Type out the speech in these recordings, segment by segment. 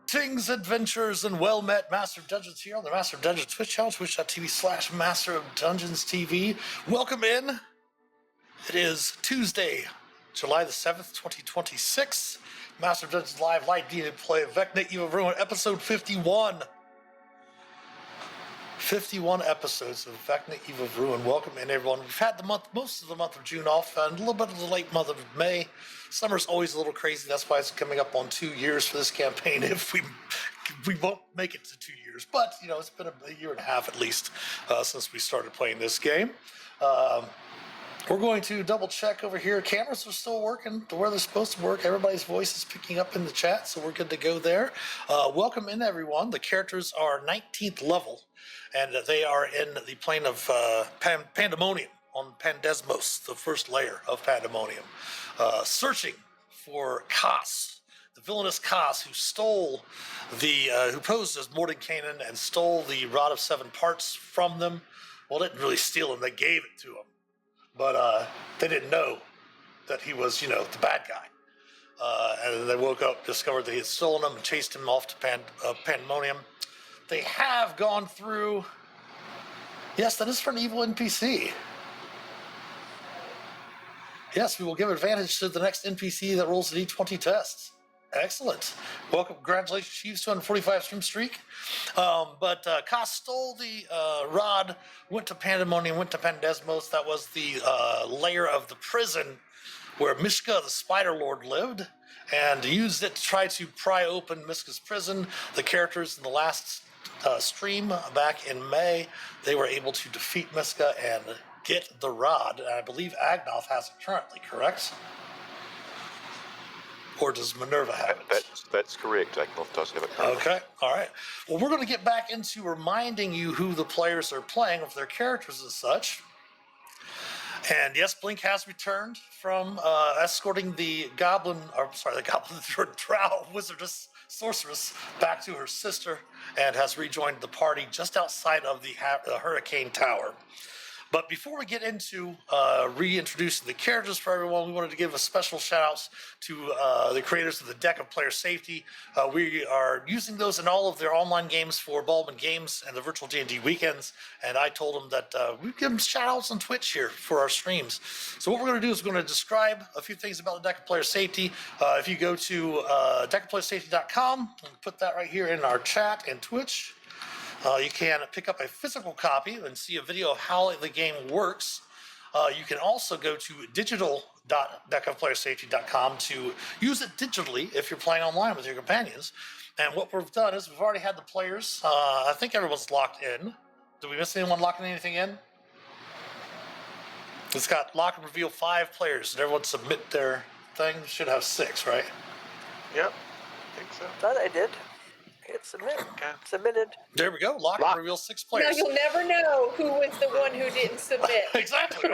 Greetings, adventurers, and well-met Master of Dungeons here on the Master of Dungeons Twitch channel, twitch.tv/Master of Dungeons TV. Welcome in. It is Tuesday, July the 7th, 2026. Master of Dungeons Live, Light D and Play, Vecna, Eve of Ruin, episode 51. 51 episodes of Vecna, Eve of Ruin. Welcome in, everyone. We've had most of the month of June off, and a little bit of the late month of May. Summer's always a little crazy. That's why it's coming up on 2 years for this campaign. If we won't make it to 2 years, but you know, it's been a year and a half at least since we started playing this game. We're going to double check over here. Cameras are still working to where they're supposed to work. Everybody's voice is picking up in the chat, so we're good to go there. Welcome in, everyone. The characters are 19th level, and they are in the plane of Pandemonium on Pandesmos, the first layer of Pandemonium, searching for Kas, the villainous Kas, who stole who posed as Mordenkainen and stole the Rod of Seven Parts from them. Well, they didn't really steal them; they gave it to him. But they didn't know that he was, you know, the bad guy. And they woke up, discovered that he had stolen them, and chased him off to Pandemonium. They have gone through... Yes, that is for an evil NPC. Yes, we will give advantage to the next NPC that rolls the D20 tests. Excellent. Welcome. Congratulations, Chiefs, 245 stream streak. But Kas stole the rod, went to Pandemonium, went to Pandesmos. That was the layer of the prison where Mishka, the Spider Lord, lived, and used it to try to pry open Mishka's prison. The characters in the last stream back in May, they were able to defeat Mishka and get the rod. And I believe Agnoth has it currently, correct? Or does Minerva have it? That's correct. Agnoth does have it currently. Okay, all right. Well, we're going to get back into reminding you who the players are playing with their characters and such. And yes, Blink has returned from escorting the drow wizardess sorceress back to her sister and has rejoined the party just outside of the Hurricane Tower. But before we get into reintroducing the characters for everyone, we wanted to give a special shout outs to the creators of the deck of player safety. We are using those in all of their online games for Baldwin Games and the virtual D&D weekends. And I told them that we'd give them shout outs on Twitch here for our streams. So what we're going to do is we're going to describe a few things about the deck of player safety. If you go to deckofplayersafety.com, and put that right here in our chat and Twitch. You can pick up a physical copy and see a video of how the game works. You can also go to digital.deckofplayersafety.com to use it digitally if you're playing online with your companions. And what we've done is we've already had the players. I think everyone's locked in. Did we miss anyone locking anything in? It's got lock and reveal 5 players. Did everyone submit their thing? Should have 6, right? Yep, I think so. Thought I did. Hit submit. Okay. Submitted. There we go. Lock and reveal 6 players. Now you'll never know who was the one who didn't submit. Exactly.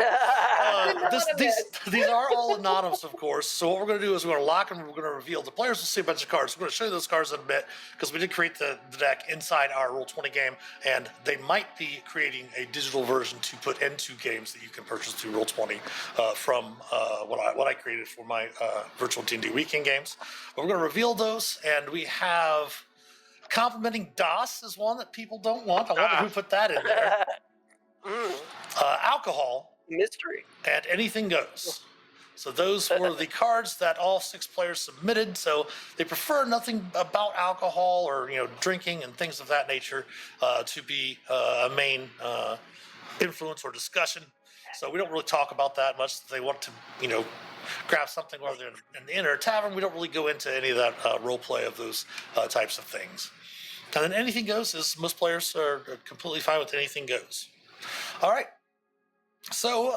These are all anonymous, of course. So what we're going to do is we're going to lock and we're going to reveal. The players will see a bunch of cards. We're going to show you those cards in a bit because we did create the deck inside our Roll20 game, and they might be creating a digital version to put into games that you can purchase through Roll20 from what I created for my virtual D&D weekend games. But we're going to reveal those, and we have... Complimenting DOS is one that people don't want. I wonder who put that in there. Alcohol. Mystery. And anything goes. So those were the cards that all 6 players submitted. So they prefer nothing about alcohol or drinking and things of that nature to be a main influence or discussion. So we don't really talk about that much. They want to grab something while they're in the inn or tavern. We don't really go into any of that role play of those types of things. And then anything goes is most players are completely fine with anything goes. All right. So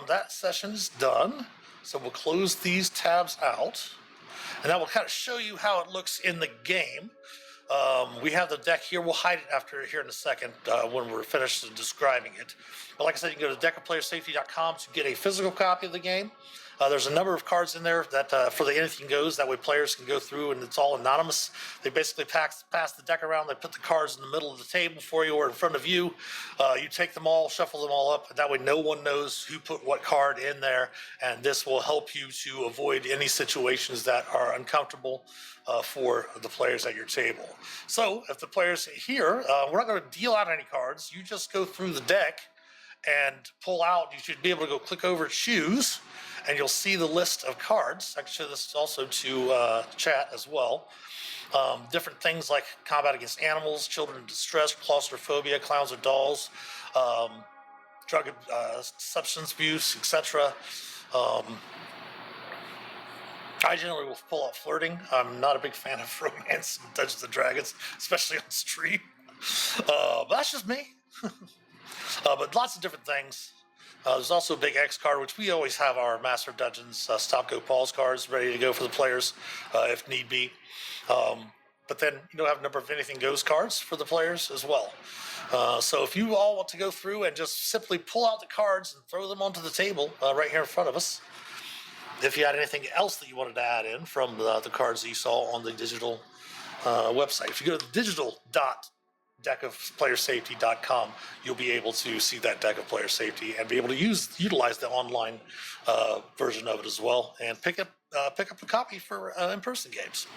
that session is done. So we'll close these tabs out. And that will kind of show you how it looks in the game. We have the deck here. We'll hide it here in a second when we're finished describing it. But like I said, you can go to deckofplayersafety.com to get a physical copy of the game. There's a number of cards in there that for the anything goes. That way players can go through and it's all anonymous. They basically pass the deck around. They put the cards in the middle of the table for you or in front of you. You take them all, shuffle them all up. And that way no one knows who put what card in there. And this will help you to avoid any situations that are uncomfortable for the players at your table. So if the players here, we're not going to deal out any cards. You just go through the deck and pull out. You should be able to go click over choose, and you'll see the list of cards. I can show this also to chat as well. Different things like combat against animals, children in distress, claustrophobia, clowns or dolls, drug substance abuse, etc. I generally will pull out flirting. I'm not a big fan of romance and Dungeons and Dragons, especially on stream. But that's just me. But lots of different things. There's also a big X card, which we always have our Master of Dungeons Stop, Go, Pause cards ready to go for the players if need be. But then have a number of anything goes cards for the players as well. So if you all want to go through and just simply pull out the cards and throw them onto the table right here in front of us. If you had anything else that you wanted to add in from the cards that you saw on the digital website. If you go to the digital.deckofplayersafety.com, you'll be able to see that deck of player safety and be able to utilize the online version of it as well, and pick up a copy for in-person games.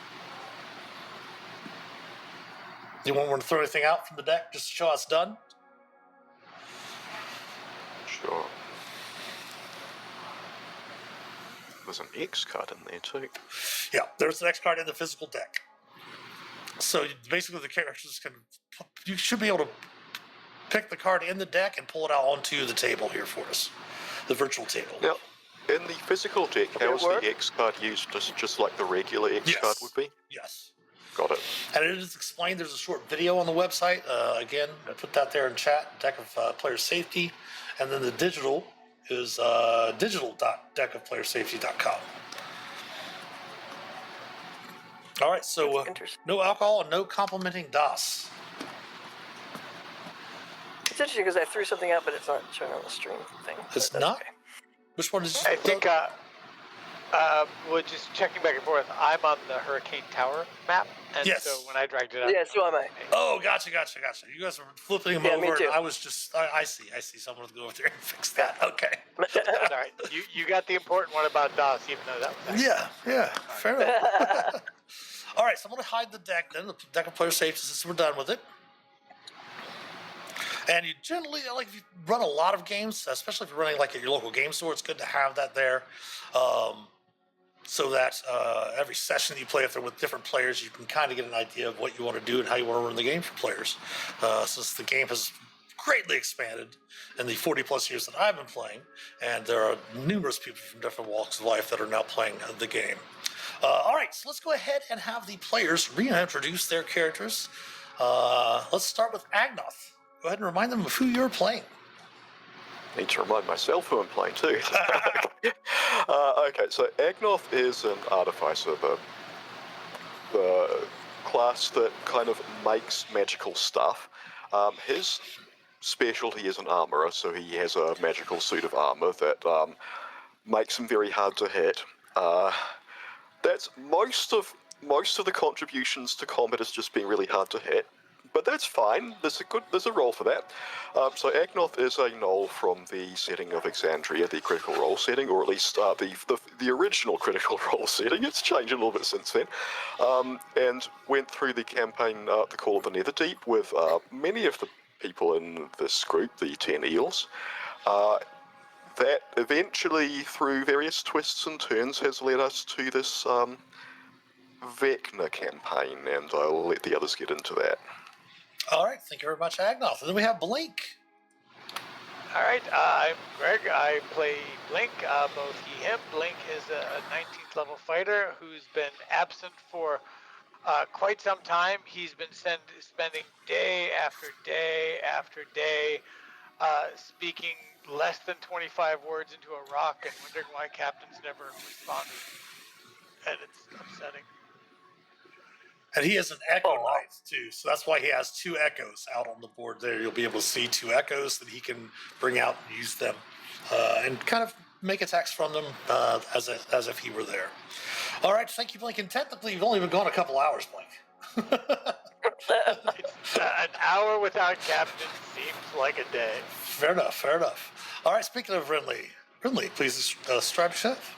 You want to throw anything out from the deck just to show how it's done? Sure. There's an X card in there too. Yeah, there's an X card in the physical deck. So basically the characters you should be able to pick the card in the deck and pull it out onto the table here for us, the virtual table. Now, in the physical deck, how is the X card used? Just like the regular X card would be? Yes. Got it. And it is explained. There's a short video on the website. Again, I put that there in chat, deck of player safety. And then the digital is digital.deckofplayersafety.com. All right, so no alcohol and no complimenting DOS. It's interesting because I threw something out, but it's not showing on the stream thing. It's not? Okay. Which one is I think, we're just checking back and forth. I'm on the Hurricane Tower map, and yes. so when I dragged it up... Yeah, so am I. Oh, gotcha. You guys were flipping them over, and I was just... I see. Someone to go over there and fix that. Okay. Sorry. You got the important one about DOS, even though that was... Yeah. Fair enough. All right, so I'm going to hide the deck then, the deck of player safety, since we're done with it. And you generally, if you run a lot of games, especially if you're running at your local game store, it's good to have that there. So that every session that you play, if they're with different players, you can kind of get an idea of what you want to do and how you want to run the game for players. Since the game has greatly expanded in the 40 plus years that I've been playing, and there are numerous people from different walks of life that are now playing the game. All right, so let's go ahead and have the players reintroduce their characters. Let's start with Agnoth. Go ahead and remind them of who you're playing. Need to remind myself who I'm playing too. Okay, so Agnoth is an artificer, the class that kind of makes magical stuff. His specialty is an armorer, so he has a magical suit of armor that makes him very hard to hit. That's most of the contributions to combat is just being really hard to hit. But that's fine. There's a role for that. So Agnoth is a gnoll from the setting of Exandria, the Critical Role setting, or at least the original Critical Role setting. It's changed a little bit since then, and went through the campaign, The Call of the Netherdeep, with many of the people in this group, the 10 Eels. That eventually, through various twists and turns, has led us to this Vecna campaign, and I'll let the others get into that. All right, thank you very much, Agnoth. And then we have Blink. All right, I'm Greg. I play Blink, both he, him. Blink is a 19th level fighter who's been absent for quite some time. He's been spending day after day after day speaking less than 25 words into a rock and wondering why captains never responded. And it's upsetting. And he has an Echo Knight, too, so that's why he has 2 echoes out on the board there. You'll be able to see 2 echoes that he can bring out and use them and kind of make attacks from them as if he were there. All right, thank you, Blink. And technically, you've only been gone a couple hours, Blink. An hour without Captain seems like a day. Fair enough, fair enough. All right, speaking of Rinley, please strap yourself.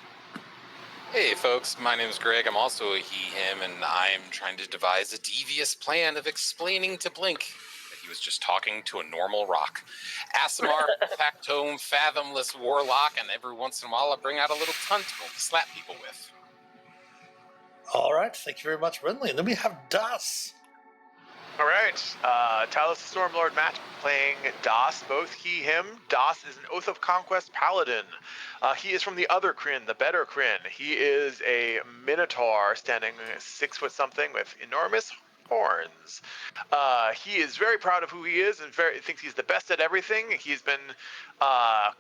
Hey folks, my name's Greg. I'm also a he/him, and I'm trying to devise a devious plan of explaining to Blink that he was just talking to a normal rock. Asimar, factome, fathomless warlock, and every once in a while I bring out a little tentacle to slap people with. All right, thank you very much, Rinley. And then we have Das. All right, Talos Stormlord Matt playing Das, both he, him. Das is an Oath of Conquest Paladin. He is from the other Kryn, the better Kryn. He is a Minotaur standing 6 foot something with enormous horns. He is very proud of who he is and thinks he's the best at everything. He's been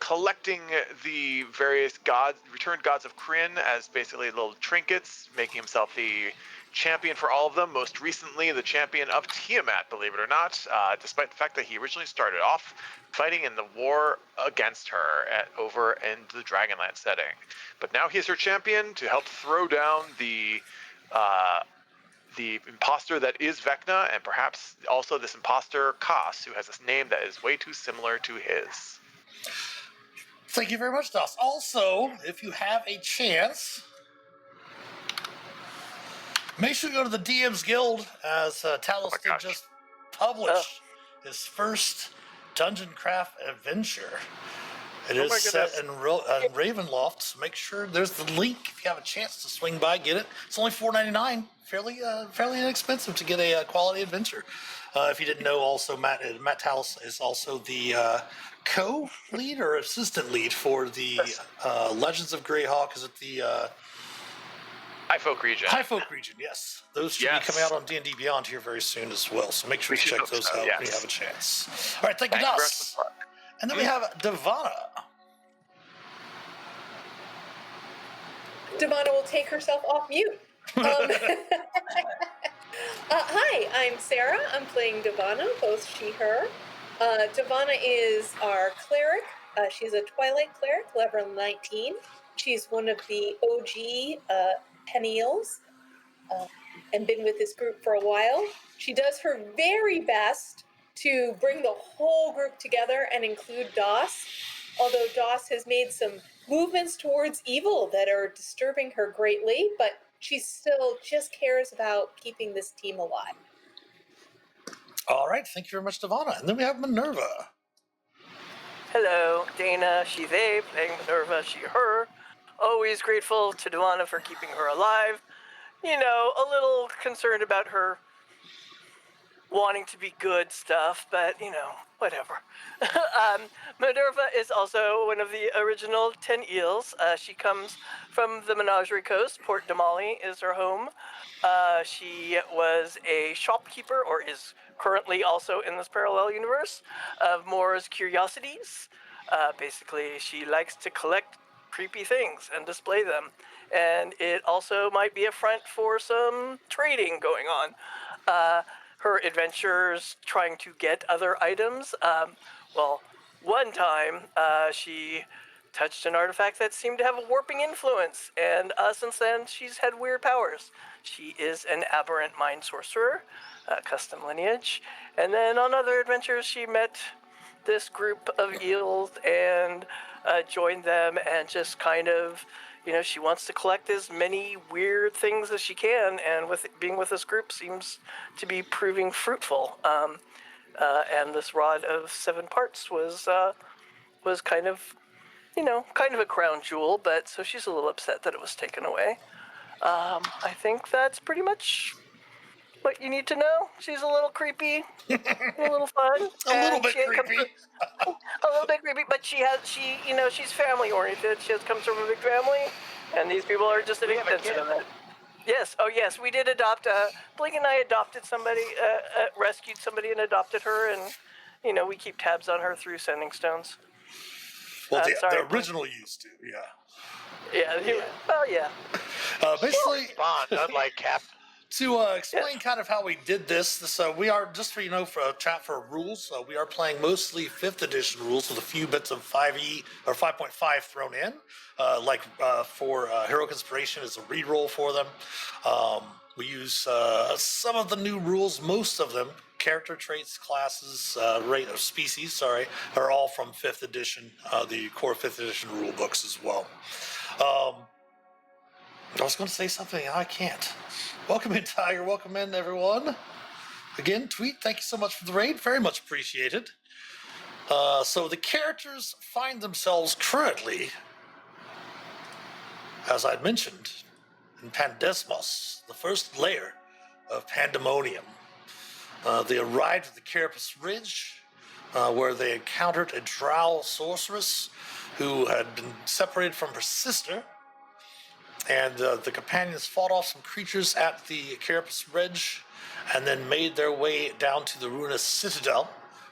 collecting the various returned gods of Kryn as basically little trinkets, making himself the champion for all of them. Most recently, the champion of Tiamat, believe it or not, despite the fact that he originally started off fighting in the war against her over in the Dragonlance setting. But now he is her champion to help throw down the imposter that is Vecna, and perhaps also this imposter Kas, who has this name that is way too similar to his. Thank you very much, Das. Also, if you have a chance, make sure you go to the DM's Guild, as Talos did just publish his first Dungeon Craft adventure. It is set in Ravenloft, so make sure there's the link if you have a chance to swing by, get it. It's only $4.99, fairly inexpensive to get a quality adventure. If you didn't know, also Matt Talos is also the co-lead or assistant lead for the Legends of Greyhawk. Is it the High Folk region? High Folk region, yes. Those should be coming out on D&D Beyond here very soon as well. So make sure you check those out when you have a chance. All right, thank you, Das. And then we have Devana. Devana will take herself off mute. Hi, I'm Sarah. I'm playing Devana, both she, her. Devana is our cleric. She's a Twilight cleric, level 19. She's one of the OG Peniels and been with this group for a while. She does her very best to bring the whole group together and include Das, although Das has made some movements towards evil that are disturbing her greatly, but she still just cares about keeping this team alive. All right, thank you very much, Devana. And then we have Minerva. Hello, Dana, she, they, playing Minerva, she, her. Always grateful to Devana for keeping her alive. You know, a little concerned about her wanting to be good stuff, but, you know, whatever. Minerva is also one of the original 10 eels. She comes from the Menagerie Coast. Port Damali is her home. She was a shopkeeper, or is currently also in this parallel universe, of Moore's Curiosities. Basically, she likes to collect creepy things and display them. And it also might be a front for some trading going on. Her adventures trying to get other items. Well, one time she touched an artifact that seemed to have a warping influence, and since then she's had weird powers. She is an aberrant mind sorcerer, custom lineage, and then on other adventures she met this group of eels and joined them, and just kind of, you know, she wants to collect as many weird things as she can, and with being with this group seems to be proving fruitful. And this rod of 7 parts was kind of, you know, kind of a crown jewel, but so she's a little upset that it was taken away. I think that's pretty much what you need to know. She's a little creepy, a little fun. A little bit creepy. A little bit creepy, but she's family oriented. She comes from a big family, and these people are just an extension of it. Yes, oh yes, we did adopt, Blake and I adopted somebody, rescued somebody and adopted her, and, you know, we keep tabs on her through sending stones. Well, the original used to, yeah. Yeah, well, yeah. Basically, Bond, unlike Cap. To explain kind of how we did this, we are, just for for a chat for rules, we are playing mostly 5th edition rules with a few bits of 5e or 5.5 thrown in. For Heroic Inspiration as a reroll for them. We use some of the new rules, most of them, character traits, classes, species, are all from 5th edition, the core 5th edition rule books as well. I was going to say something, I can't. Welcome in, Tiger. Welcome in, everyone. Again, Tweet, thank you so much for the raid. Very much appreciated. So the characters find themselves currently, as I mentioned, in Pandesmos, the first layer of Pandemonium. They arrived at the Carapace Ridge, where they encountered a drow sorceress who had been separated from her sister. And the companions fought off some creatures at the Carapace Ridge and then made their way down to the ruinous citadel,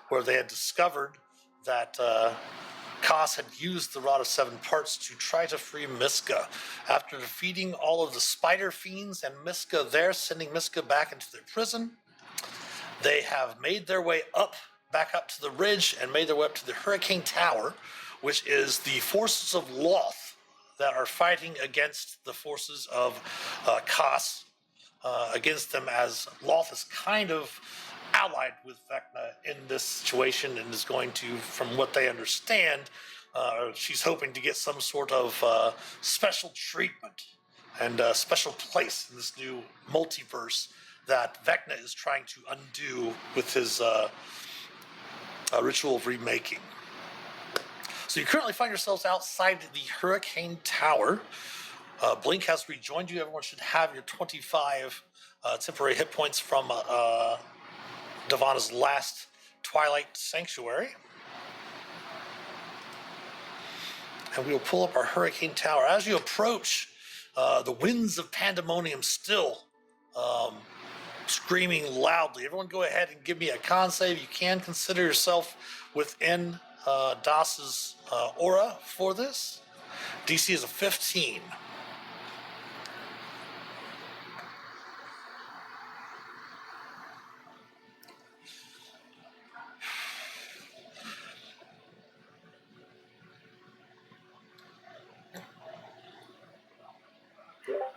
where they had discovered that Kos had used the Rod of Seven Parts to try to free Miska. After defeating all of the spider fiends and Miska there, sending Miska back into their prison, they have made their way back up to the ridge and made their way up to the Hurricane Tower, which is the forces of Loth that are fighting against the forces of Kos, against them, as Loth is kind of allied with Vecna in this situation and is going to, from what they understand, she's hoping to get some sort of special treatment and special place in this new multiverse that Vecna is trying to undo with his ritual of remaking. So you currently find yourselves outside the Hurricane Tower. Blink has rejoined you. Everyone should have your 25 temporary hit points from Davana's last Twilight Sanctuary. And we will pull up our Hurricane Tower. As you approach, the winds of Pandemonium still screaming loudly. Everyone go ahead and give me a con save. You can consider yourself within DOS's aura for this. DC is a 15.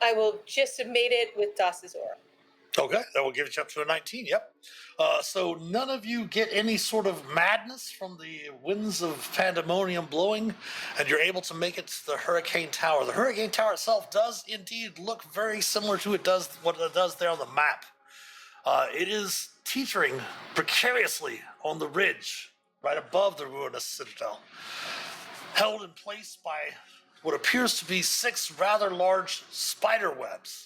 I will just have made it with DOS's aura. Okay, that will give you up to a 19, yep. So none of you get any sort of madness from the winds of Pandemonium blowing, and you're able to make it to the Hurricane Tower. The Hurricane Tower itself does indeed look very similar to what it does there on the map. It is teetering precariously on the ridge right above the ruinous citadel, held in place by what appears to be 6 rather large spider webs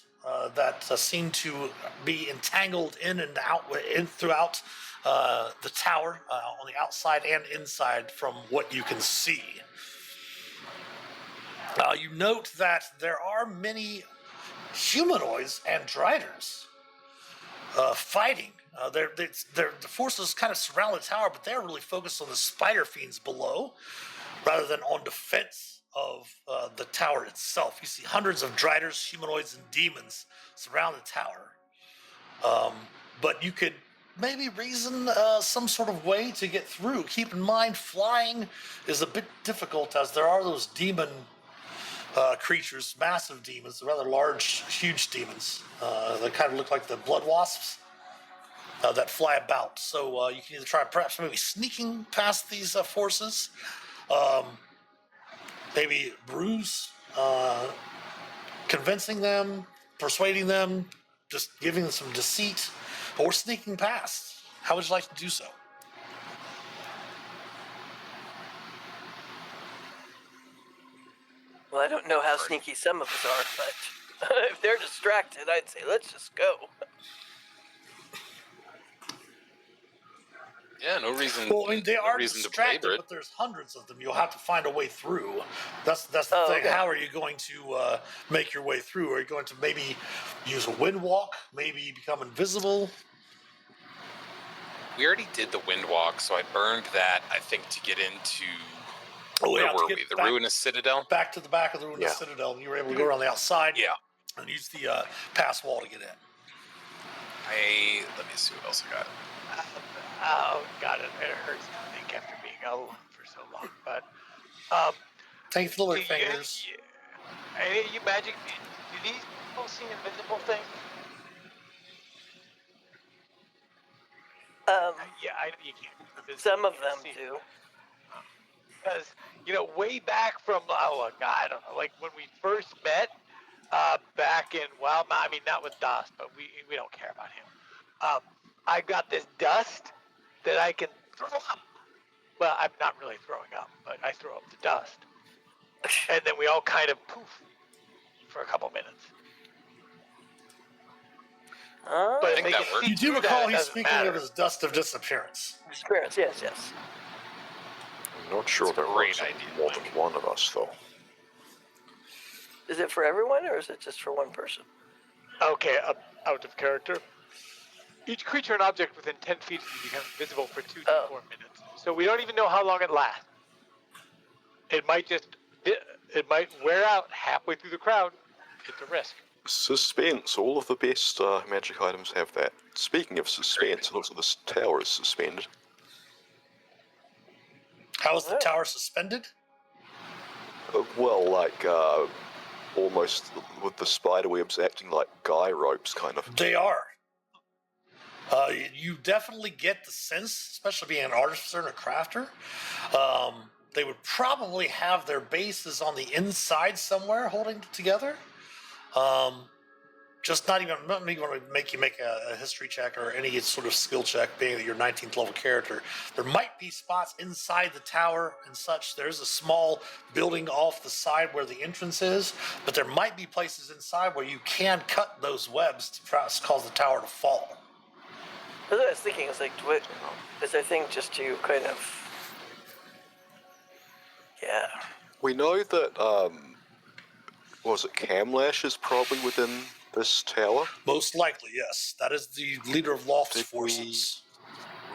that seem to be entangled in and out throughout the tower, on the outside and inside from what you can see. You note that there are many humanoids and driders fighting. The forces kind of surround the tower, but they're really focused on the spider fiends below rather than on defense of the tower itself. You see hundreds of driders, humanoids, and demons surround the tower. But you could maybe reason some sort of way to get through. Keep in mind, flying is a bit difficult, as there are those demon creatures, massive demons, rather large, huge demons. They kind of look like the blood wasps that fly about. So you can either try perhaps maybe sneaking past these forces, maybe bruise, convincing them, persuading them, just giving them some deceit, or sneaking past. How would you like to do so? Well, I don't know how sneaky some of us are, but if they're distracted, I'd say let's just go. Yeah, no reason. Well, I mean, they are reason distracted, to belabor it. but there's hundreds of them. You'll have to find a way through. That's the thing. Okay. How are you going to make your way through? Are you going to maybe use a wind walk? Maybe become invisible? We already did the wind walk, so I burned that, I think, to get into... Where were we? The ruinous citadel? Back to the back of the ruinous citadel. You were able to go around the outside. Yeah. And use the pass wall to get in. Let me see what else I got. Oh God, it hurts to think after being alone for so long. But Thank you for the do lick fingers. you magic? Do these people see invisible things? Yeah, you can't. Some of You them can't see do. because way back from I don't know, like when we first met, back in I mean not with Dust, but we don't care about him. I got this dust that I can throw up. Well, I'm not really throwing up, but I throw up the dust, and then we all kind of poof for a couple minutes. But I if think they that can works. see You do through that, recall it he's doesn't speaking matter. of his dust of disappearance. Experience, yes. I'm not sure That's a that great works on idea, more Mike. than one of us, though. Is it for everyone, or is it just for one person? Okay, out of character. Each creature and object within 10 feet of you becomes visible for 2d4 minutes. So we don't even know how long it lasts. It might wear out halfway through the crowd. It's a risk. Suspense. All of the best magic items have that. Speaking of suspense, it looks like this tower is suspended. How is the tower suspended? Well, like, almost with the spider webs acting like guy ropes, kind of. They are. You definitely get the sense, especially being an artificer and a crafter, they would probably have their bases on the inside somewhere holding it together. Just not even want to make you make a history check or any sort of skill check, being that you're 19th level character. There might be spots inside the tower and such. There's a small building off the side where the entrance is, but there might be places inside where you can cut those webs to cause the tower to fall. That's what I was thinking. It's like, is there a thing just to kind of, We know that, was it Camlash is probably within this tower? Most likely, yes. That is the leader of Loft's forces.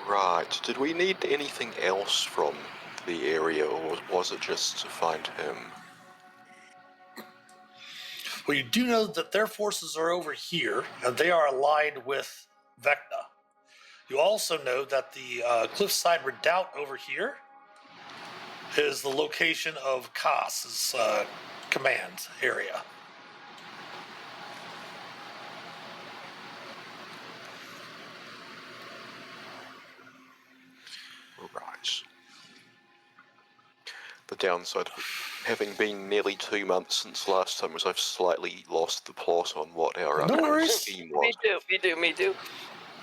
Right. Did we need anything else from the area, or was it just to find him? Well, you do know that their forces are over here, and they are allied with Vecna. You also know that the cliffside redoubt over here is the location of Kaas's command area. Right. The downside of having been nearly 2 months since last time was I've slightly lost the plot on what our No worries. scheme was. me too.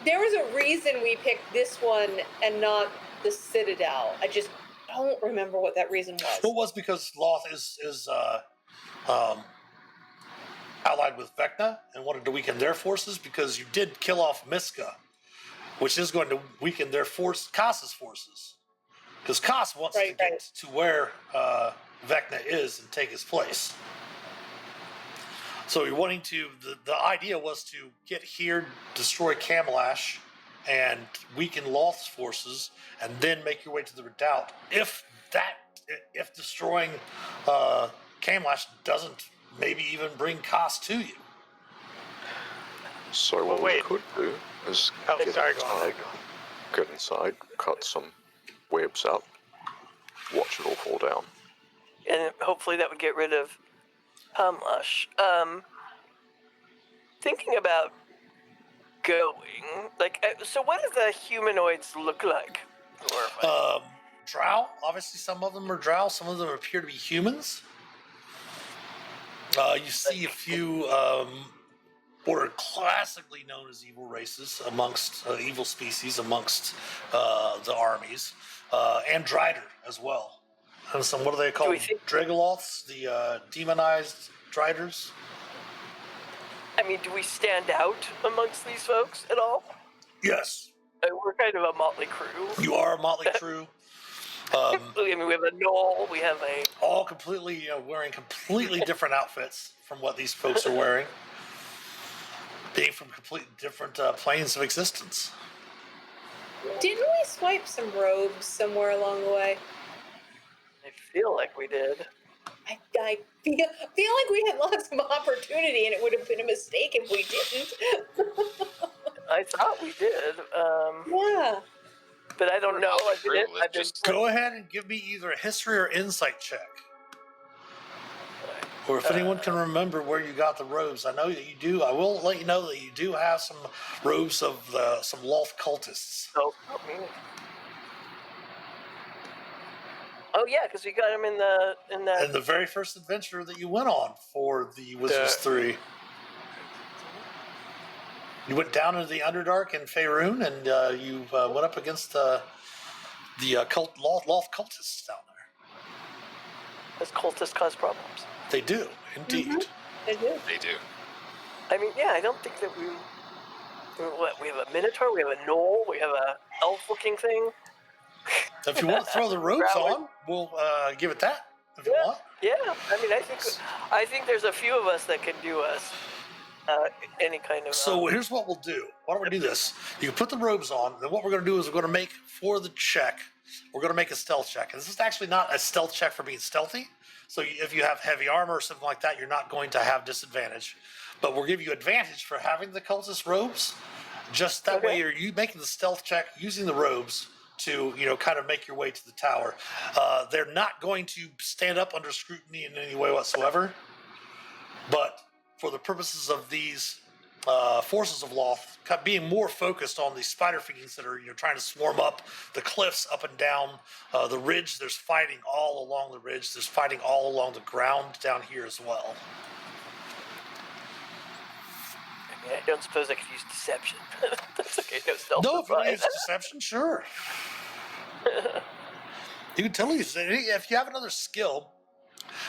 There was a reason we picked this one and not the Citadel. I just don't remember what that reason was. Well, it was because Loth is allied with Vecna and wanted to weaken their forces, because you did kill off Miska, which is going to weaken their Kaas's forces. Because Kaas wants to get to where Vecna is and take his place. So you're wanting to, the idea was to get here, destroy Camlash, and weaken Loth's forces, and then make your way to the redoubt. If destroying Camlash doesn't maybe even bring Kaas to you. So what we could do is get inside, cut some webs up, watch it all fall down. And hopefully that would get rid of Camlash. Thinking about going, so what do the humanoids look like? Drow. Obviously, some of them are Drow. Some of them appear to be humans. You see a few what are classically known as evil races amongst evil species amongst the armies, and Drider as well. And some, what do they call them? Dragoloths, the demonized Driders. I mean, do we stand out amongst these folks at all? Yes. We're kind of a motley crew. You are a motley crew. I mean, we have a gnoll, we have all completely, wearing completely different outfits from what these folks are wearing. Being from completely different planes of existence. Didn't we swipe some robes somewhere along the way? I feel like we did. I feel like we had lots of opportunity, and it would have been a mistake if we didn't. I we did. Yeah. But I don't know. I'll be I've been, true. I've been Just Go ahead and give me either a history or insight check. Or if anyone can remember where you got the robes. I know that you do. I will let you know that you do have some robes of some Loth cultists. Oh, oh yeah, because we got him in the And the very first adventure that you went on for the Wizards 3. You went down into the Underdark in Faerun, and you went up against the Loth cultists down there. Does cultists cause problems? They do, indeed. I do. they do. I mean, yeah, I don't think that we. What, we have a minotaur, we have a gnoll, we have a elf-looking thing. If you want to throw the robes Growling. on, we'll give it that. If you want. Yeah, I mean, I think there's a few of us that can do us any kind of. So here's what we'll do. Why don't we do this? You put the robes on, then what we're going to do is we're going to make, for the check, we're going to make a stealth check. And this is actually not a stealth check for being stealthy. So if you have heavy armor or something like that, you're not going to have disadvantage. But we'll give you advantage for having the cultist robes. Just that way, you're making the stealth check using the robes to, kind of make your way to the tower. They're not going to stand up under scrutiny in any way whatsoever. But for the purposes of these forces of Loth, being more focused on the spider fiends that are trying to swarm up the cliffs, up and down the ridge. There's fighting all along the ridge. There's fighting all along the ground down here as well. I mean, I don't suppose I could use deception. That's okay. No stealth. No, if you fine. use deception, sure. You can totally use it. If you have another skill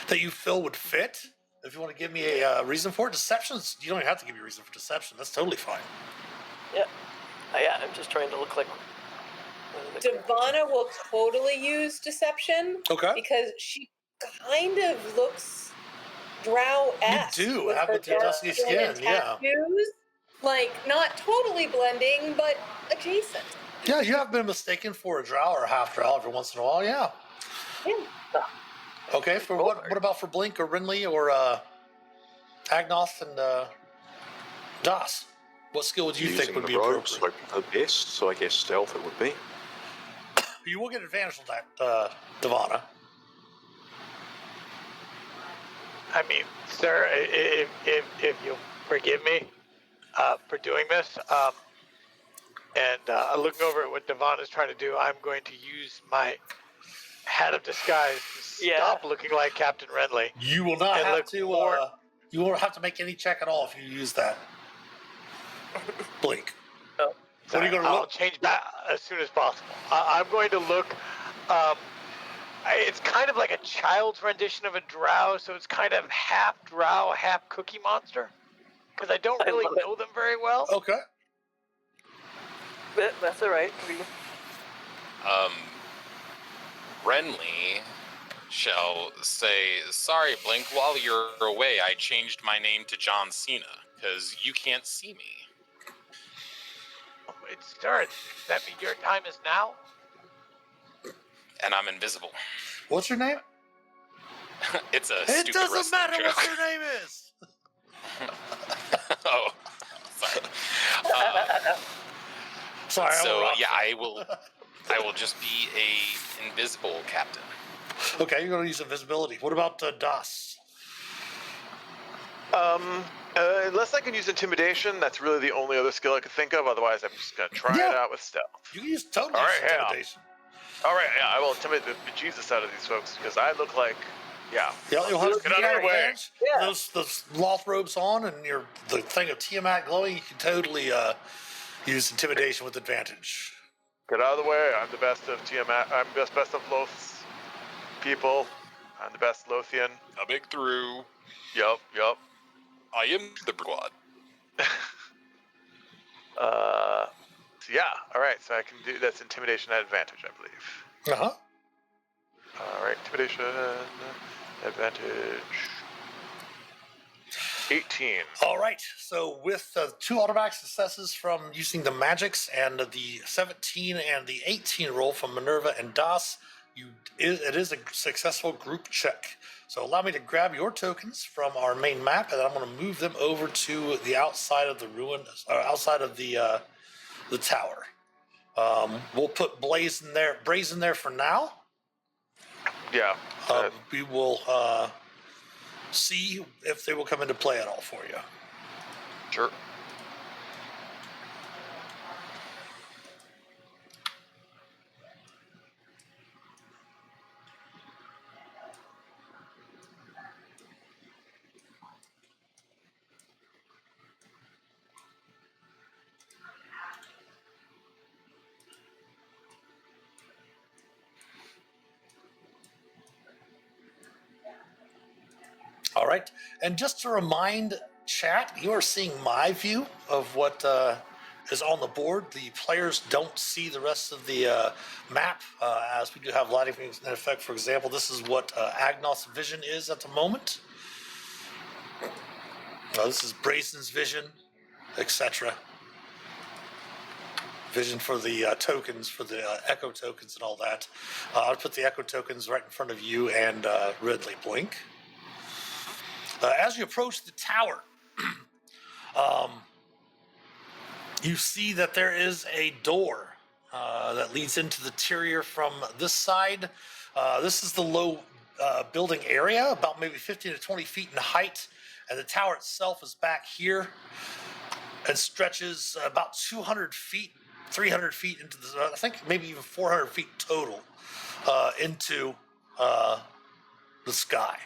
that you feel would fit. If you want to give me a reason for it, deceptions, you don't even have to give me a reason for deception. That's totally fine. Yeah. Yeah, I'm just trying to look like. Devana will totally use deception. Okay. Because she kind of looks drow-esque. You do, with have her with your dusky skin, and tattoos. Like, not totally blending, but adjacent. Yeah, you have been mistaken for a drow or a half drow every once in a while, yeah. Yeah. Okay, for what about for Blink or Renly or Agnoth and Das? What skill would you think Using would the be robes appropriate? like the best, so I guess stealth it would be. You will get advantage on that, Devana. I mean, sir, if you'll forgive me for doing this, and looking over at what Devon is trying to do, I'm going to use my hat of disguise to stop looking like Captain Renly. You will not And have look to. more- You won't have to make any check at all if you use that. Blink. Oh. What are you going to I'll look? change back as soon as possible. I'm going to look. It's kind of like a child's rendition of a drow, so it's kind of half drow, half cookie monster. Because I don't really know them very well. Okay. That's all right. Renly shall say, "Sorry, Blink. While you're away, I changed my name to John Cena because you can't see me." It starts. Does that mean your time is now? And I'm invisible. What's your name? It's a It stupid doesn't wrestling matter joke. what your name is. Oh, sorry. Sorry. So yeah, I will just be a invisible captain. Okay, you're going to use invisibility. What about Das? Unless I can use intimidation, that's really the only other skill I could think of. Otherwise, I'm just gonna try it out with stealth. You can use totally All use right, yeah. intimidation. All right, yeah, I will intimidate the bejesus out of these folks because I look like, yeah. Yeah, you'll have Get out of the way. advantage. Those Loth robes on and the thing of Tiamat glowing. You can totally use intimidation with advantage. Get out of the way. I'm the best of Tiamat. I'm the best of Loth's people. I'm the best Lothian. A big through. Yup. I am the squad. So yeah, all right. So I can do that's intimidation at advantage, I believe. Uh-huh. All right, intimidation advantage. 18. All right. So with 2 automatic successes from using the magics and the 17 and the 18 roll from Minerva and Das, it is a successful group check. So allow me to grab your tokens from our main map, and I'm going to move them over to the outside of the ruin, outside of the the tower. We'll put brazen there for now. Yeah. We will see if they will come into play at all for you. Sure. All right. And just to remind chat, you are seeing my view of what is on the board. The players don't see the rest of the map, as we do have lighting in effect. For example, this is what Agnos's vision is at the moment. This is Brazen's vision, etc. Vision for the tokens, for the echo tokens and all that. I'll put the echo tokens right in front of you and Ridley Blink. As you approach the tower, you see that there is a door that leads into the interior from this side. This is the low building area, about maybe 15 to 20 feet in height, and the tower itself is back here and stretches about 200 feet, 300 feet into the, I think maybe even 400 feet total into the sky.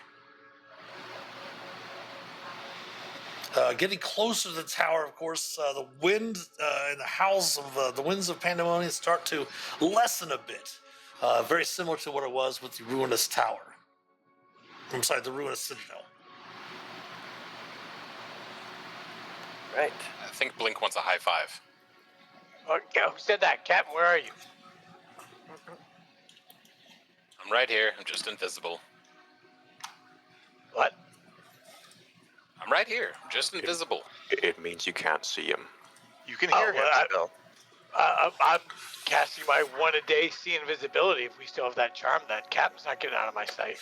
Getting closer to the tower, of course, the wind and the howls of the winds of pandemonium start to lessen a bit. Very similar to what it was with the ruinous tower. I'm sorry, the ruinous citadel. Right. I think Blink wants a high five. Oh, yeah, who said that? Captain, where are you? I'm right here. I'm just invisible. What? I'm right here. I'm just invisible. It means you can't see him. You can hear him well, still. I'm casting my one a day see invisibility. If we still have that charm, then Captain's not getting out of my sight.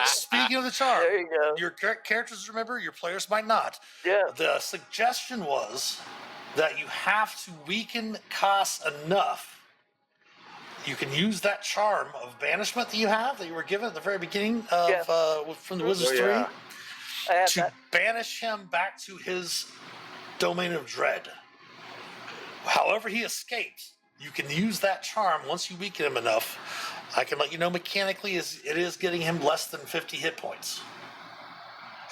Speaking of the charm, There you go. your characters remember, your players might not. Yeah. The suggestion was that you have to weaken Kas enough. You can use that charm of banishment that you have, that you were given at the very beginning of from the Wizards 3, I have to that. banish him back to his domain of dread. However he escapes, you can use that charm once you weaken him enough. I can let you know mechanically it is getting him less than 50 hit points.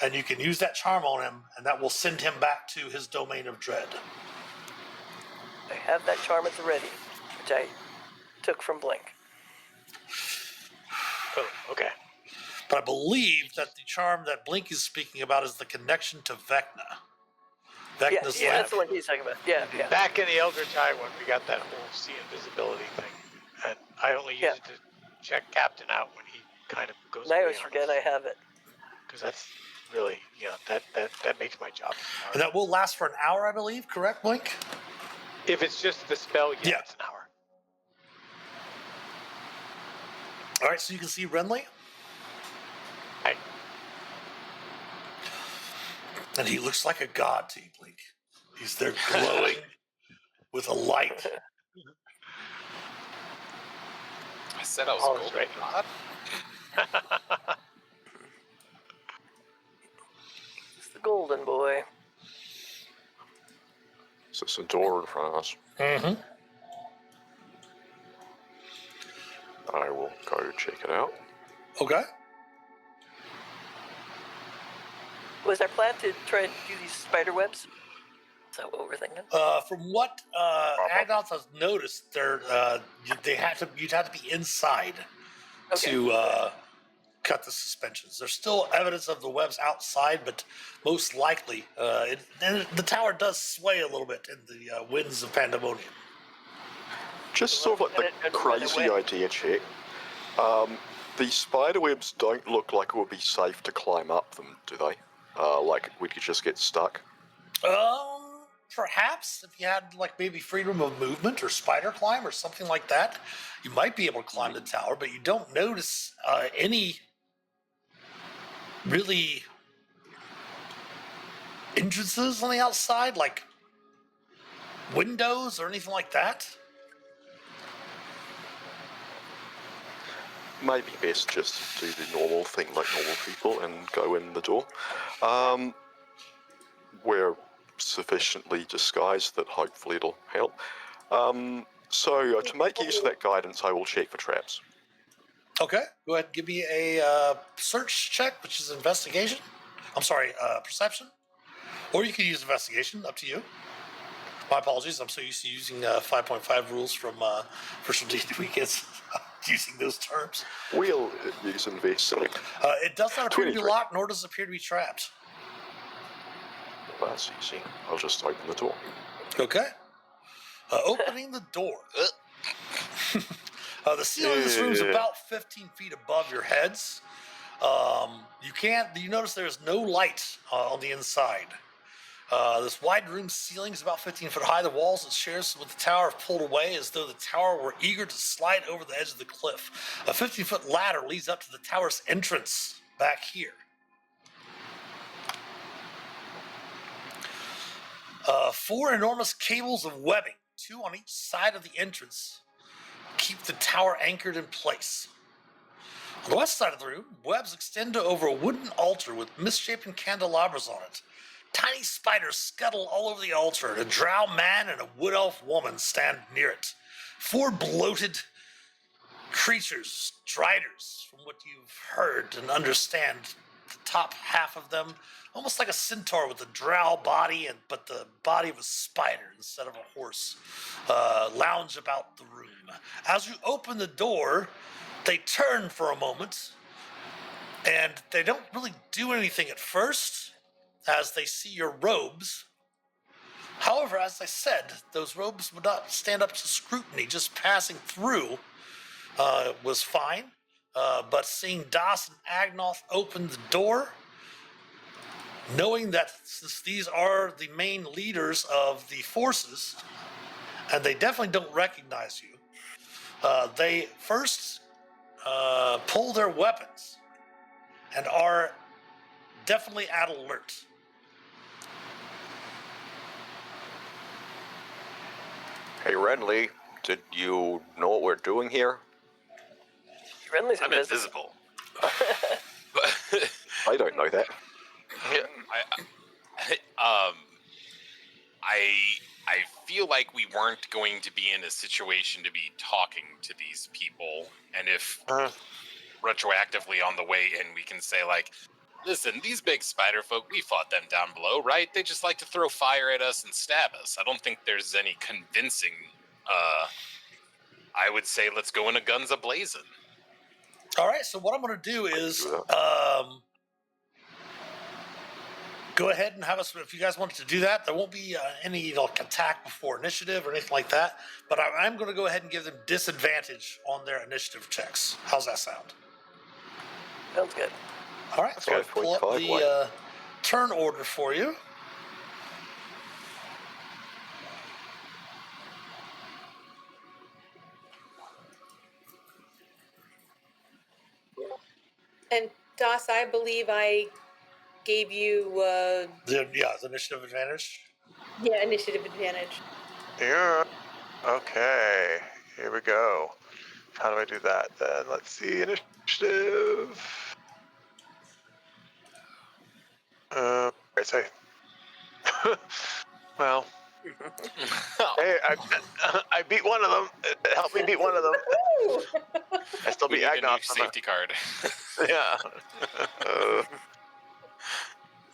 And you can use that charm on him, and that will send him back to his domain of dread. I have that charm at the ready, which I took from Blink. Oh, okay. But I believe that the charm that Blink is speaking about is the connection to Vecna. Vecna's Yeah, lamp. that's the one he's talking about. Yeah. Back in the Eldritch Eye one, we got that whole see invisibility thing, and I only use it to check Captain out when he kind of goes. And I always forget I have it. because that's really, that makes my job hard. And that will last for an hour, I believe. Correct, Blink? If it's just the spell, Yeah. it's an hour. All right, so you can see Renly. Right. And he looks like a god to you, Blink. He's there glowing with a light. I said I was Oh, gold. right. It's the golden boy. So it's a door in front of us. Mm-hmm. I will go check it out. Okay. Was our plan to try and do these spider webs? Is that what we're thinking? From what Agnos has noticed, you'd have to be inside to cut the suspensions. There's still evidence of the webs outside, but most likely, the tower does sway a little bit in the winds of pandemonium. Just sort of like the crazy idea check. The spider webs don't look like it would be safe to climb up them, do they? Like we could just get stuck. Perhaps if you had like maybe freedom of movement or spider climb or something like that, you might be able to climb the tower, but you don't notice any really entrances on the outside, like windows or anything like that? Maybe best just do the normal thing like normal people and go in the door. We're sufficiently disguised that hopefully it'll help. So to make use of that guidance, I will check for traps. Okay, go ahead and give me a search check, which is investigation. I'm sorry, perception. Or you can use investigation, up to you. My apologies, I'm so used to using 5.5 rules from First D&D Weekends, using those terms. We'll use investigate. It does not appear to be 23. locked, nor does it appear to be trapped. That's easy. I'll just open the door. Okay. Opening the door. The ceiling of this room is about 15 feet above your heads. You notice there's no light on the inside. This wide room ceiling is about 15 foot high. The walls it shares with the tower have pulled away as though the tower were eager to slide over the edge of the cliff. A 15-foot ladder leads up to the tower's entrance back here. 4 enormous cables of webbing, 2 on each side of the entrance, keep the tower anchored in place. On the west side of the room, webs extend to over a wooden altar with misshapen candelabras on it. Tiny spiders scuttle all over the altar, and a drow man and a wood elf woman stand near it. 4 bloated creatures, striders, from what you've heard and understand, the top half of them, almost like a centaur with a drow body, but the body of a spider instead of a horse, lounge about the room. As you open the door, they turn for a moment, and they don't really do anything at first, as they see your robes. However, as I said, those robes would not stand up to scrutiny. Just passing through was fine. But seeing Das and Agnoth open the door, knowing that since these are the main leaders of the forces, and they definitely don't recognize you, they first pull their weapons and are definitely at alert. Hey, Renly, did you know what we're doing here? Renly's I'm invisible. invisible. I don't know that. I feel like we weren't going to be in a situation to be talking to these people, and if retroactively on the way in we can say like, listen, these big spider folk, we fought them down below, right? They just like to throw fire at us and stab us. I don't think there's any convincing. I would say let's go into guns a-blazing. All right, so what I'm going to do is go ahead and have us, if you guys wanted to do that, there won't be any attack before initiative or anything like that, but I'm going to go ahead and give them disadvantage on their initiative checks. How's that sound? Sounds good. All right, so I'll pull up 5.5 the turn order for you. And Das, I believe I gave you The initiative advantage. initiative advantage. Yeah. Okay. Here we go. How do I do that then? Let's see. Initiative. Right. So. Well. Hey, I beat one of them. It helped me beat one of them. Ooh. I still We beat need a new Agnoth. safety card. Yeah.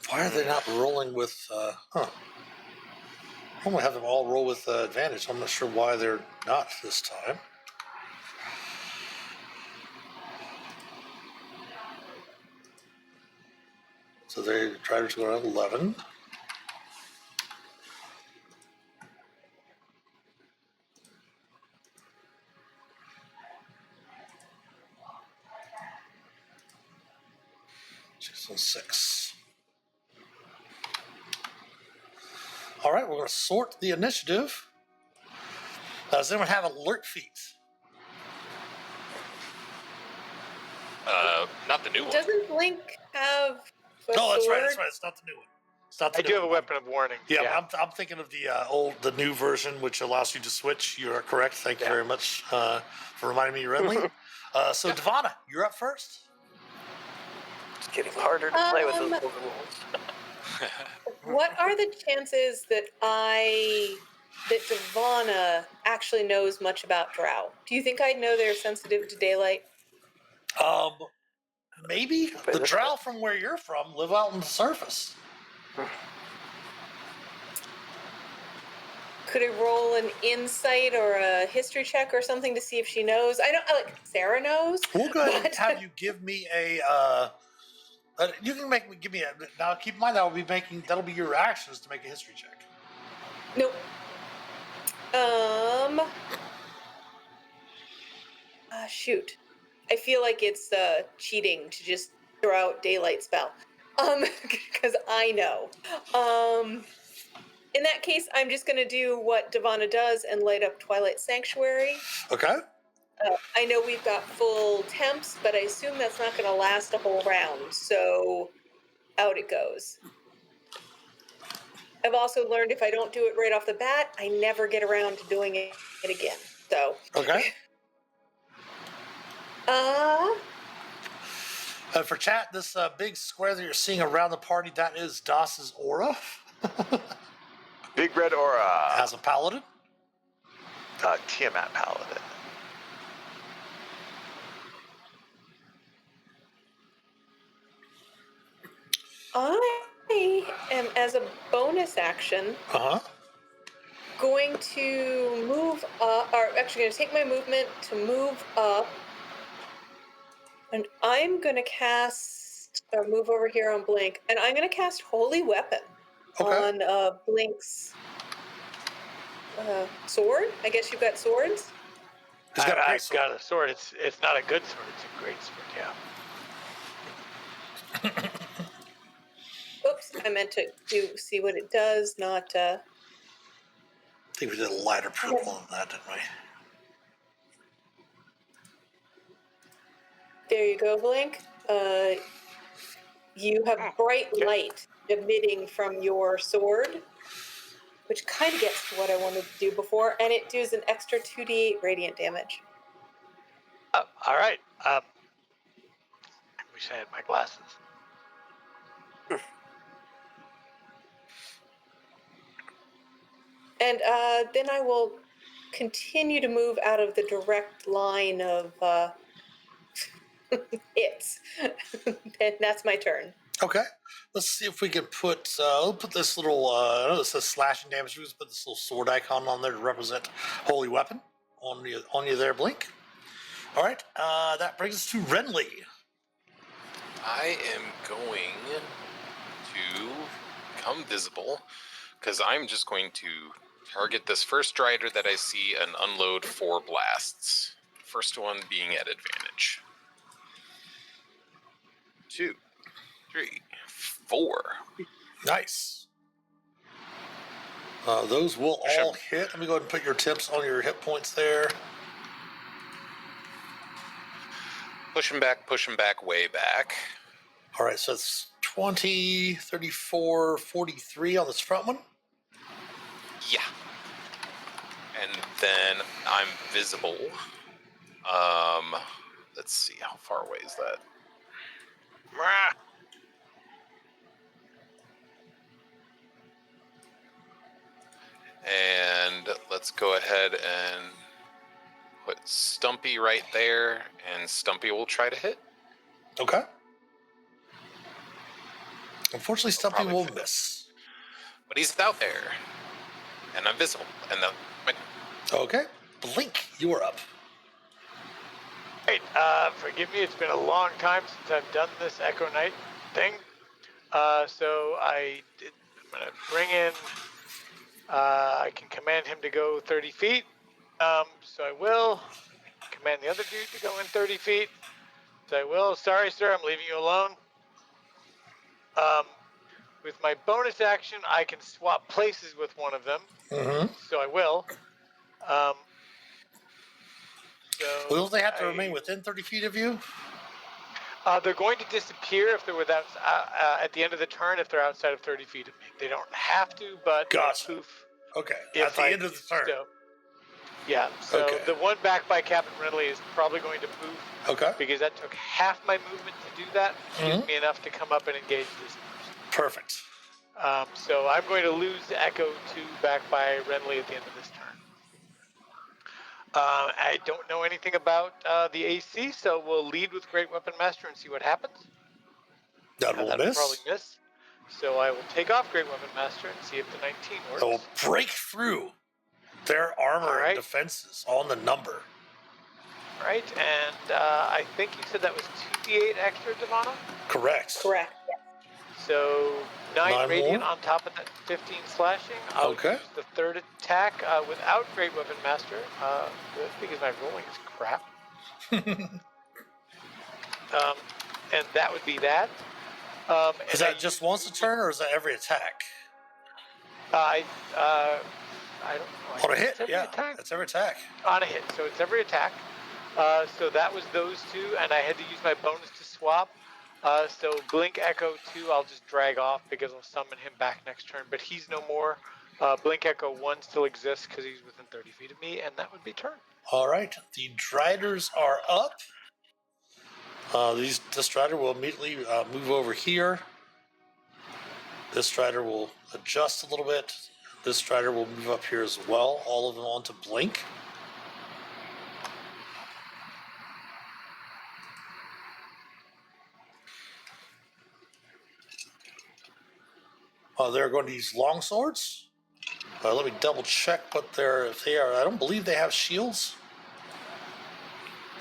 Why are they not rolling with, I'm going to have them all roll with advantage. I'm not sure why they're not this time. So they try to go on 11. She's on 6. All right, we're going to sort the initiative. Does anyone have alert feats? Not the new one. Doesn't Blink have a No, that's sword? right. That's right. It's not the new one. It's not the I new do have a one. weapon of warning. Yeah, I'm thinking of the new version, which allows you to switch. You are correct. Thank you very much for reminding me, Renly. So, Devana, you're up first. It's getting harder to play with those overrules. What are the chances that Devana actually knows much about drow? Do you think I'd know they're sensitive to daylight? Maybe the drow from where you're from live out on the surface. Could I roll an insight or a history check or something to see if she knows? I don't like Sarah knows. We'll go ahead and but- have you give me a. You can give me a. Now, keep in mind that'll be your actions to make a history check. Nope. Shoot. I feel like it's cheating to just throw out daylight spell. Because I know. In that case, I'm just going to do what Devana does and light up Twilight Sanctuary. Okay. I know we've got full temps, but I assume that's not going to last a whole round. So out it goes. I've also learned if I don't do it right off the bat, I never get around to doing it again. So. Okay. For chat, this big square that you're seeing around the party, that is Das's aura. Big red aura. As a paladin. Tiamat paladin. I am, as a bonus action, going to move up, or actually going to take my movement to move up, and I'm going to cast, or move over here on Blink, and I'm going to cast Holy Weapon on Blink's sword. I guess you've got swords? I've got a sword. It's not a good sword. It's a great sword, yeah. Oops, I meant to see what it does, not... I think we did a lighter purple on that, didn't we? There you go, Blink. You have bright light emitting from your sword, which kind of gets to what I wanted to do before, and it does an extra 2d8 radiant damage. Oh, all right. I wish I had my glasses. And then I will continue to move out of the direct line of hits. And that's my turn. Okay. Let's see if we can put. We'll put this little. I know this says slashing damage. We'll just put this little sword icon on there to represent Holy Weapon on you there, Blink. All right. That brings us to Renly. I am going to become visible because I'm just going to target this first strider that I see and unload 4 blasts. First one being at advantage. 2, 3, 4. Nice. Those will all hit. Let me go ahead and put your tips on your hit points there. Push him back, way back. All right, so it's 20, 34, 43 on this front one. Yeah. And then I'm visible. Let's see, how far away is that? And let's go ahead and put Stumpy right there, and Stumpy will try to hit. Okay. Unfortunately, Stumpy will fail. miss. But he's out there, and I'm visible. And Okay. Blink, you are up. Right, forgive me, it's been a long time since I've done this Echo Knight thing. So I'm going to bring in, I can command him to go 30 feet. So I will command the other dude to go in 30 feet. So I will. Sorry, sir, I'm leaving you alone. With my bonus action, I can swap places with one of them. Mm-hmm. So I will. Will they have to remain within 30 feet of you? They're going to disappear if they're without at the end of the turn if they're outside of 30 feet of me. They don't have to, but Gotcha. they'll poof. Okay. If At the end of the turn. So, yeah. So Okay. the one back by Captain Ridley is probably going to poof Okay. because that took half my movement to do that, which gives me enough to come up and engage this person. Perfect. So I'm going to lose Echo to back by Renly at the end of this turn. I don't know anything about the AC, so we'll lead with Great Weapon Master and see what happens. That will That'll miss. probably miss. So I will take off Great Weapon Master and see if the 19 works. That will break through their armor All right. and defenses on the number. All right, and I think you said that was 2d8 extra, Devana? Correct. Correct. Yes. So 9 9 radiant more. on top of that 15 slashing. I'll Okay. use the third attack without Great Weapon Master because my rolling is crap. And that would be that. Is that just once a turn, or is that every attack? I don't know. On a hit, It's every yeah. attack. That's every attack. On a hit, so it's every attack. So that was those two, and I had to use my bonus to swap. So Blink Echo 2, I'll just drag off because I'll summon him back next turn, but he's no more. Blink Echo 1 still exists because he's within 30 feet of me, and that would be turn. All right. The Driders are up. This Strider will immediately move over here. This Strider will adjust a little bit. This Strider will move up here as well. All of them onto Blink. They're going to use long swords. Let me double check what if they are. I don't believe they have shields.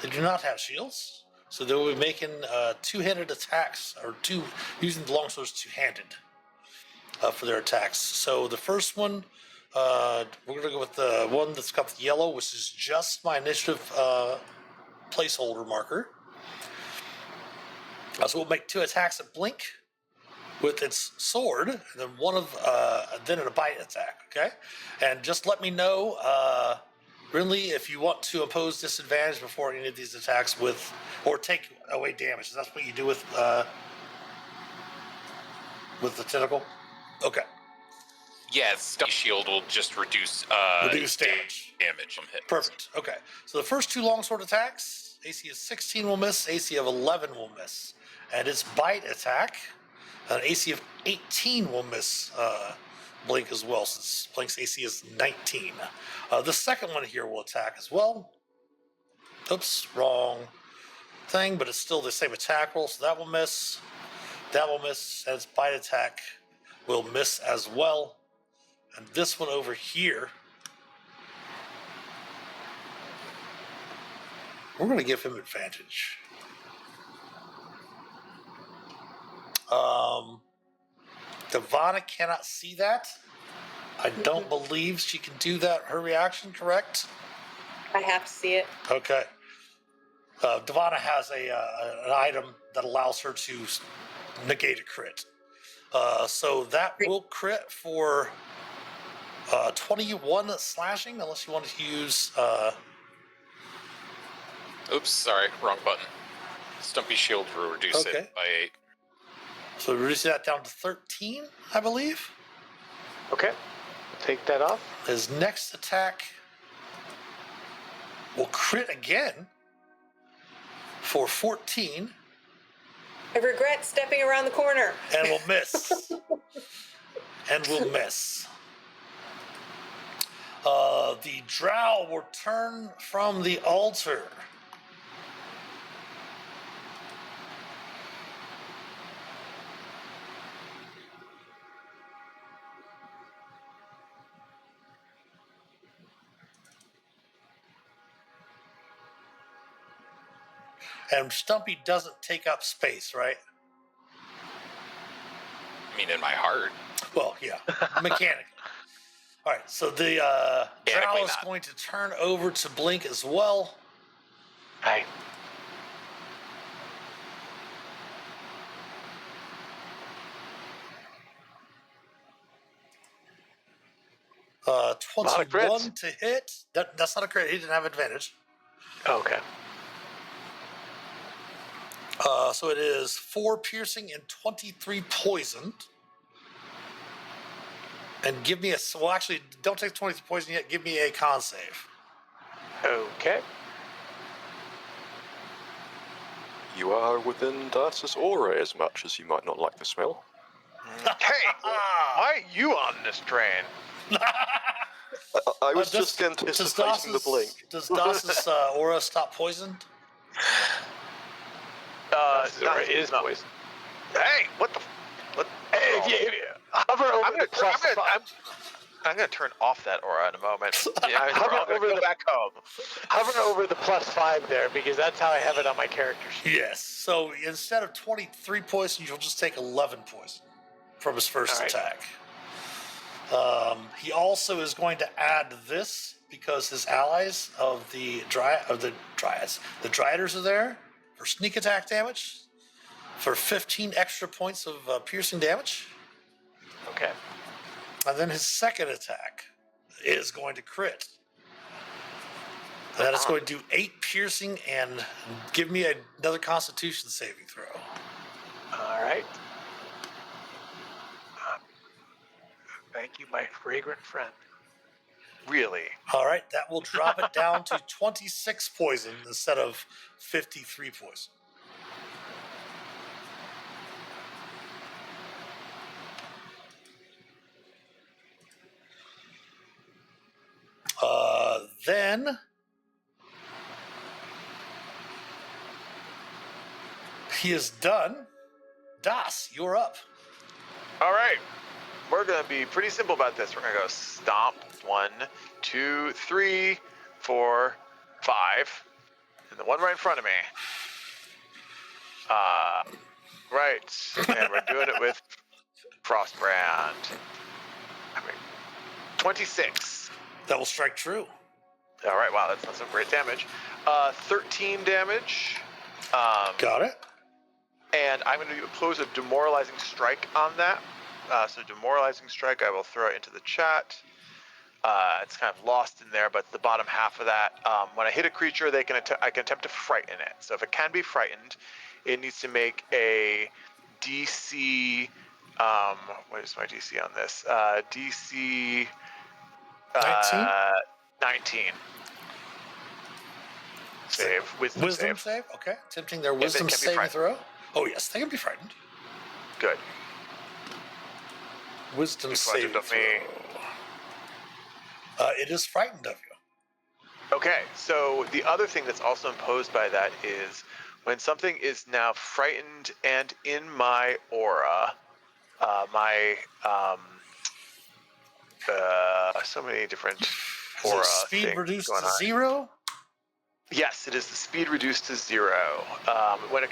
They do not have shields. So they will be making two-handed attacks, or using the long swords two-handed for their attacks. So the first one, we're going to go with the one that's got the yellow, which is just my initiative placeholder marker. So we'll make 2 attacks at Blink with its sword, and then then a bite attack. Okay, and just let me know, Rinley, if you want to impose disadvantage before any of these attacks or take away damage. That's what you do with the tentacle. Okay. Yeah, Stun Shield will just reduce damage. Damage from hits. Perfect. Okay. So the first 2 longsword attacks, AC of 16 will miss, AC of 11 will miss. And its bite attack, an AC of 18 will miss Blink as well, since Blink's AC is 19. The second one here will attack as well. Oops, wrong thing, but it's still the same attack roll, so that will miss. That will miss, and its bite attack will miss as well. And this one over here, we're going to give him advantage. Devana cannot see that. I don't believe she can do that. Her reaction, correct? I have to see it. Okay. Devana has an item that allows her to negate a crit. So that will crit for 21 slashing, unless you want to use... Oops, sorry, wrong button. Stumpy Shield will reduce it by 8. So reduce that down to 13, I believe. Okay, take that off. His next attack will crit again for 14. I regret stepping around the corner. And will miss. And will miss. The drow will turn from the altar. And Stumpy doesn't take up space, right? I mean, in my heart. Well, yeah, mechanically. All right, so the drow is going to turn over to Blink as well. Hi. Uh, 21 to hit. That's not a crit. He didn't have advantage. Okay. So it is 4 piercing and 23 poison. And give me actually, don't take 23 poison yet. Give me a con save. Okay. You are within Darcy's aura as much as you might not like the smell. Hey, why are you on this train? I was just anticipating the blink. Does Das's aura stop poisoned? Aura is no. poison. Hey, what the? What? Hey, if you hover over I'm the plus five. I'm gonna turn off that aura in a moment. Yeah, I'm Hover over gonna go the- back home. Hover over the +5 there because that's how I have it on my character sheet. Yes. So instead of 23 poison, you'll just take 11 poison from his first All right. attack. He also is going to add this because his allies of the dryads are there for sneak attack damage for 15 extra points of piercing damage. Okay. And then his second attack is going to crit. And that is going to do 8 piercing and give me another Constitution saving throw. All right. Thank you, my fragrant friend. Really? All right, that will drop it down to 26 poison instead of 53 poison. Then he is done. Das, you're up. All right. We're gonna be pretty simple about this. We're gonna go stomp 1, 2, 3, 4, 5, and the one right in front of me. Right, and we're doing it with Frostbrand. 26. That will strike true. All right, wow, that's not some great damage. 13 damage. Got it. And I'm going to impose a demoralizing strike on that. So demoralizing strike, I will throw it into the chat. It's kind of lost in there, but the bottom half of that, when I hit a creature, I can attempt to frighten it. So if it can be frightened, it needs to make a DC. What is my DC on this? DC 19? 19. Save. Wisdom save. Okay. Attempting their it wisdom can be saving frightened. throw. Oh, yes, they can be frightened. Good. Wisdom It's saving frightened of throw. me. It is frightened of you. Okay, so the other thing that's also imposed by that is when something is now frightened and in my aura, so many different Is aura it speed things reduced going to on. 0? Yes, it is the speed reduced to 0.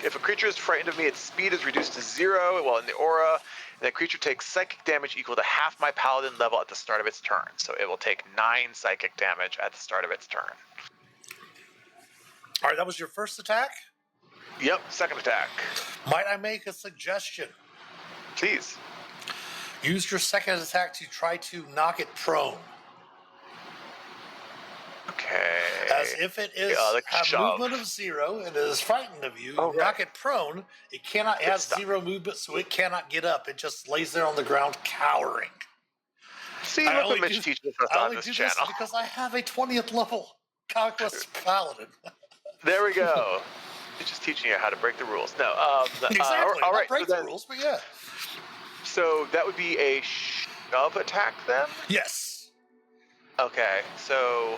If a creature is frightened of me, its speed is reduced to 0 while in the aura, and the creature takes psychic damage equal to half my paladin level at the start of its turn. So it will take 9 psychic damage at the start of its turn. All right, that was your first attack. Yep, second attack. Might I make a suggestion? Please. Use your second attack to try to knock it prone. Okay. As if it is like have shove. movement of 0 and it is frightened of you, Oh, you knock right. it prone, it cannot have stuck. 0 movement, so it cannot get up. It just lays there on the ground cowering. See, I look only what Mitch do- teaches us I on only this do channel. this because I have a 20th level Conquest Paladin. There we go. It's just teaching you how to break the rules. No, Exactly. all Not right. break so the then- rules, but yeah. So that would be a shove attack then? Yes. Okay, so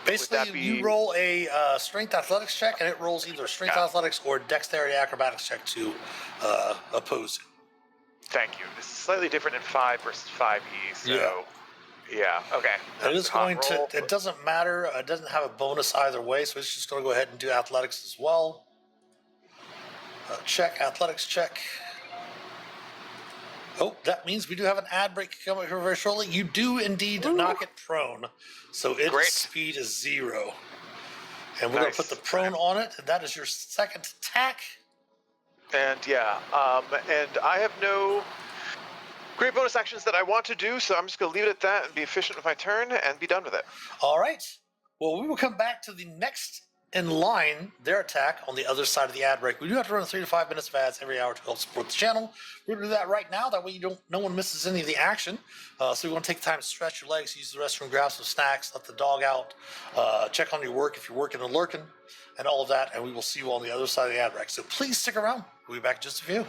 Basically, would that be... you roll a strength athletics check, and it rolls either strength athletics or dexterity acrobatics check to oppose it. Thank you. This is slightly different in 5 versus 5e, so... Yeah, okay. It is That's a hot going to. roll. It doesn't matter. It doesn't have a bonus either way, so it's just going to go ahead and do athletics as well. Check athletics check. Oh, that means we do have an ad break coming here very shortly. You do indeed knock it prone, so its Great. speed is 0. And we're going Nice. to put the prone on it, and that is your second attack. And yeah, and I have no great bonus actions that I want to do, so I'm just going to leave it at that and be efficient with my turn and be done with it. All right. Well, we will come back to the next in line their attack on the other side of the ad break. We do have to run 3 to 5 minutes of ads every hour to help support the channel. We're going to do that right now. That way no one misses any of the action. So you want to take the time to stretch your legs, use the restroom, grab some snacks, let the dog out, check on your work if you're working and lurking, and all of that. And we will see you on the other side of the ad break. So please stick around. We'll be back in just a few.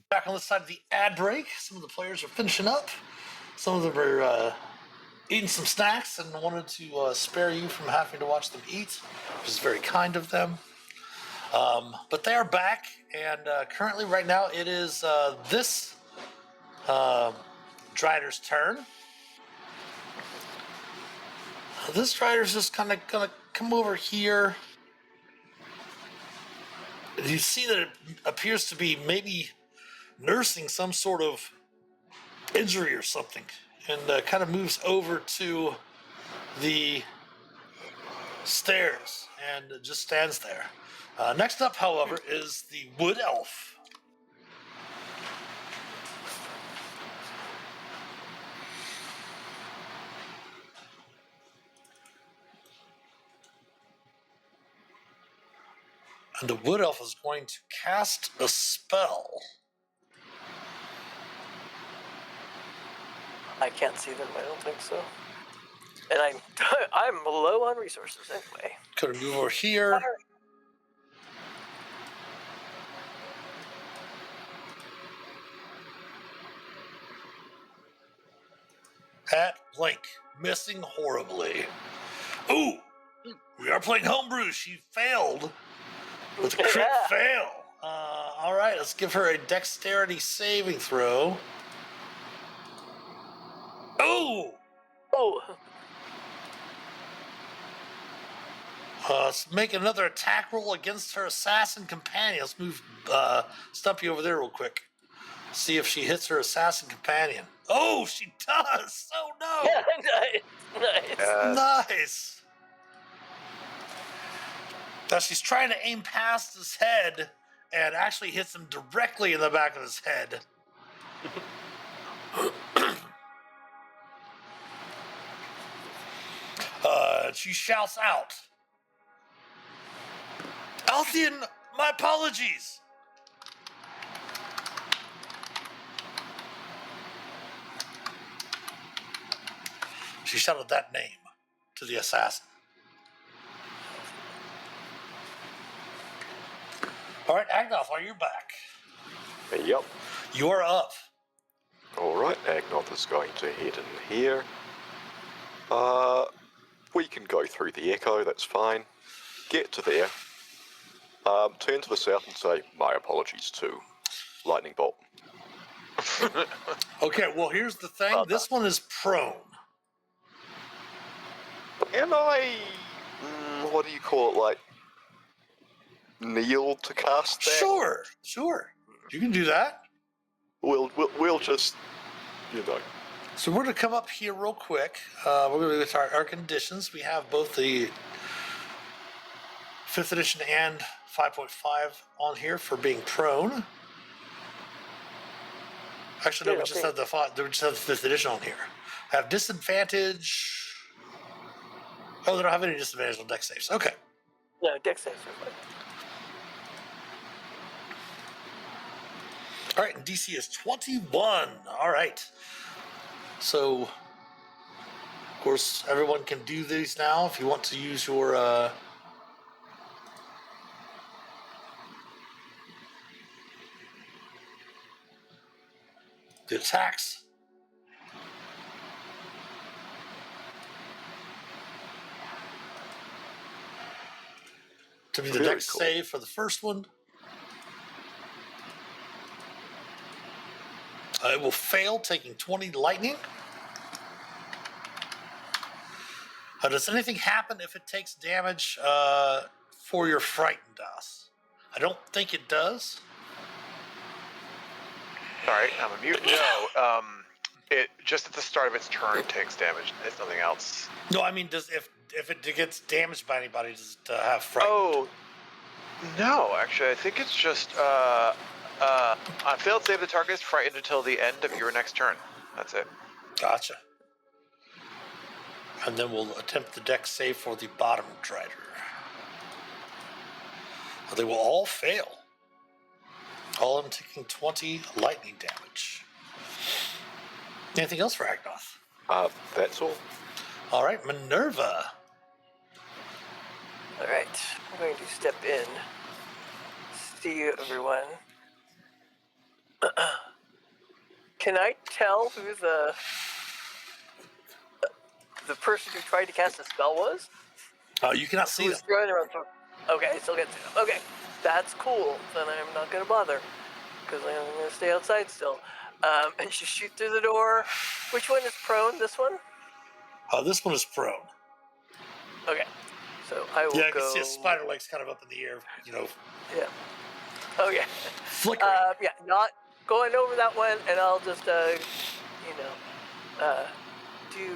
Back on the side of the ad break, some of the players are finishing up. Some of them are eating some snacks and wanted to spare you from having to watch them eat, which is very kind of them. But they are back, and currently, right now, it is this Drider's turn. This Drider's just kind of gonna come over here. You see that it appears to be maybe nursing some sort of injury or something, and kind of moves over to the stairs and just stands there. Next up, however, is the wood elf. And the wood elf is going to cast a spell. I can't see them. I don't think so. And I'm low on resources anyway. Could move over here. At blank, missing horribly. Ooh, we are playing homebrew. She failed with a crit fail. All right, let's give her a dexterity saving throw. Oh! Let's make another attack roll against her assassin companion. Let's move Stumpy over there real quick. See if she hits her assassin companion. Oh, she does! Oh no! Yeah, nice. Nice! Now she's trying to aim past his head and actually hits him directly in the back of his head. She shouts out, Althean, my apologies! She shouted that name to the assassin. All right, Agnoth, are you back? Yep. You're up. Alright, Agnoth is going to head in here. We can go through the echo, that's fine. Get to there. Turn to the south and say, my apologies to Lightning Bolt. Okay, well, here's the thing. This one is prone. Can I, what do you call it, like, kneel to cast that? Sure. You can do that. We'll just, you know. So we're going to come up here real quick. We're going to go to our conditions. We have both the 5th edition and 5.5 on here for being prone. Actually, no, we just have the 5th edition on here. Have disadvantage. Oh, they don't have any disadvantage on dex saves. Okay. No, dex saves are fine. All right, and DC is 21. All right. So, of course, everyone can do these now if you want to use your the attacks. To be the Very dex cool. save for the first one. It will fail, taking 20 lightning. Does anything happen if it takes damage for your frightened DOS? I don't think it does. Sorry, I'm a mute. No, it just at the start of its turn takes damage. It's nothing else. No, I mean, does if it gets damaged by anybody, does it have frightened? Oh, no, actually, I think it's just on failed save, the target is frightened until the end of your next turn. That's it. Gotcha. And then we'll attempt the dex save for the bottom Drider. They will all fail. All of them taking 20 lightning damage. Anything else for Agnoth? That's all. All right, Minerva. All right, I'm going to step in. See you, everyone. Can I tell who the person who tried to cast a spell was? You cannot see Who them. was throwing around? Okay, I still get to them. Okay, that's cool. Then I'm not gonna bother because I'm gonna stay outside still. And she shoot through the door. Which one is prone? This one? This one is prone. Okay, so I will Yeah, I go. can see a spider legs kind of up in the air, Yeah. Okay. flickering. Yeah, not going over that one, and I'll just do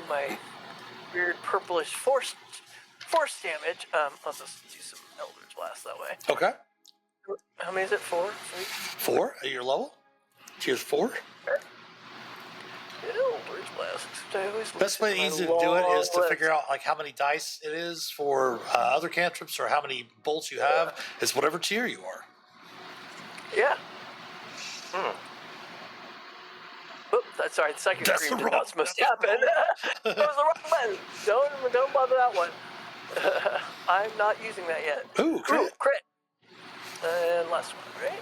my weird purplish force damage. I'll just do some Eldritch Blast that way. Okay. How many is it? 4? 3? 4 at your level. Tier 4. Eldritch Blast. I always Best way easy to do it is to figure out like how many dice it is for other cantrips or how many bolts you have. It's whatever tier you are. Yeah. Oops, that's sorry. The second That's scream the did wrong- not supposed to happen. That was the wrong button. Don't bother that one. I'm not using that yet. Ooh, crit. Crit. And last one, right?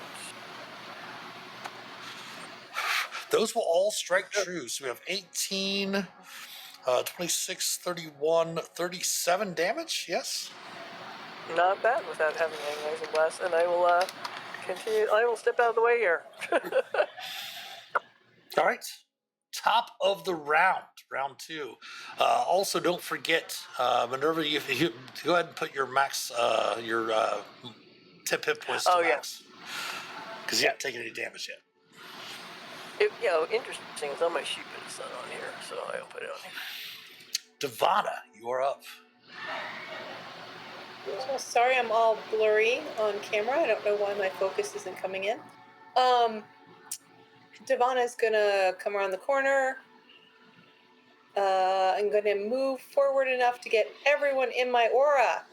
Those will all strike true. So we have 18, 26, 31, 37 damage. Yes. Not bad without having agonizing blast, and I will continue. I will step out of the way here. All right. Top of the round, round 2. Also, don't forget, Minerva, you go ahead and put your max, your 10 hit points to max. Because you haven't taken any damage yet. Interesting. It's on my sheet, but it's not on here, so I'll put it on here. Devana, you are up. So sorry, I'm all blurry on camera. I don't know why my focus isn't coming in. Devana's gonna come around the corner. I'm gonna move forward enough to get everyone in my aura.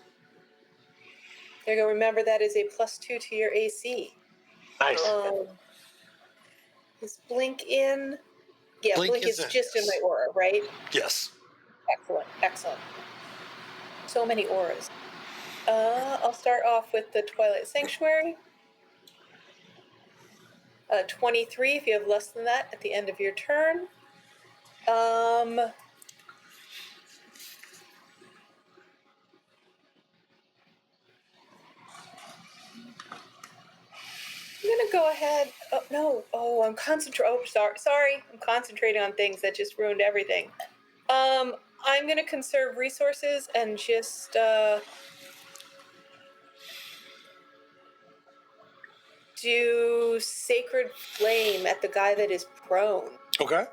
There you go. Remember that is a +2 to your AC. Nice. Is Blink in? Yeah, Blink is in, just in yes. my aura, right? Yes. Excellent. So many auras. I'll start off with the Twilight Sanctuary. 23 if you have less than that at the end of your turn. I'm gonna go ahead. Oh no! Oh, I'm concentrating. Oh, sorry. I'm concentrating on things that just ruined everything. I'm gonna conserve resources and just do Sacred Flame at the guy that is prone. Okay.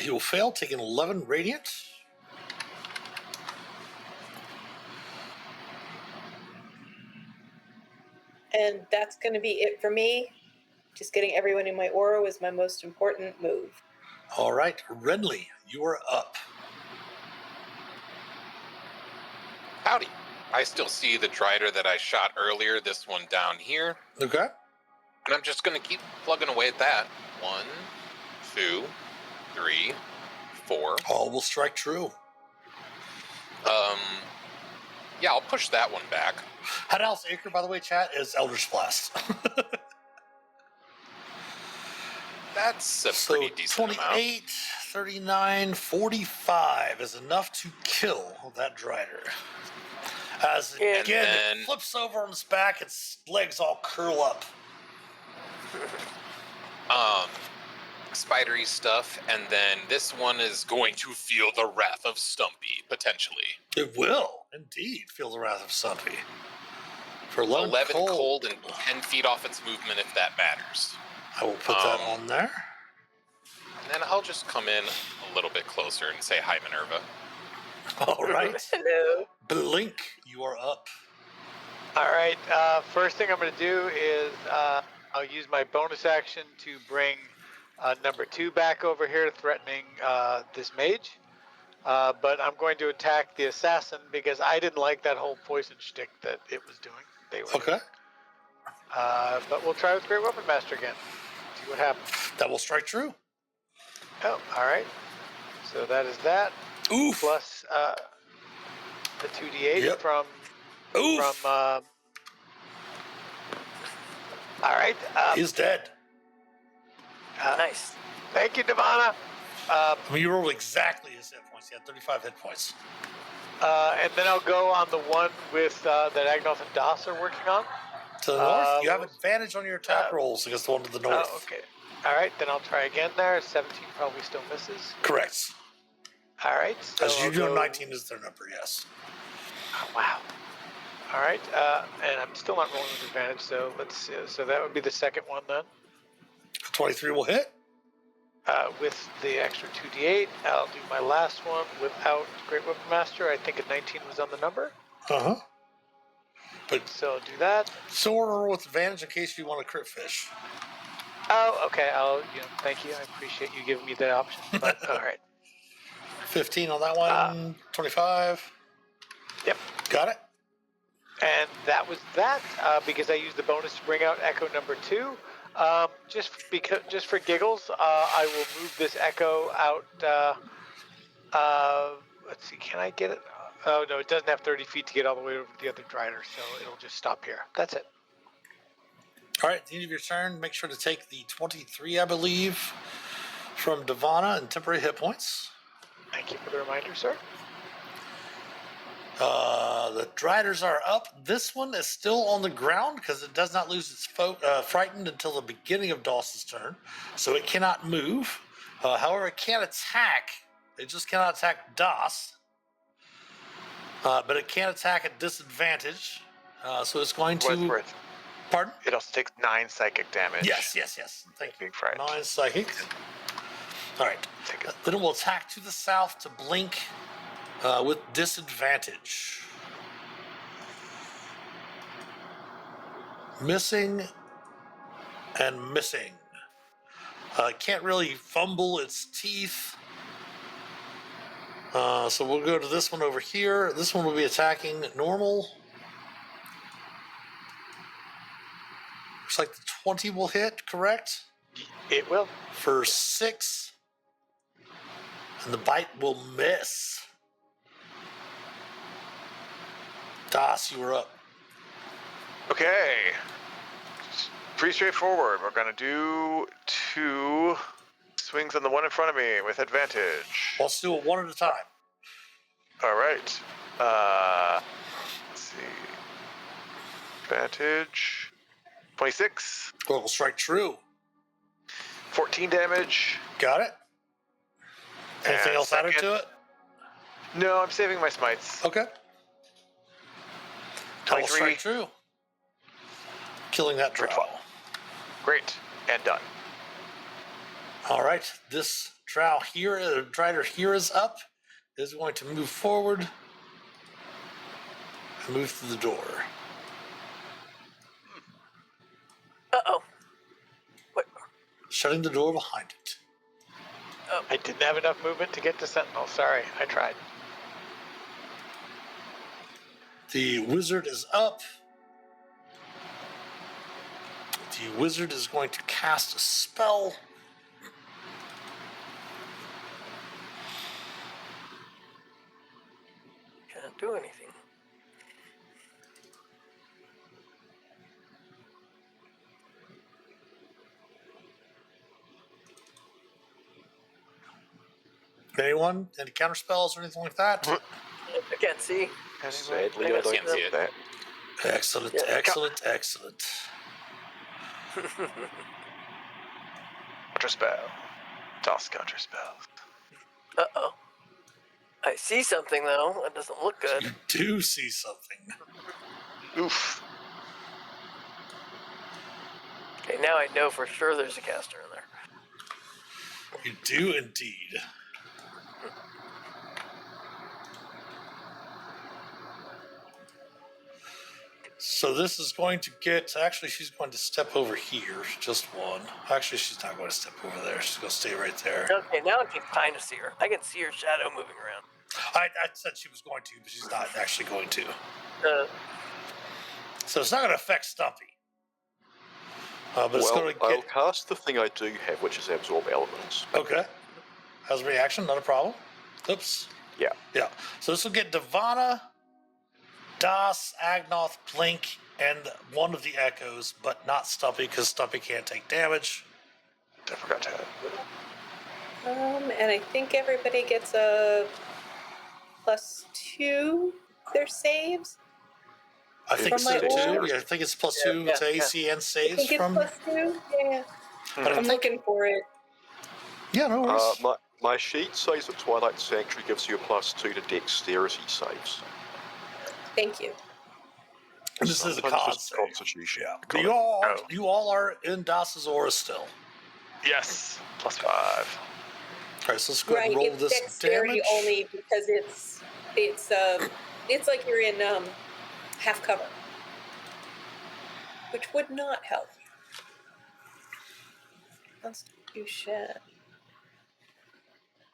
He will fail, taking 11 radiant. And that's going to be it for me. Just getting everyone in my aura was my most important move. All right, Renly, you are up. Howdy. I still see the Drider that I shot earlier, this one down here. Okay. And I'm just going to keep plugging away at that. 1, 2, 3, 4. All will strike true. Yeah, I'll push that one back. Hadal's Acre, by the way, chat, is Eldritch Blast. That's a So pretty decent 28, amount. 39, 45 is enough to kill that Drider. As Yeah. again, And it flips over on its back, its legs all curl up. Spidery stuff, and then this one is going to feel the wrath of Stumpy, potentially. It will, indeed, feel the wrath of Stumpy. For 11 cold and 10 feet off its movement, if that matters. I will put that on there. And then I'll just come in a little bit closer and say hi, Minerva. All right. Hello. Blink, you are up. All right. First thing I'm going to do is I'll use my bonus action to bring number 2 back over here, threatening this mage. But I'm going to attack the assassin because I didn't like that whole poison shtick that it was doing. They were Okay. doing. But we'll try with Great Weapon Master again. See what happens. That will strike true. Oh, all right. So that is that. Oof. Plus, the 2d8 Yep. from Oof. all right. He's dead. Nice. Thank you, Devana. I mean, you rolled exactly his hit points. He had 35 hit points. And then I'll go on the one with that Agnoth and Das are working on. To the north, you have We'll- advantage on your attack rolls against the one to the north. Oh, okay. All right, then I'll try again there. 17 probably still misses. Correct. All right. So As you I'll do, go- 19 is their number, yes. Oh, wow. All right, and I'm still not rolling with advantage, so let's see. So that would be the second one then. 23 will hit. With the extra 2d8, I'll do my last one without Great Weapon Master. I think a 19 was on the number, Uh-huh. But so I'll do that. sword roll with advantage in case you want a crit fish. Oh, okay. Thank you. I appreciate you giving me that option. But all right. 15 on that one. 25. Yep. Got it. And that was that because I used the bonus to bring out Echo number 2. Just for giggles, I will move this Echo out. Let's see, can I get it? Oh no, it doesn't have 30 feet to get all the way over to the other Drider, so it'll just stop here. That's it. All right, at the end of your turn, make sure to take the 23, I believe, from Devana and temporary hit points. Thank you for the reminder, sir. The Driders are up. This one is still on the ground because it does not lose its frightened until the beginning of Dawson's turn, so it cannot move. However, it can attack. It just cannot attack Das, but it can attack at disadvantage. So it's going to. Wordsworth. Pardon? It also takes 9 psychic damage. Yes. Thank you. Being frightened. 9 psychic. All right. Take it. Then it will attack to the south to blink with disadvantage. Missing and missing. Can't really fumble its teeth. So we'll go to this one over here. This one will be attacking normal. Looks like the 20 will hit, correct? It will. For 6. And the bite will miss. Das, you were up. Okay. Pretty straightforward. We're going to do 2 swings on the one in front of me with advantage. Let's do it one at a time. All right. Let's see. Advantage. 26. Well, we'll strike true. 14 damage. Got it? Anything And else added second- to it? No, I'm saving my smites. Okay. I will 23. strike true. Killing that For drow. 12. Great. And done. All right. This drow here, Drider here is up. Is going to move forward and move through the door. Uh-oh. What? Shutting the door behind it. I didn't have enough movement to get to Sentinel. Sorry, I tried. The wizard is up. The wizard is going to cast a spell. Can't do anything. Anyone? Any counter spells or anything like that? I can't see. Sadly, I I don't can't see see it. that. Excellent, Yeah. excellent, excellent. Counter spell. Toss counter spell. Uh-oh. I see something, though. It doesn't look good. You do see something. Oof. Okay, now I know for sure there's a caster in there. You do indeed. So this is going to get, actually she's going to step over here, just one. Actually, she's not going to step over there. She's going to stay right there. Okay, now I can kind of see her. I can see her shadow moving around. I said she was going to, but she's not actually going to. Uh, So it's not going to affect Stumpy. But it's Well, going to I'll get, cast the thing I do have, which is absorb elements. okay. Has a reaction, not a problem. Oops. Yeah. Yeah. So this will get Devana Das, Agnoth, Blink, and one of the Echoes, but not Stumpy, because Stumpy can't take damage. I forgot to. And I think everybody gets a +2 their saves. I think From my so too. aura? Yeah, I think it's +2 Yeah, to AC and I saves think it's from. +2. Yeah. But I I'm think, looking for it. yeah, no worries. My sheet says that Twilight Sanctuary gives you a +2 to dexterity saves. Thank you. And this is a Sometimes con just save. Constitution. Yeah, Got but it. you all are in Das's aura still. Yes, +5. All right, so let's go ahead Right, and roll it's this dexterity damage. only because it's like you're in half cover, which would not help. Constitution.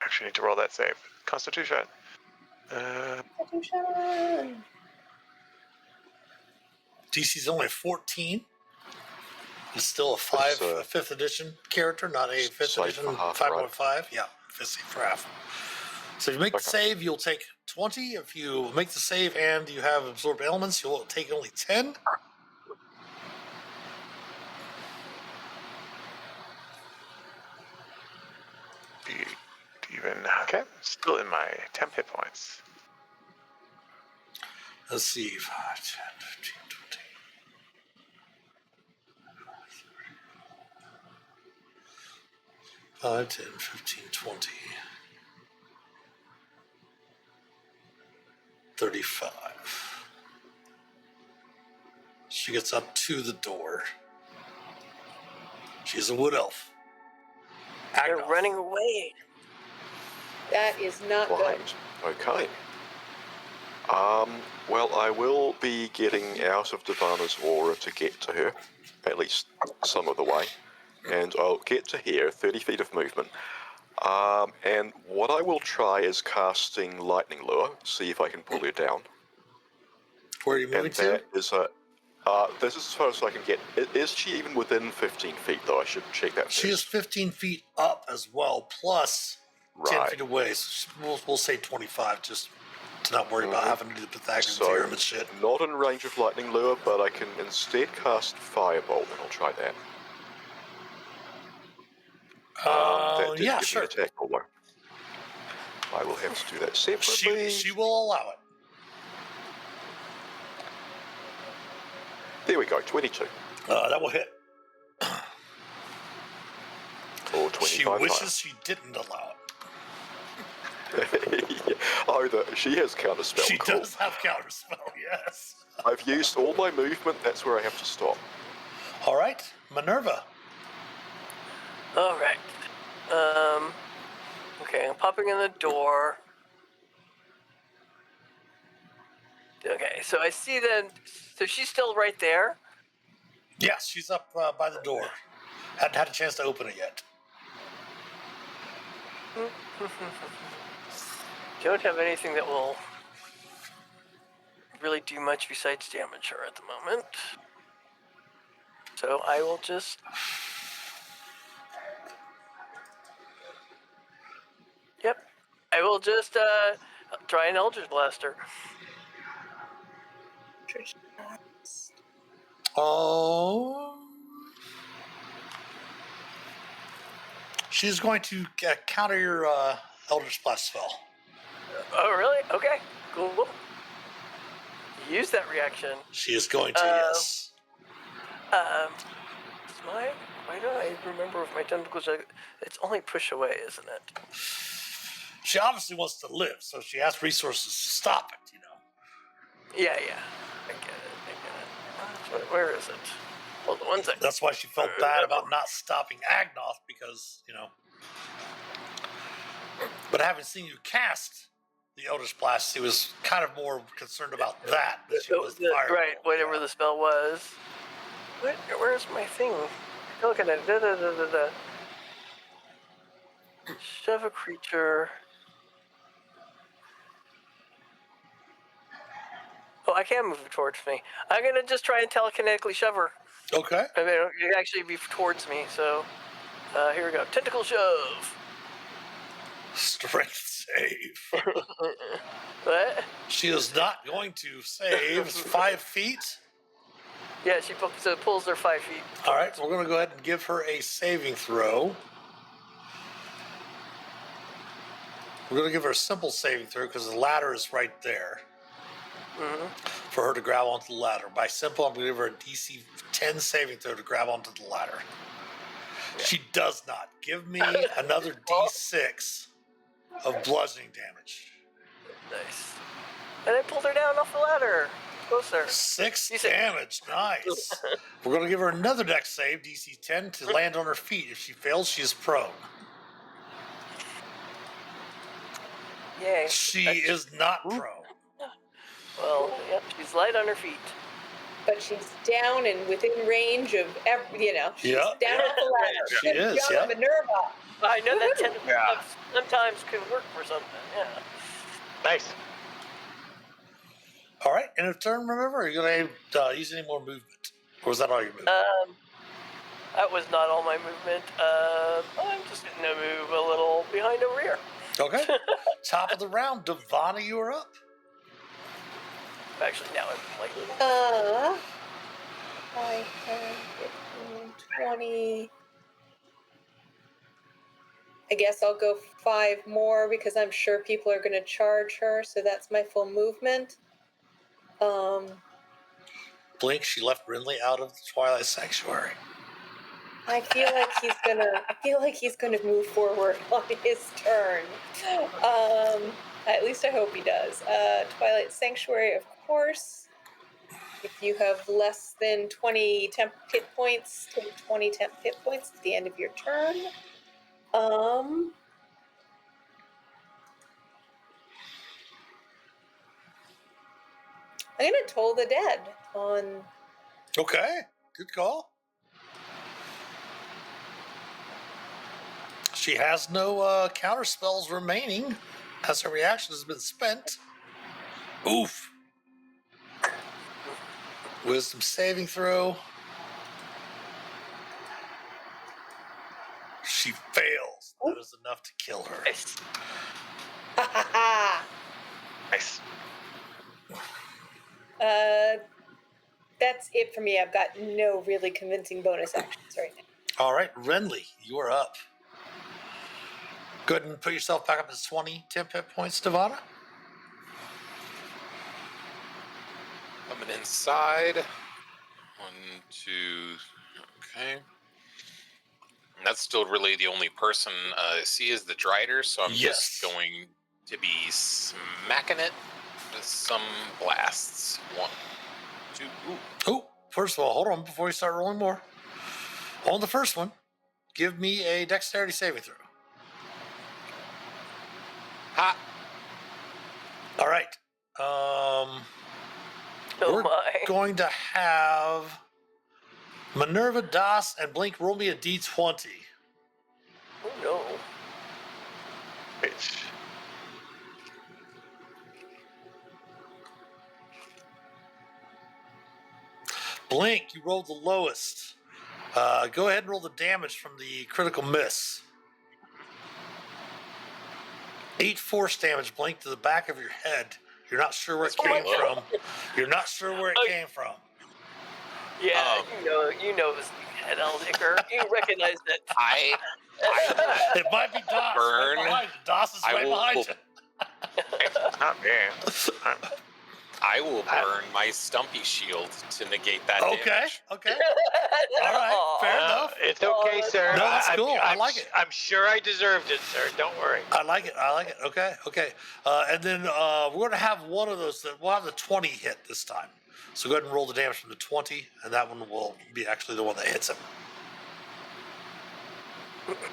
Actually, need to roll that save. Constitution. Constitution. DC's only 14. It's still a That's, 5th edition character, not a 5th safe edition for half, 5.5. Yeah, 5th safe for half. So if you make the Okay. save, you'll take 20. If you make the save and you have absorbed elements, you'll take only 10. Even okay. Still in my temp hit points. Let's see. 5, 10, 15, 20. 5, 10, 15, 20. 35. She gets up to the door. She's a wood elf. They're Agnoth. running away. That is not good. Right. Okay. Well, I will be getting out of Divana's aura to get to her, at least some of the way, and I'll get to here, 30 feet of movement. And what I will try is casting Lightning Lure, see if I can pull her down. Where are you moving And to? that is this is as far as I can get. Is she even within 15 feet, though? I should check that first. She is 15 feet up as well, plus 10 Right. feet away. So we'll say 25, just to not worry about having to do the Pythagorean So, theorem and shit. not in range of Lightning Lure, but I can instead cast Firebolt, and I'll try that. That did Yeah, give sure. me an attack roll, though. I will have to do that separately. She will allow it. There we go, 22. That will hit. Or She 25 wishes she didn't allow it. Oh, she has counterspell. She Cool. does have counterspell, yes. I've used all my movement, that's where I have to stop. All right, Minerva. All right. Okay, I'm popping in the door. Okay, so I see that. So she's still right there. Yes, she's up by the door. Hadn't had a chance to open it yet. Don't have anything that will really do much besides damage her at the moment. So I will just. Yep. I will just try an Eldritch Blaster. She's going to counter your Eldritch Blast spell. Oh, really? Okay. Cool. Use that reaction. She is going to, yes. Why don't I remember if my tentacles are... It's only push away, isn't it? She obviously wants to live, so she has resources to stop it, you know. Yeah. I get it. Where is it? Hold on one second. That's why she felt bad about not stopping Agnoth, because, you know. But having seen you cast the Eldritch Blast, she was kind of more concerned about that than she was the fireball. Right, whatever the spell was. Where's my thing? Look at it. Shove a creature. Oh, I can move it towards me. I'm gonna just try and telekinetically shove her. Okay. I mean, it'd actually be towards me, so here we go. Tentacle shove. Strength save. What? She is not going to save. It's 5 feet. Yeah, she pulls her 5 feet. All right, we're going to go ahead and give her a saving throw. We're going to give her a simple saving throw because the ladder is right there for her to grab onto the ladder. By simple, I'm going to give her a DC 10 saving throw to grab onto the ladder. Yeah. She does not. Give me another D6 of bludgeoning damage. Nice. And I pulled her down off the ladder. Closer. 6 damage. Nice. We're going to give her another dex save, DC 10, to land on her feet. If she fails, she is prone. Yay. She is not prone. Well, yep, she's light on her feet. But she's down and within range of she's down off the ladder. She is, job, Minerva. I know that sometimes can work for something, yeah. Nice. All right, end of turn, remember? Are you going to use any more movement? Or was that all your movement? That was not all my movement. I'm just going to move a little behind over here. Okay. Top of the round, Devana, you are up. Actually, now I'm like... 5, 10, 15, 20... I guess I'll go 5 more because I'm sure people are going to charge her, so that's my full movement. Blink, she left Brindley out of the Twilight Sanctuary. I feel like he's gonna move forward on his turn. At least I hope he does. Twilight Sanctuary, of course. If you have less than 20 temp hit points, take 20 temp hit points at the end of your turn. I'm gonna Toll the Dead on. Okay, good call. She has no counter spells remaining as her reaction has been spent. Oof. Wisdom saving throw. She fails. That is enough to kill her. Nice. Nice. That's it for me. I've got no really convincing bonus actions right now. All right, Renly, you are up. Go ahead and put yourself back up to 20 temp hit points, Devana. Coming inside. 1, 2. Okay. And that's still really the only person I see is the Drider, so I'm just going to be smacking it with some blasts. 1, 2. Oh, first of all, hold on before you start rolling more. On the first one, give me a dexterity saving throw. Ha! All right. We're going to have Minerva, Das, and Blink roll me a d20. Oh no. Bitch. Blink, you rolled the lowest. Go ahead and roll the damage from the critical miss. 8 force damage, Blink, to the back of your head. You're not sure where it came from. You're not sure where it came from. Yeah, you know this head Eldicker. You recognize it. It might be Das. Burn. Right behind you. Das is right behind you. It's not me. I will burn my Stumpy shield to negate that damage. Okay. All right, fair enough. It's okay, sir. No, that's cool. I like it. I'm sure I deserved it, sir. Don't worry. I like it. Okay. And then we're going to have one of those. We'll have the 20 hit this time. So go ahead and roll the damage from the 20, and that one will be actually the one that hits him.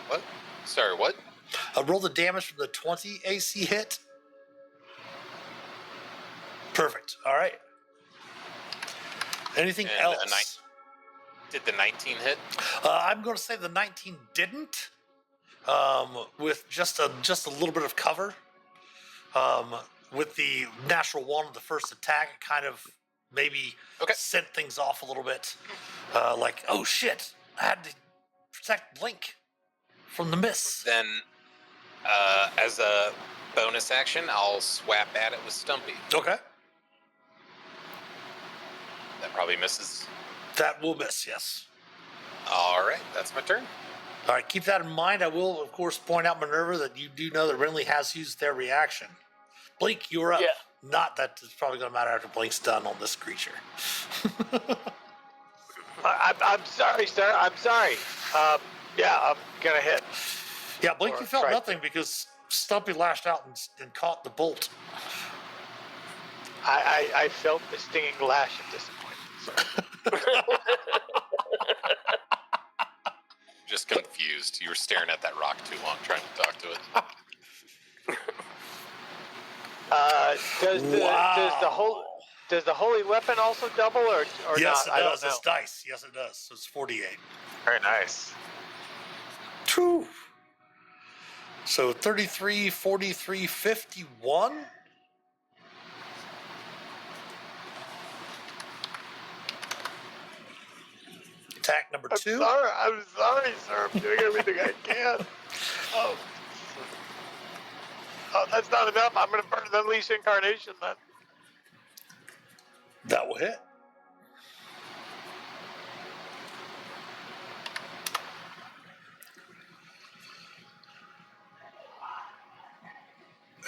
What? Sorry, what? Roll the damage from the 20 AC hit. Perfect. All right. Anything And else? Did the 19 hit? I'm going to say the 19 didn't. With just a little bit of cover. With the natural one of the first attack, it kind of maybe sent things off a little bit. Like, oh shit, I had to protect Blink from the miss. Then As a bonus action, I'll swap at it with Stumpy. Okay. That probably misses. That will miss, yes. All right, that's my turn. All right, keep that in mind. I will, of course, point out, Minerva, that you do know that Renly has used their reaction. Blink, you're up. Yeah. Not that it's probably going to matter after Blink's done on this creature. I'm sorry, sir. I'm sorry. Yeah, I'm gonna hit. Yeah, Blink, Or you felt try nothing because Stumpy lashed out and caught the bolt. I felt the stinging lash of disappointment, sir. Just confused. You were staring at that rock too long trying to talk to it. Does the holy weapon also double or Yes, not? it I don't does. know. It's dice. Yes, it does. So it's 48. Very nice. True. So 33, 43, 51. Attack number 2. I'm sorry, sir. I'm doing everything I can. Oh, that's not enough. I'm gonna burn the Unleash Incarnation then. That will hit.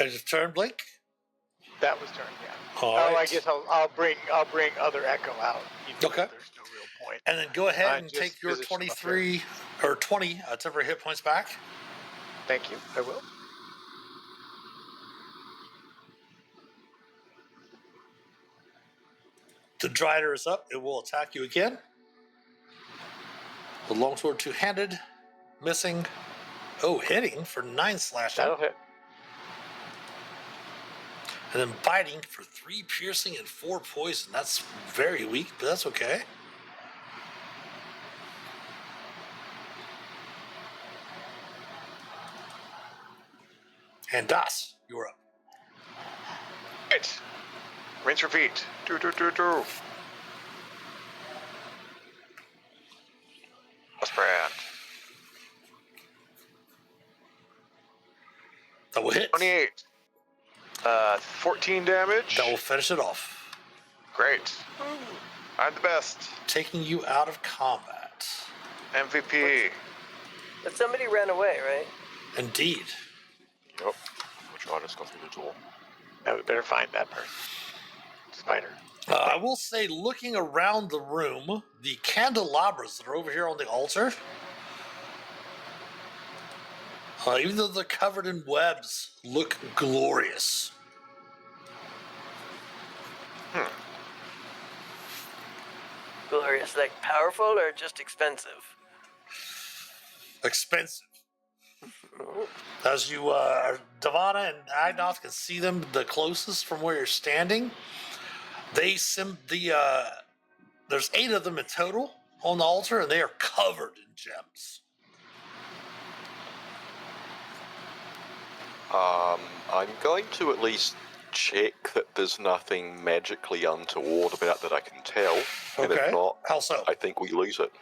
Is it turn, Blake? That was turned, yeah. All I right. guess I'll bring other Echo out. Even though Okay. There's no real point. And then go ahead and just take your position them up 23 or 20 temporary hit points back. Thank you. I will. The Drider is up. It will attack you again. The longsword two-handed, missing. Oh, hitting for 9 slashing. That'll hit. And then biting for 3 piercing and 4 poison. That's very weak, but that's okay. And Das, you're up. Right. Rinse, repeat. Do. Brand. That will hit. 28. 14 damage. That will finish it off, Great. I'm the best. taking you out of combat. MVP. But somebody ran away, right? Indeed. Yep. Which I just got through the door. Now we better find that person. Spider. I will say, looking around the room, the candelabras that are over here on the altar, even though they're covered in webs, look glorious. Glorious, like powerful or just expensive? Expensive. As you, Davana and Agnoth can see them the closest from where you're standing. There's 8 of them in total on the altar, and they are covered in gems. I'm going to at least check that there's nothing magically untoward about that I can tell. And Okay. if not, How so? I think we lose it.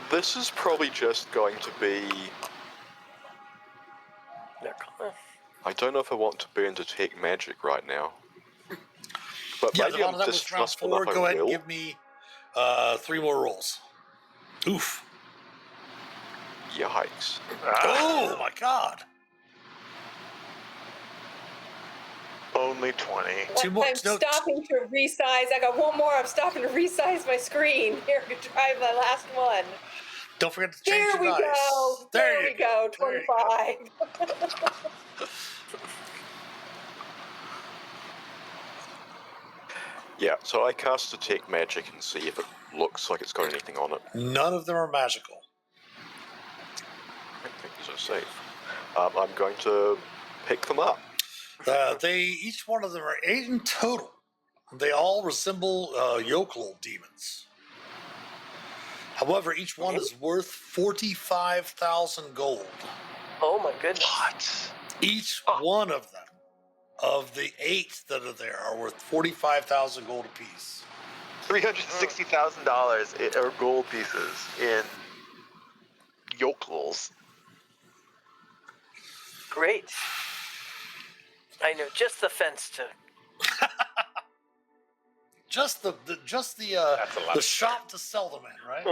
This is probably just going to be... I don't know if I want to burn detect magic right now. But Yeah, maybe Davana, I'm that was round distrustful 4. enough Go I ahead and will. give me 3 more rolls. Oof. Yikes. Oh, my God. Only 20. 2 more. I'm stopping to resize. I got one more. I'm stopping to resize my screen. Here, to try my last one. Don't forget to change There your we dice. go. There we go. There you go. 25. Yeah, so I cast detect magic and see if it looks like it's got anything on it. None of them are magical. I think these are safe. I'm going to pick them up. Each one of them are 8 in total. They all resemble yokel demons. However, each one is worth 45,000 gold. Oh my goodness. What? Each one of them, of the 8 that are there, are worth 45,000 gold apiece. $360,000 or gold pieces in yokels. Great. I know just the fence to. Just the That's a lot the of shop to sell them in, right?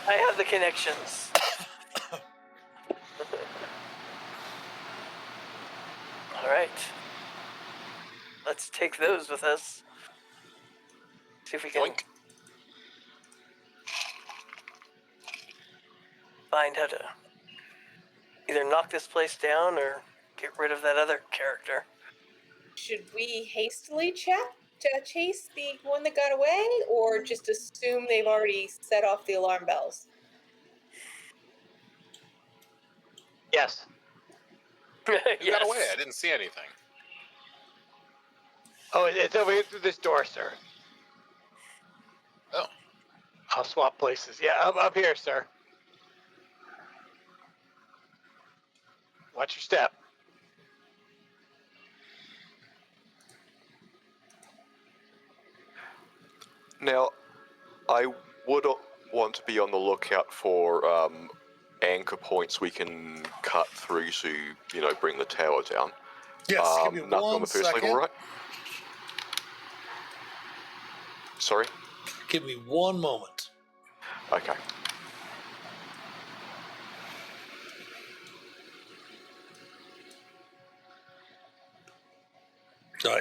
I have the connections. All right. Let's take those with us. See if we can Blink. find how to either knock this place down or get rid of that other character. Should we hastily check to chase the one that got away, or just assume they've already set off the alarm bells? Yes. Who Yes. got away? I didn't see anything. Oh, it's over here through this door, sir. Oh. I'll swap places. Yeah, up here, sir. Watch your step. Now, I would want to be on the lookout for anchor points we can cut through to, bring the tower down. Yes, give me Nothing on one the first second. level, right? Sorry? Give me one moment. Okay.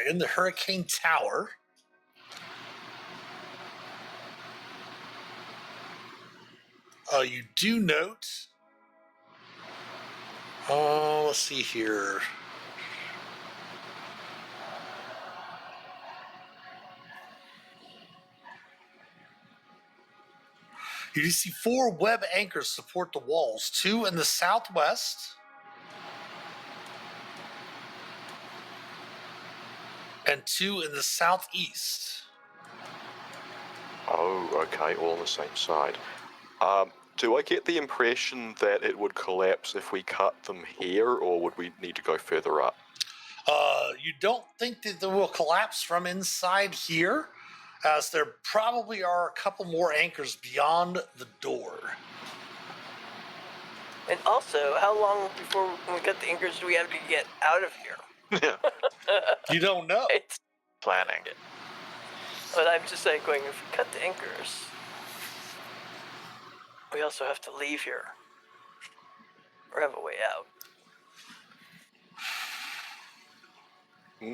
In the Hurricane Tower. You do note. Let's see here. You do see 4 web anchors support the walls, 2 in the southwest and 2 in the southeast. Oh, okay, all on the same side. Do I get the impression that it would collapse if we cut them here, or would we need to go further up? You don't think that they will collapse from inside here, as there probably are a couple more anchors beyond the door. And also, how long before we cut the anchors do we have to get out of here? You don't know. It's, Planning. but I'm just saying, going, if we cut the anchors, we also have to leave here or have a way out.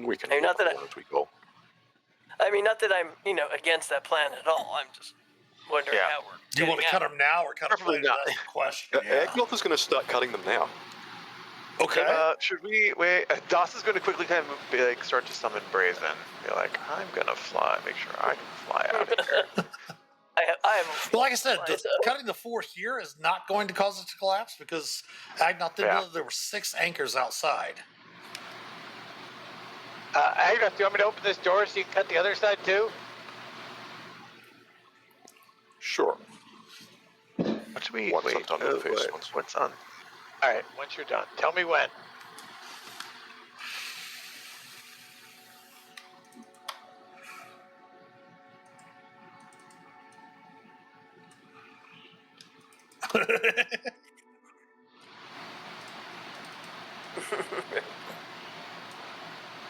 We can Hey, not that as we go. I mean, not that I'm, against that plan at all. I'm just wondering Yeah. how we're. Do you want to cut them? them now or cut them Preferably later? not. That's the question. Yeah. Agnoth is going to start cutting them now. Okay. Should we wait? Doss is going to quickly kind of be like, start to summon Brazen. Be like, I'm gonna fly. Make sure I can fly out of here. I have. Well, like I said, So- cutting the 4 here is not going to cause it to collapse because Agnoth didn't Yeah. know that there were 6 anchors outside. Agnes, do you want me to open this door so you can cut the other side too? Sure. What should we Once wait? I've done with the first ones. What's on? All right, once you're done, tell me when.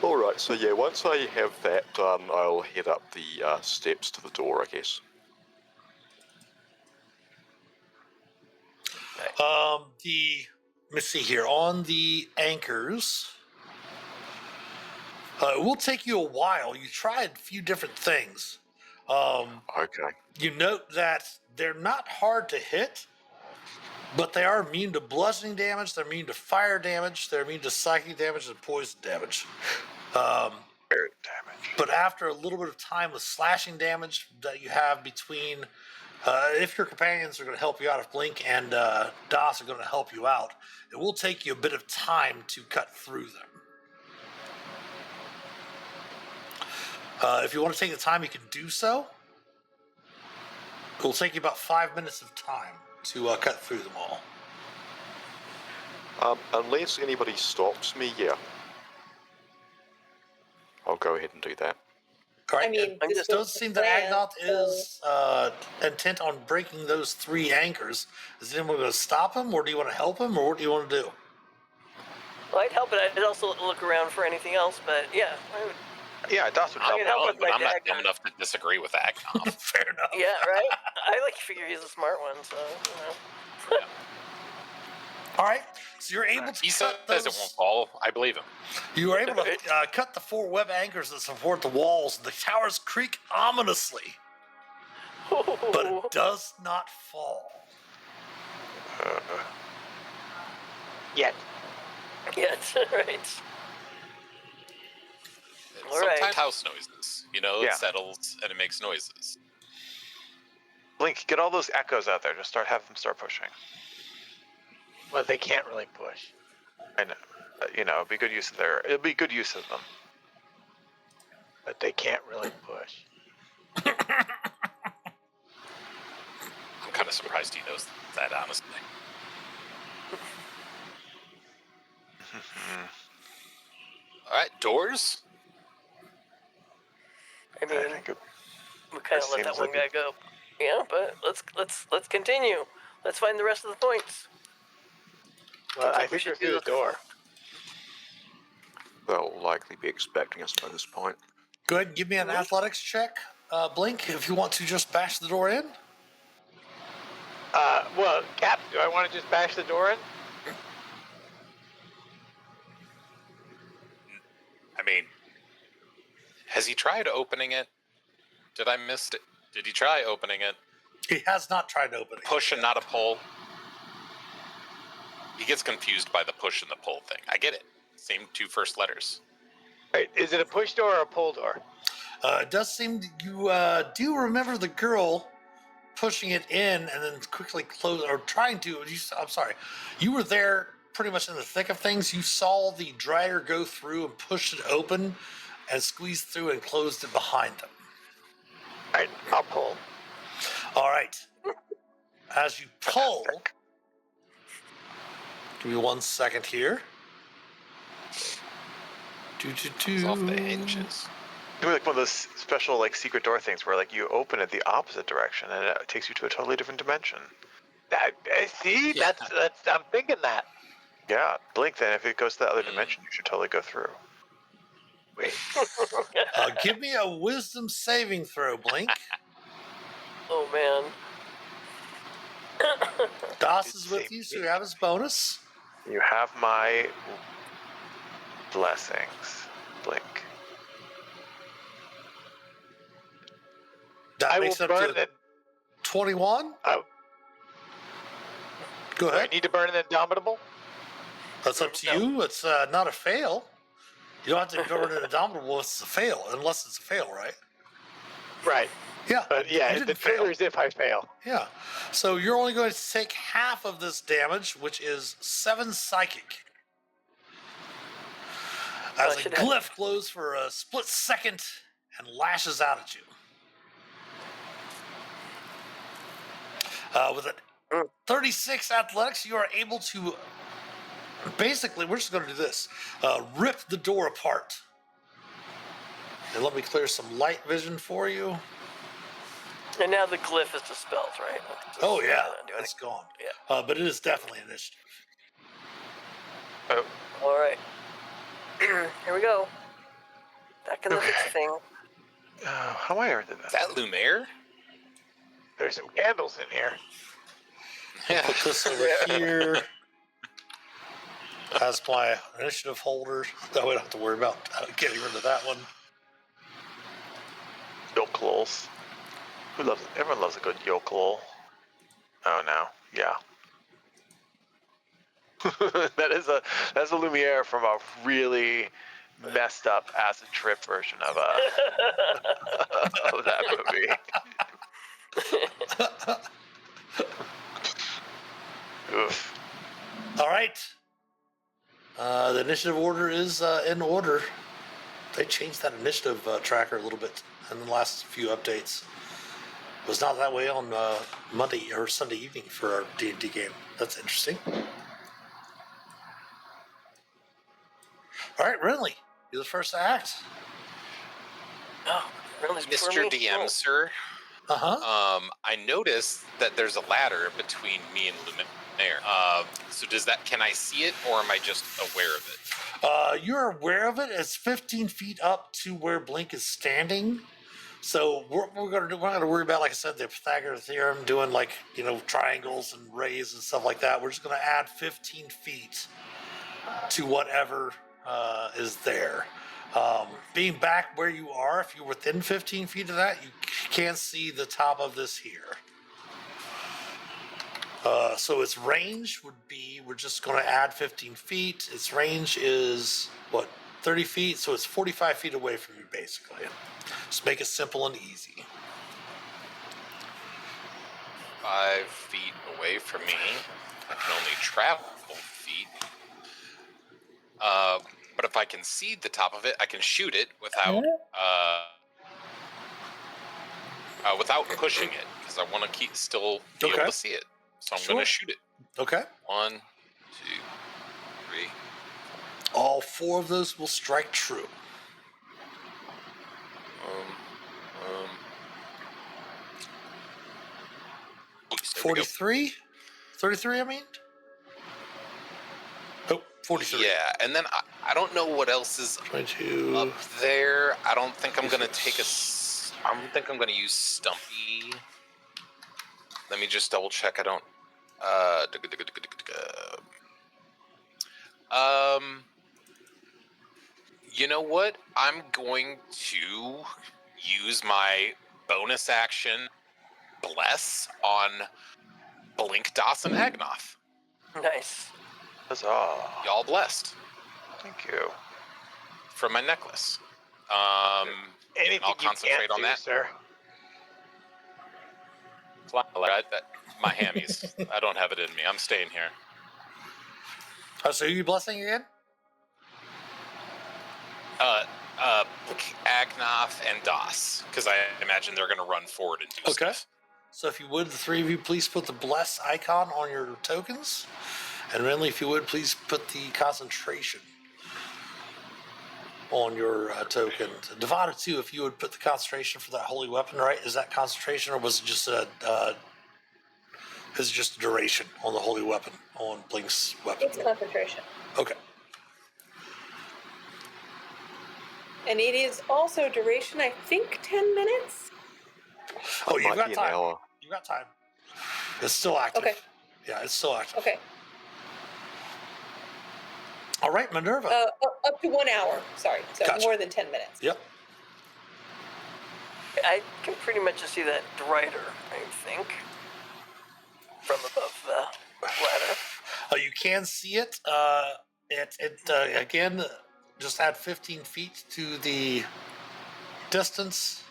All right. So yeah, once I have that done, I'll head up the steps to the door, I guess. Let me see here. On the anchors, it will take you a while. You tried a few different things. Okay. You note that they're not hard to hit, but they are immune to bludgeoning damage, they're immune to fire damage, they're immune to psychic damage and poison damage. Spirit damage. But after a little bit of time with slashing damage that you have between, if your companions are going to help you out, if Blink and Doss are going to help you out, it will take you a bit of time to cut through them. If you want to take the time, you can do so. It will take you about 5 minutes of time to cut through them all. Unless anybody stops me, yeah. I'll go ahead and do that. All right. I mean, I'm it just- does seem that Agnoth is intent on breaking those 3 anchors. Is anyone going to stop him, or do you want to help him, or what do you want to do? Well, I'd help, but I'd also look around for anything else. But yeah, I would. Yeah, DOS would I help. can help No, with but my I'm not dagger. dumb enough to disagree with Agnoth. Fair enough. Yeah, right. I like to figure he's a smart one, so you know. All right. So you're able to He cut says those. it won't fall. I believe him. You were able to cut the 4 web anchors that support the walls. The towers creak ominously, but it does not fall. Yet. Yes, right. All Sometimes right. house noises. You know, Yeah. it settles and it makes noises. Blink, get all those echoes out there. Just have them start pushing. Well, they can't really push. I know. It'd be good use of it'll be good use of them. But they can't really push. I'm kind of surprised he knows that, honestly. All right, doors. I mean, I think we kind of let seems that one like guy it- go. Yeah, but let's continue. Let's find the rest of the points. Well, Looks I like we think they're should through do the door. They'll likely be expecting us by this point. Go ahead and give me an athletics check, Blink, if you want to just bash the door in. Well, Cap, do I want to just bash the door in? I mean, has he tried opening it? Did I miss it? Did he try opening it? He has not tried to open it. Push and not a pull. He gets confused by the push and the pull thing. I get it. Same 2 first letters. Right. Is it a push door or a pull door? It does seem you do remember the girl pushing it in and then quickly close, or trying to. I'm sorry. You were there pretty much in the thick of things. You saw the dragger go through and push it open and squeeze through and closed it behind them. All right, I'll pull. All right. As you pull, give me 1 second here. It's off the hinges. do like one of those special like secret door things where like you open it the opposite direction and it takes you to a totally different dimension. See, Yeah. that's. I'm thinking that. Yeah, Blink. Then if it goes to that other dimension, you should totally go through. Wait. Give me a wisdom saving throw, Blink. Oh man. DOS is with you, so you have his bonus. You have my blessings, Blink. That I will makes up burn to it. 21. Oh, Go do I ahead. need to burn an indomitable? That's up to you. It's not a fail. You don't have to burn an indomitable if it's a fail, unless it's a fail, right? Right. Yeah. But yeah, you the didn't fail. trigger's if I fail. Yeah. So you're only going to take half of this damage, which is 7 psychic. As a glyph glows for a split second and lashes out at you. With a 36 athletics, you are able to basically, we're just going to do this, rip the door apart. And let me clear some light vision for you. And now the glyph is dispelled, right? Oh, yeah, Not doing it's gone. Yeah. But it is definitely initiative. Oh, All right. Here we go. Back in the fix thing. how am I ever did Is that? that Lumiere? There's some candles in here. Yeah. Put this over here as my initiative holder. That way I don't have to worry about getting rid of that one. Yokelals. Who loves it? Everyone loves a good yokel. Oh no, yeah. that's a Lumiere from a really messed up acid trip version of of that movie. Oof. All right. The initiative order is in order. They changed that initiative tracker a little bit in the last few updates. It was not that way on Monday or Sunday evening for our D&D game. That's interesting. All right, Renly, you're the first to act. Oh, Well, it's for Mr. me. DM, Oh. sir, Uh-huh. I noticed that there's a ladder between me and Luminaire. So can I see it, or am I just aware of it? You're aware of it. It's 15 feet up to where Blink is standing. So what we're going to do, we're not going to worry about, like I said, the Pythagorean theorem, doing like, triangles and rays and stuff like that. We're just going to add 15 feet to whatever is there. Being back where you are, if you're within 15 feet of that, you can't see the top of this here. So its range would be, we're just going to add 15 feet. Its range is, 30 feet? So it's 45 feet away from you, basically. Just make it simple and easy. 5 feet away from me. I can only travel feet. But if I can see the top of it, I can shoot it without pushing it, because I want to still be able to see it. So I'm going to shoot it. Okay. 1, 2, 3. All 4 of those will strike true. 43? 33, I mean? Oh, 43. Yeah, and then I don't know what else is 22. up there. I don't think I'm going to I don't think I'm going to use Stumpy. Let me just double check. I don't... You know what? I'm going to use my bonus action Bless on Blink, Das, and Agnoth. Nice. Huzzah. Y'all blessed Thank you. from my necklace. Anything I'll you concentrate can't on do, that. sir. My hammies. I don't have it in me. I'm staying here. So are you blessing again? Agnoth and Das, because I imagine they're going to run forward and do stuff. So if you would, the 3 of you, please put the bless icon on your tokens. And Renly, if you would, please put the concentration on your token. Devada, too, if you would put the concentration for that holy weapon, right? Is that concentration, or was it just just duration on the holy weapon, on Blink's weapon? It's concentration. Okay. And it is also duration, I think, 10 minutes? Oh, you've got An time. hour. You've got time. It's still active. Okay. Yeah, it's still active. Okay. All right, Minerva. Up to 1 hour. Sorry. So Gotcha. more than 10 minutes. Yep. I can pretty much just see that Drider, I think, from above the ladder. You can see it. Again, just add 15 feet to the distance.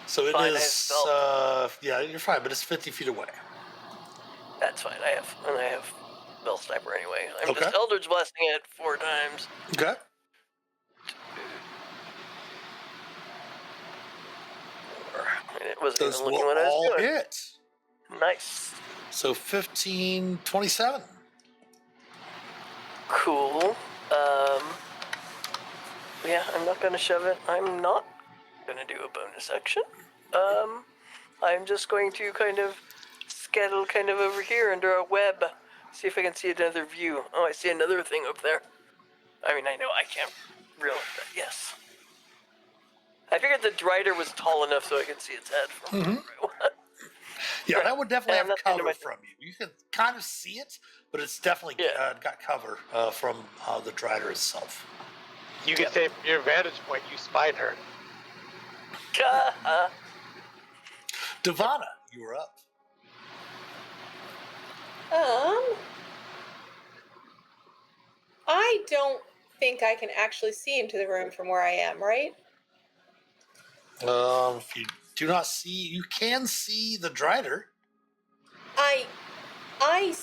So it Fine, is. Yeah, you're fine, but it's 50 feet away. That's fine. I have Bell Sniper anyway. I'm Okay. just Eldritch Blasting it 4 times. Okay. And it wasn't Those even will looking what I was all doing. hit. Nice. So 15, 27. Cool. Yeah, I'm not gonna shove it. I'm not gonna do a bonus action. I'm just going to kind of scuttle kind of over here under a web. See if I can see another view. Oh, I see another thing up there. I mean, I know I can't realize that. Yes. I figured the Drider was tall enough so I could see its head from where I was. Yeah, that would definitely Yeah, I'm have not into cover my- from you. You can kind of see it, but it's definitely got cover from the Drider itself. You could say from your vantage point, you spied her. Devana, you are up. I don't think I can actually see into the room from where I am, right? If you do not see, you can see the Drider. I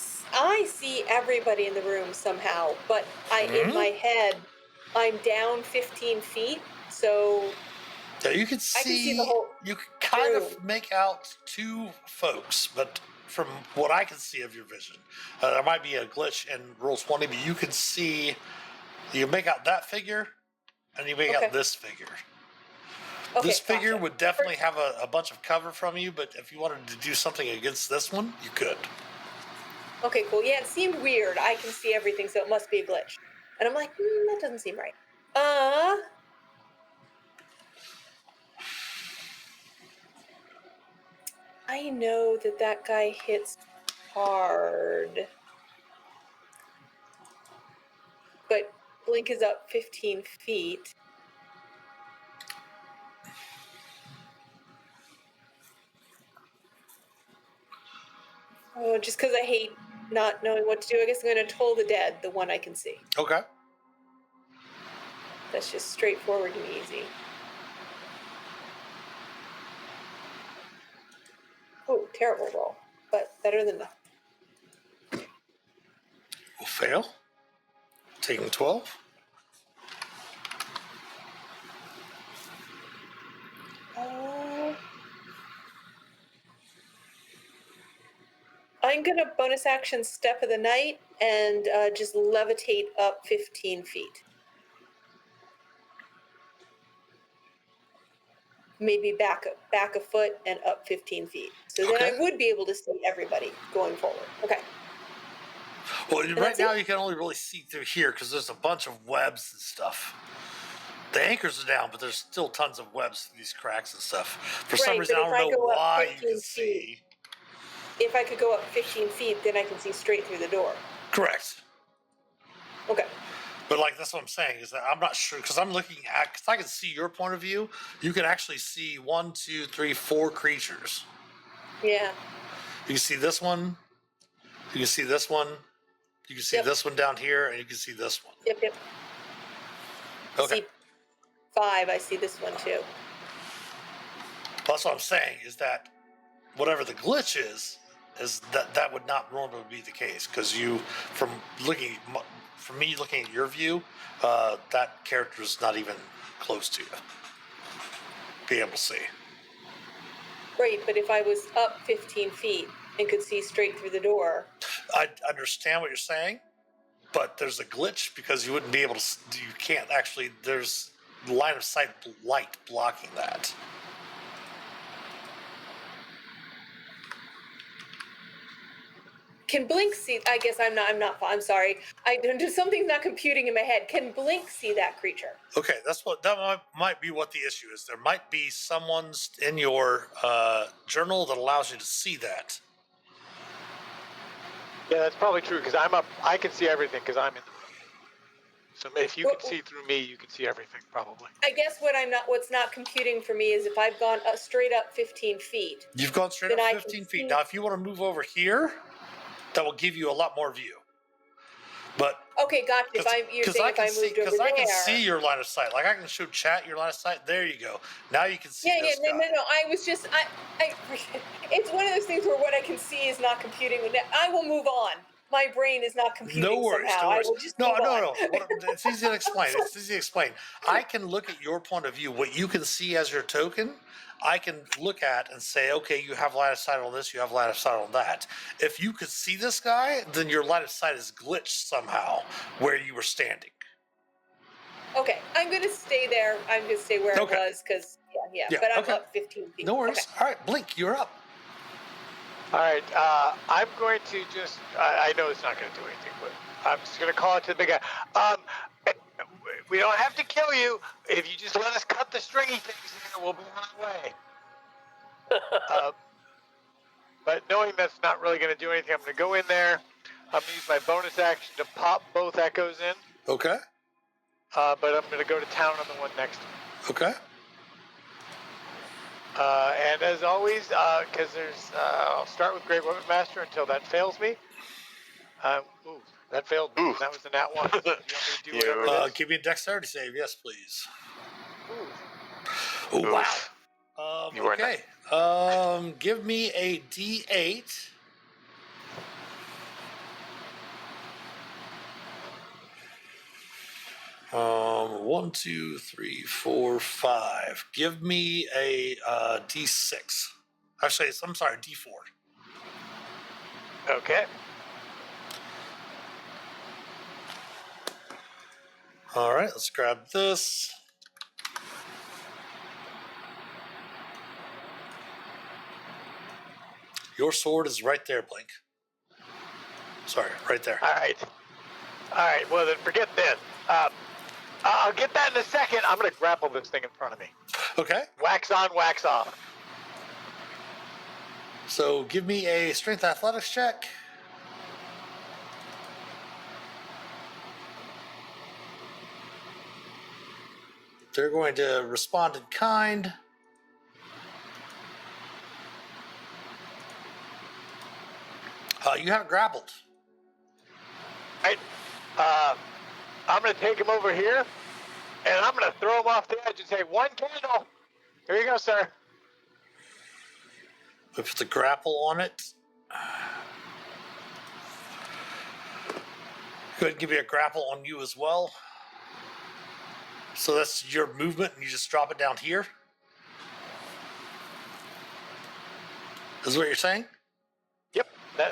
see everybody in the room somehow, but in my head, I'm down 15 feet, so Yeah, you can I can see the whole You can kind room. of make out 2 folks, but from what I can see of your vision, there might be a glitch in Roll20, but you can see, you make out that figure, and you make Okay. out this figure. Okay, This figure gotcha. would definitely have a bunch of cover from you, but if you wanted to do something against this one, you could. Okay, cool. Yeah, it seemed weird. I can see everything, so it must be a glitch. And I'm like, that doesn't seem right. I know that guy hits hard. But Blink is up 15 feet. Oh, just because I hate not knowing what to do, I guess I'm going to Toll the Dead, the one I can see. Okay. That's just straightforward and easy. Oh, terrible roll, but better than nothing. Will fail. Taking 12. I'm going to bonus action Step of the Night and just levitate up 15 feet. Maybe back a foot and up 15 feet. So then Okay. I would be able to see everybody going forward. Okay. Well, right that's now it? you can only really see through here because there's a bunch of webs and stuff. The anchors are down, but there's still tons of webs through these cracks and stuff. For some Right, reason, but I if don't I know go up why you 15 can see. feet- If I could go up 15 feet, then I can see straight through the door. Correct. Okay. But like that's what I'm saying is that I'm not sure because I'm looking at because I can see your point of view. You can actually see 1, 2, 3, 4 creatures. Yeah. You can see this one. You can see this one. You can see Yep. this one down here, and you can see this one. Yep. Okay. See 5. I see this one too. That's what I'm saying is that whatever the glitch is that would not normally be the case because you from me looking at your view, that character is not even close to you. Be able to see. Right, but if I was up 15 feet and could see straight through the door. I understand what you're saying, but there's a glitch because you wouldn't be able to. You can't actually. There's line of sight light blocking that. Can Blink see? I guess I'm sorry. Something's not computing in my head. Can Blink see that creature? Okay, that might be what the issue is. There might be someone's in your journal that allows you to see that. Yeah, that's probably true because I'm up. I can see everything because I'm in the room. So if you can see through me, you can see everything probably. I guess what's not computing for me is if I've gone straight up 15 feet. You've gone straight up 15 feet. Now, if you want to move over here, that will give you a lot more view. But okay, gotcha. If I moved over there, because I can see your line of sight. Like I can show chat your line of sight. There you go. Now you can see. This guy. No. I was just it's one of those things where what I can see is not computing. I will move on. My brain is not computing No worries. somehow. No worries. I will just No. It's easy to explain. I can look at your point of view. What you can see as your token, I can look at and say, okay, you have line of sight on this, you have line of sight on that. If you could see this guy, then your line of sight is glitched somehow where you were standing. Okay, I'm going to stay there. I'm going to stay where I was because, yeah. But I'm up 15 feet. No worries. Okay. All right, Blink, you're up. All right, I'm going to just, I know it's not going to do anything, but I'm just going to call it to the big guy. We don't have to kill you. If you just let us cut the stringy things here, we'll be on our way. But knowing that's not really going to do anything, I'm going to go in there. I'm going to use my bonus action to pop both echoes in. Okay. But I'm going to go to town on the one next to me. Okay. And as always, because I'll start with Great Weapon Master until that fails me. Ooh, that failed. Ooh. That was the nat one. You want me to do whatever it is? Give me a dexterity save, yes, please. Ooh. Oh, wow. Okay. Give me a D8. One, two, three, four, 5. Give me a D6. Actually, I'm sorry, D4. Okay. All right, let's grab this. Your sword is right there, Blink. Sorry, right there. All right. Well, then forget this. I'll get that in a second. I'm going to grapple this thing in front of me. Okay. Wax on, wax off. So give me a strength athletics check. They're going to respond in kind. You haven't grappled. Right. I'm going to take him over here, and I'm going to throw him off the edge and say, 1 candle. Here you go, sir. We put the grapple on it. Go ahead and give me a grapple on you as well. So that's your movement, and you just drop it down here. Is what you're saying? Yep,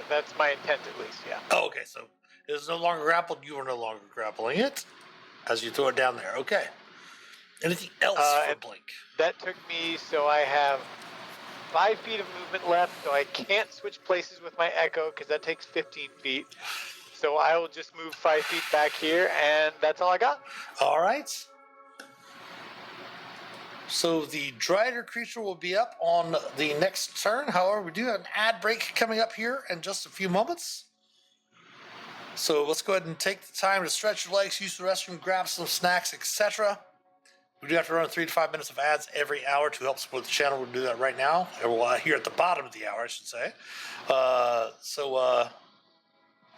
that's my intent at least, yeah. Oh, okay, so it is no longer grappled. You are no longer grappling it as you throw it down there. Okay. Anything else for Blink? That took me, so I have 5 feet of movement left, so I can't switch places with my echo because that takes 15 feet. So I will just move 5 feet back here, and that's all I got. All right. So the Drider creature will be up on the next turn. However, we do have an ad break coming up here in just a few moments. So let's go ahead and take the time to stretch your legs, use the restroom, grab some snacks, etc. We do have to run 3 to 5 minutes of ads every hour to help support the channel. We'll do that right now. Well, here at the bottom of the hour, I should say.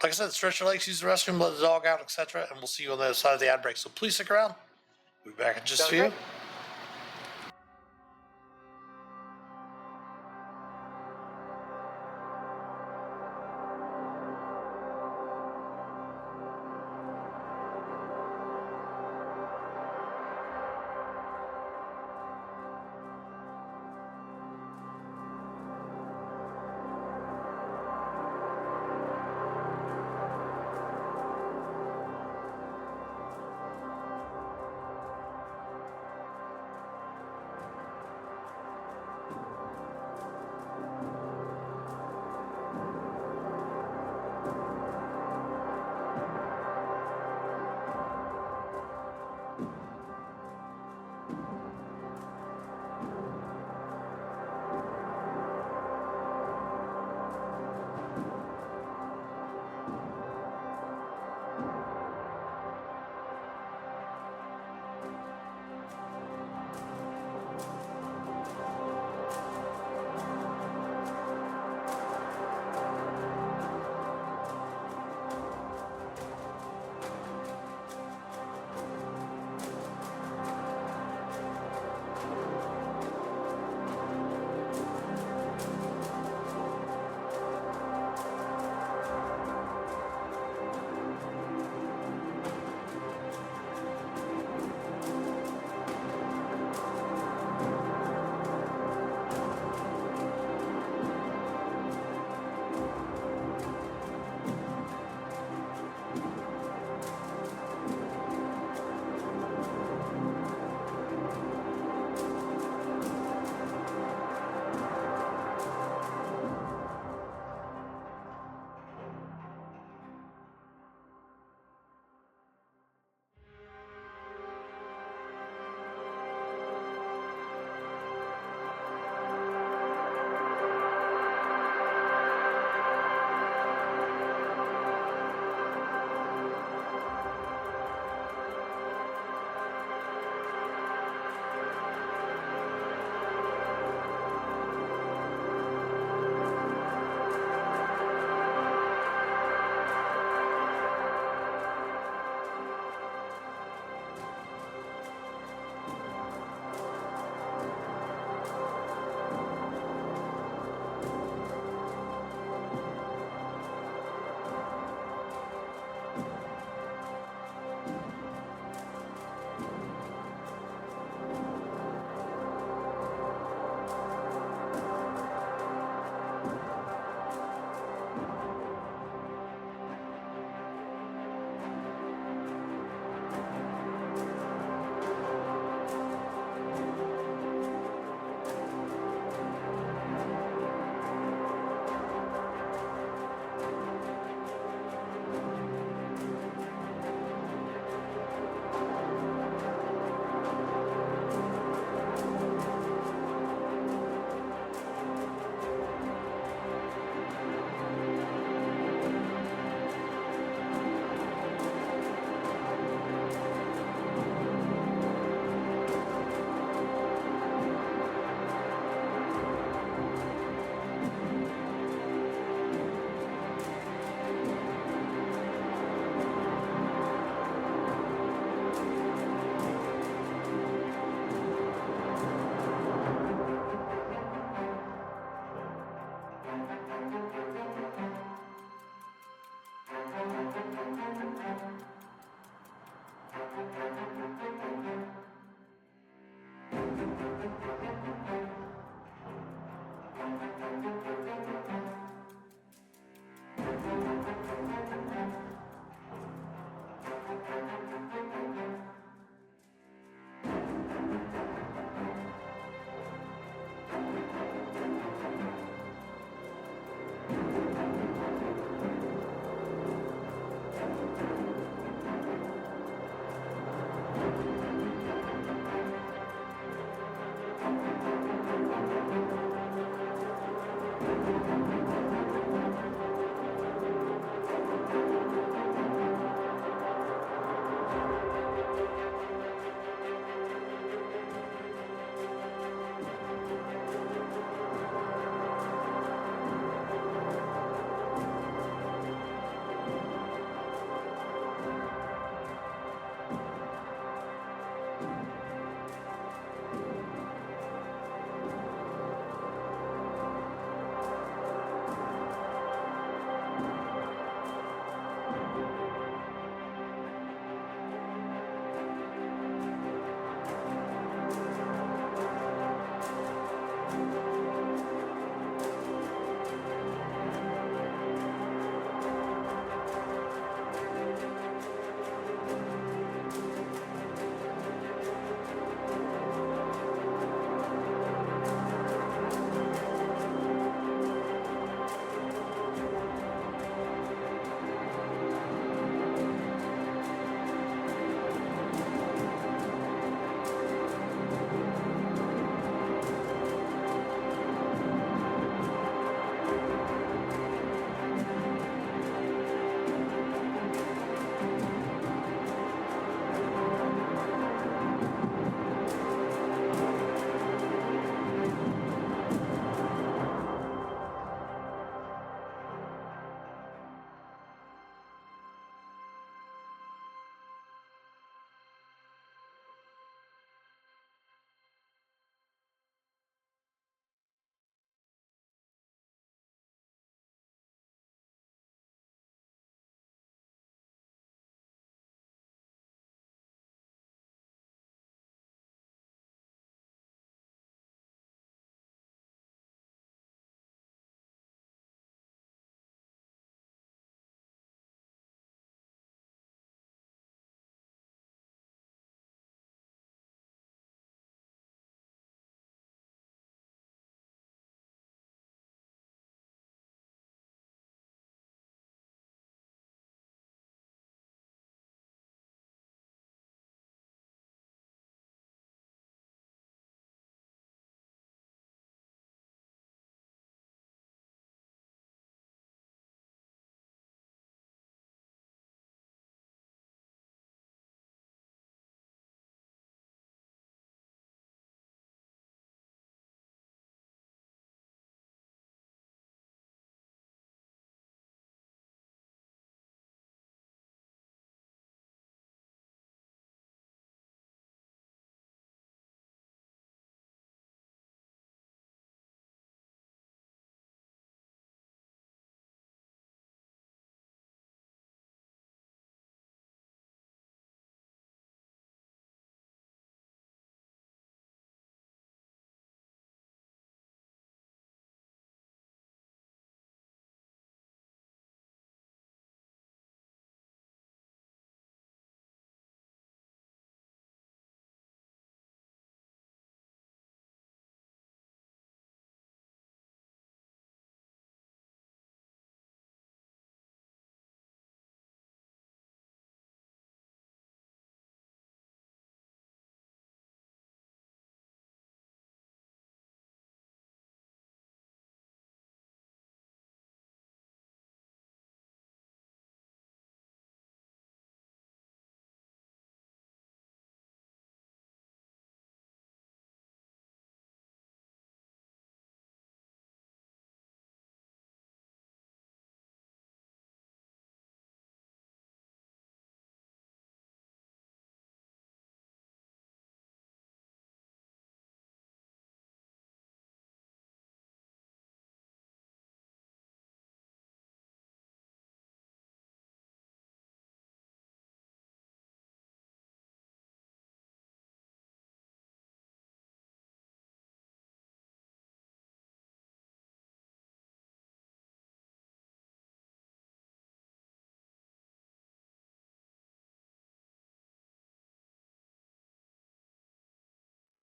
Like I said, stretch your legs, use the restroom, let the dog out, etc. And we'll see you on the other side of the ad break. So please stick around. We'll be back in just a few. Great.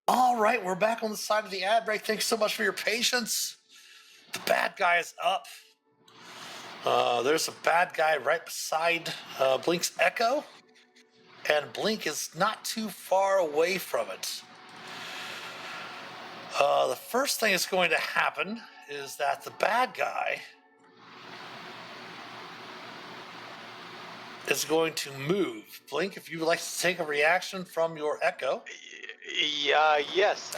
All right, we're back on the side of the ad break. Thanks so much for your patience. The bad guy is up. There's a bad guy right beside Blink's Echo, and Blink is not too far away from it. The first thing that's going to happen is that the bad guy is going to move. Blink, if you would like to take a reaction from your echo. Yes.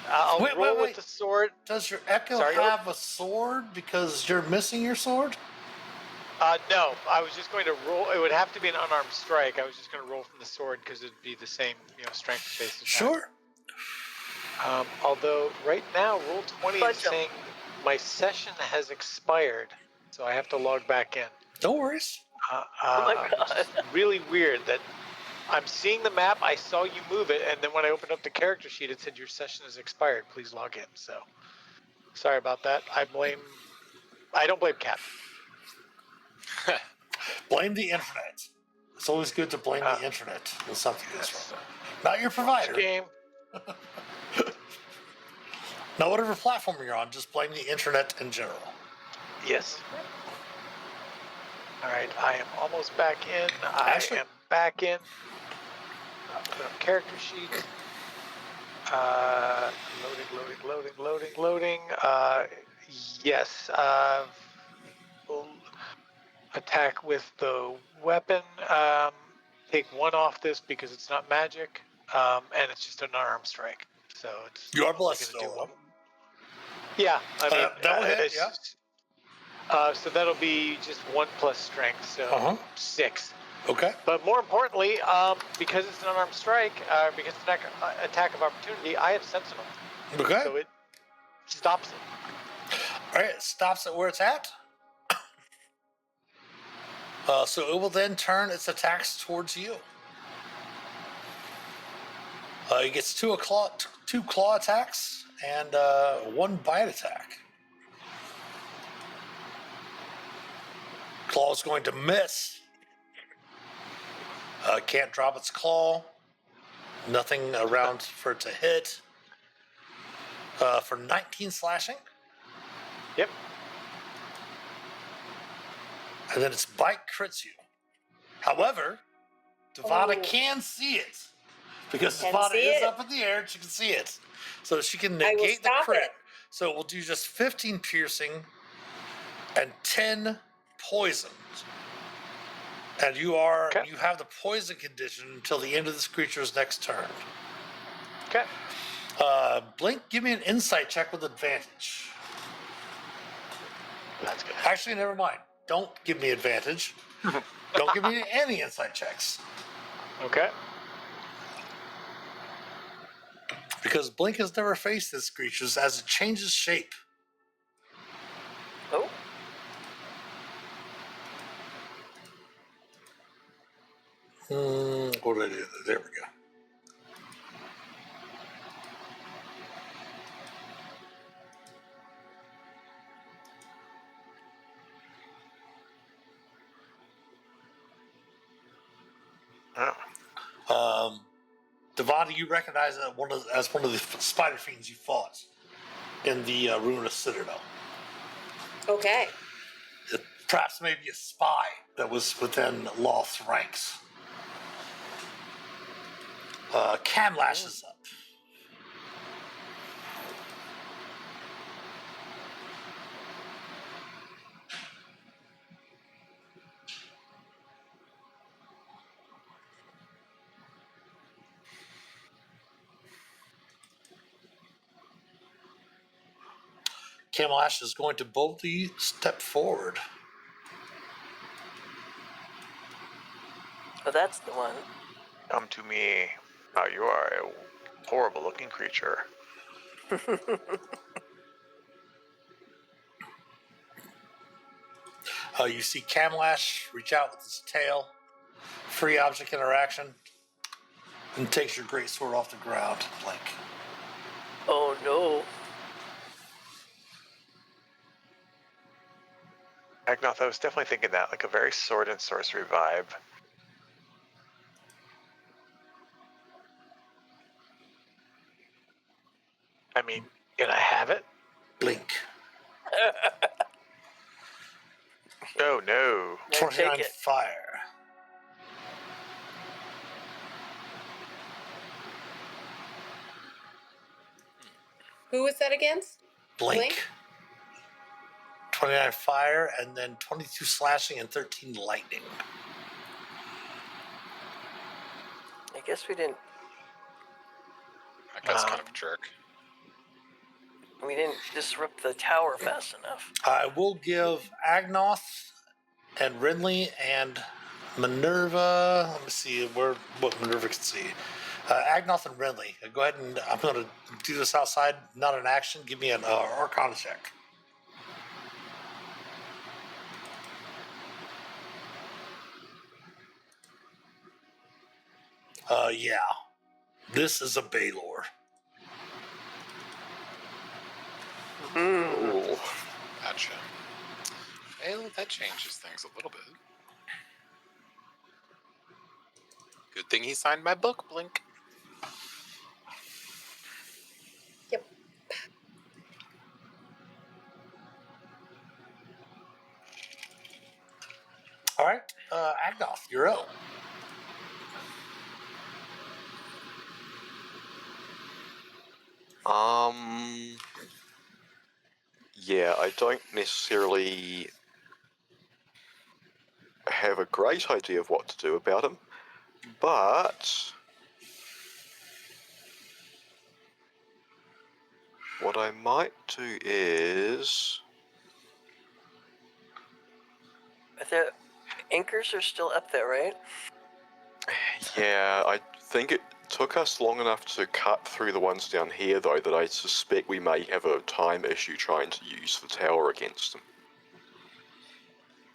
I'll roll with the sword. Does your echo Sorry? have a sword because you're missing your sword? No, I was just going to roll. It would have to be an unarmed strike. I was just going to roll from the sword because it'd be the same, strength-based attack. Sure. Although right now, roll 20 is Bunch 'em. saying my session has expired, so I have to log back in. No worries. Oh my God. Which is really weird that I'm seeing the map. I saw you move it, and then when I opened up the character sheet, it said your session has expired. Please log in. So sorry about that. I don't blame Cap. Blame the internet. It's always good to blame the internet when something goes Yes. wrong. Not your provider. Game. Not whatever platform you're on, just blame the internet in general. Yes. All right, I am almost back in. Actually- I am back in. Put up character sheet. Loading. Yes. Attack with the weapon. Take one off this because it's not magic, and it's just an unarmed strike. So it's You are only blessed gonna do still. one. Yeah, I mean that will hit, it's yeah. just- so that'll be just 1 plus strength, so 6. Okay. But more importantly, because it's an unarmed strike, because it's an attack of opportunity, I have Sentinel, Okay. so it stops it. All right, it stops it where it's at. So it will then turn its attacks towards you. It gets two claw attacks and 1 bite attack. Claw is going to miss. Can't drop its claw. Nothing around for it to hit. For 19 slashing. Yep. And then its bite crits you. However, Devada can see it. Because Can Devada see is it. up in the air, she can see it. So she can I will negate the stop crit. it. So it will do just 15 piercing and 10 poison. And you have the poison condition until the end of this creature's next turn. Okay. Blink, give me an insight check with advantage. That's good. Actually, never mind. Don't give me advantage. Don't give me any insight checks. Okay. Because Blink has never faced this creature as it changes shape. Oh, What did I do? There we go. Oh. Devada, you recognize that as one of the spider fiends you fought in the ruinous citadel. Okay. Perhaps maybe a spy that was within Loth's ranks. Cam lashes up. Camelash is going to boldly step forward. oh, that's the one. Come to me. You are a horrible looking creature. You see Camelash reach out with his tail, free object interaction, and takes your great sword off the ground, Blink. Oh no. Agnoth, I was definitely thinking that, like a very sword and sorcery vibe. I mean, can I have it? Blink. Oh no. Then 29 take it. fire. Who was that against? Blink. 29 fire, and then 22 slashing and 13 lightning. I guess we didn't That guy's kind of a jerk. disrupt the tower fast enough. I will give Agnoth and Rinley and Minerva. Let me see what Minerva can see. Agnoth and Rinley. Go ahead and I'm going to do this outside, not an action. Give me an Arcana check. Yeah. This is a Baylor. Ooh. Gotcha. Well, that changes things a little bit. Good thing he signed my book, Blink. Yep. All right. Agnoth, you're up. Yeah, I don't necessarily have a great idea of what to do about him, but what I might do is... The anchors are still up there, right? Yeah, I think it took us long enough to cut through the ones down here, though, that I suspect we may have a time issue trying to use the tower against them.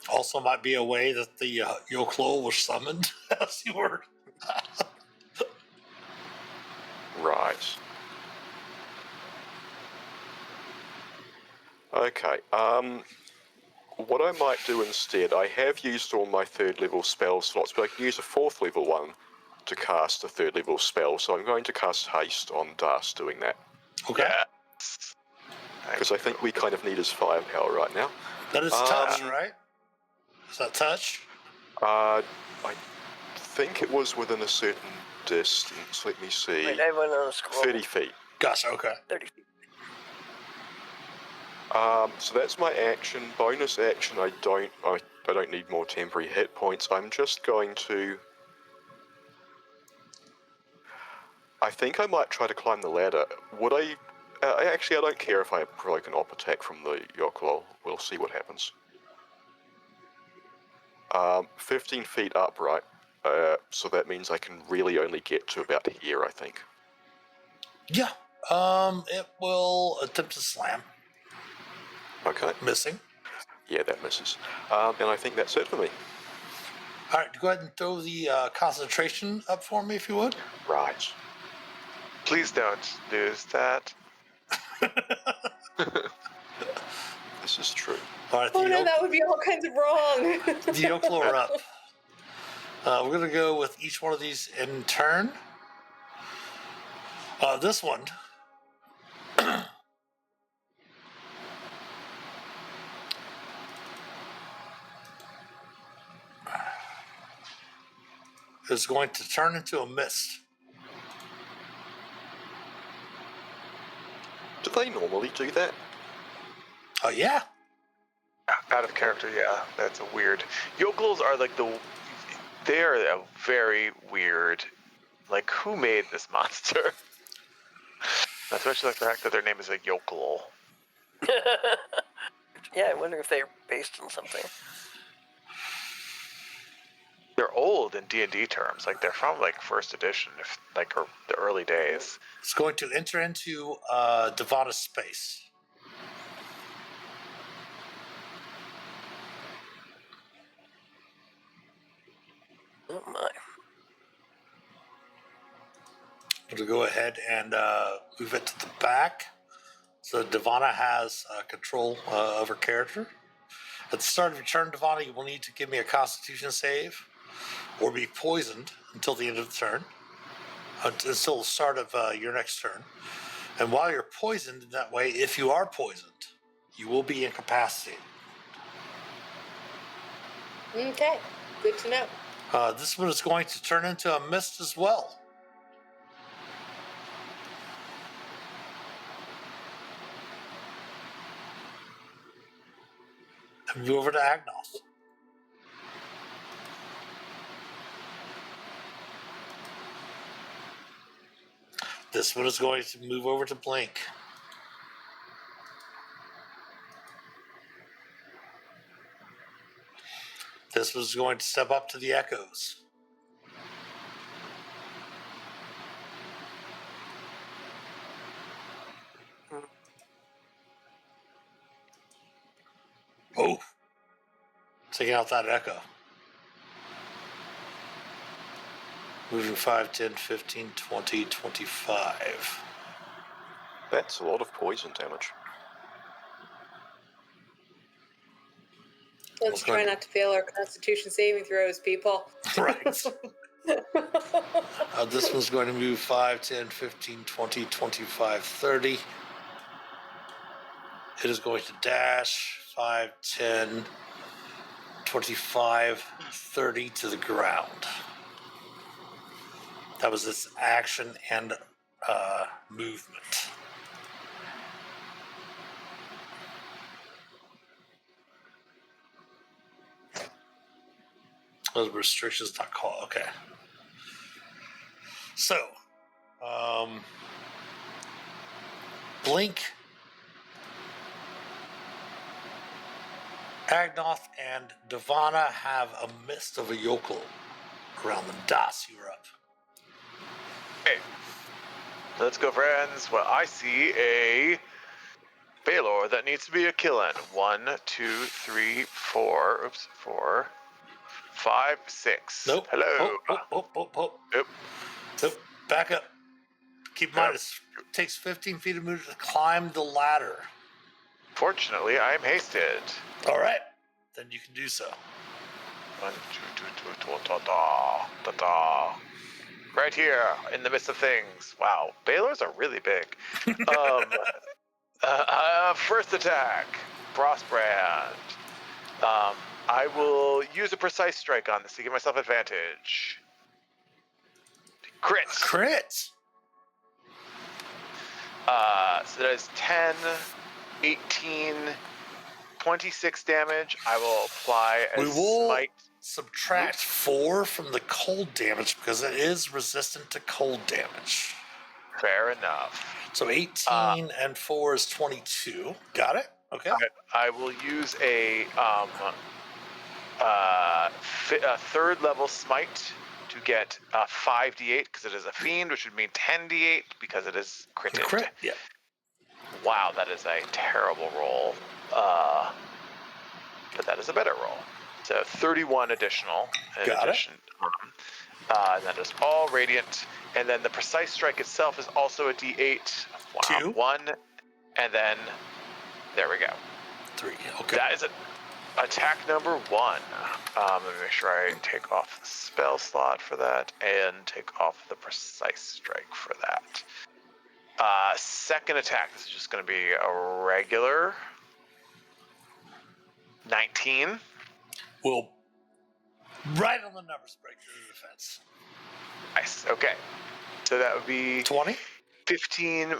Also, might be a way that the Yoklo was summoned as you were. Right. Okay, what I might do instead, I have used all my 3rd level spell slots, but I can use a 4th level one to cast a 3rd level spell, so I'm going to cast Haste on Das doing that. Okay. Yes. Because I think we kind of need his firepower right now. That is touch, right? Is that touch? I think it was within a certain distance. Let me see. Wait, I went on a scroll. 30 feet. Gotcha, okay. 30 feet. So that's my action. Bonus action, I don't need more temporary hit points. I'm just going to... I think I might try to climb the ladder. Would I... actually, I don't care if I provoke an op attack from the Yoklol. We'll see what happens. 15 feet up, right? So that means I can really only get to about here, I think. Yeah. It will attempt to slam. Okay. Missing. Yeah, that misses. And I think that's it for me. All right, go ahead and throw the concentration up for me, if you would. Right. Please don't lose that. This is true. All right, Oh no, that would be all kinds of wrong. the Yoklo are up. We're going to go with each one of these in turn. This one. is going to turn into a mist. Do they normally do that? Oh, yeah. Out of character, yeah. That's a weird. Yokels are like they're a very weird. Like, who made this monster? Especially like the fact that their name is a yokel. Yeah, I wonder if they're based on something. They're old in D&D terms. Like, they're from like 1st edition, or the early days. It's going to enter into Devana's space. Oh my. I'm going to go ahead and move it to the back. So Devana has control of her character. At the start of your turn, Devana, you will need to give me a Constitution save or be poisoned until the end of the turn, until the start of your next turn. And while you're poisoned in that way, if you are poisoned, you will be incapacitated. Okay, good to know. This one is going to turn into a mist as well. Move over to Agnoth. This one is going to move over to Blink. This was going to step up to the Echoes. Oh, taking out that Echo. Moving 5, 10, 15, 20, 25. That's a lot of poison damage. Let's try not to fail our Constitution saving throws, people. Right. This one's going to move 5, 10, 15, 20, 25, 30. It is going to dash 5, 10, 25, 30 to the ground. That was its action and movement. Those restrictions not called. Okay. So, Blink, Agnoth, and Devana have a mist of a yokel around them. Das, you're up. Okay. Let's go, friends. Well, I see a Baylor that needs to be a killin'. 1, 2, 3, 4. Oops, 4, 5, 6. Nope. Hello. Oh. Nope. Nope. Back up. Keep in mind, it takes 15 feet of movement to climb the ladder. Fortunately, I am hasted. All right. Then you can do so. 1, 2, da. Right here, in the midst of things. Wow, Baylors are really big. First attack, Frostbrand. I will use a precise strike on this to give myself advantage. Crit. So that is 10, 18, 26 damage. I will apply as smite. Subtract 4 from the cold damage because it is resistant to cold damage. Fair enough. So 18 and 4 is 22. Got it? Okay. I will use a third level smite to get 5d8 because it is a fiend, which would mean 10d8 because it is critted. Crit? Yeah. Wow, that is a terrible roll. But that is a better roll. So 31 additional. Got it. And that is all radiant. And then the precise strike itself is also a d8. Wow. 2. 1. And then there we go. 3. Okay. That is attack number 1. Let me make sure I take off the spell slot for that and take off the precise strike for that. Second attack. This is just going to be a regular 19. We'll right on the numbers break for the defense. Nice. Okay. So that would be 20? 15,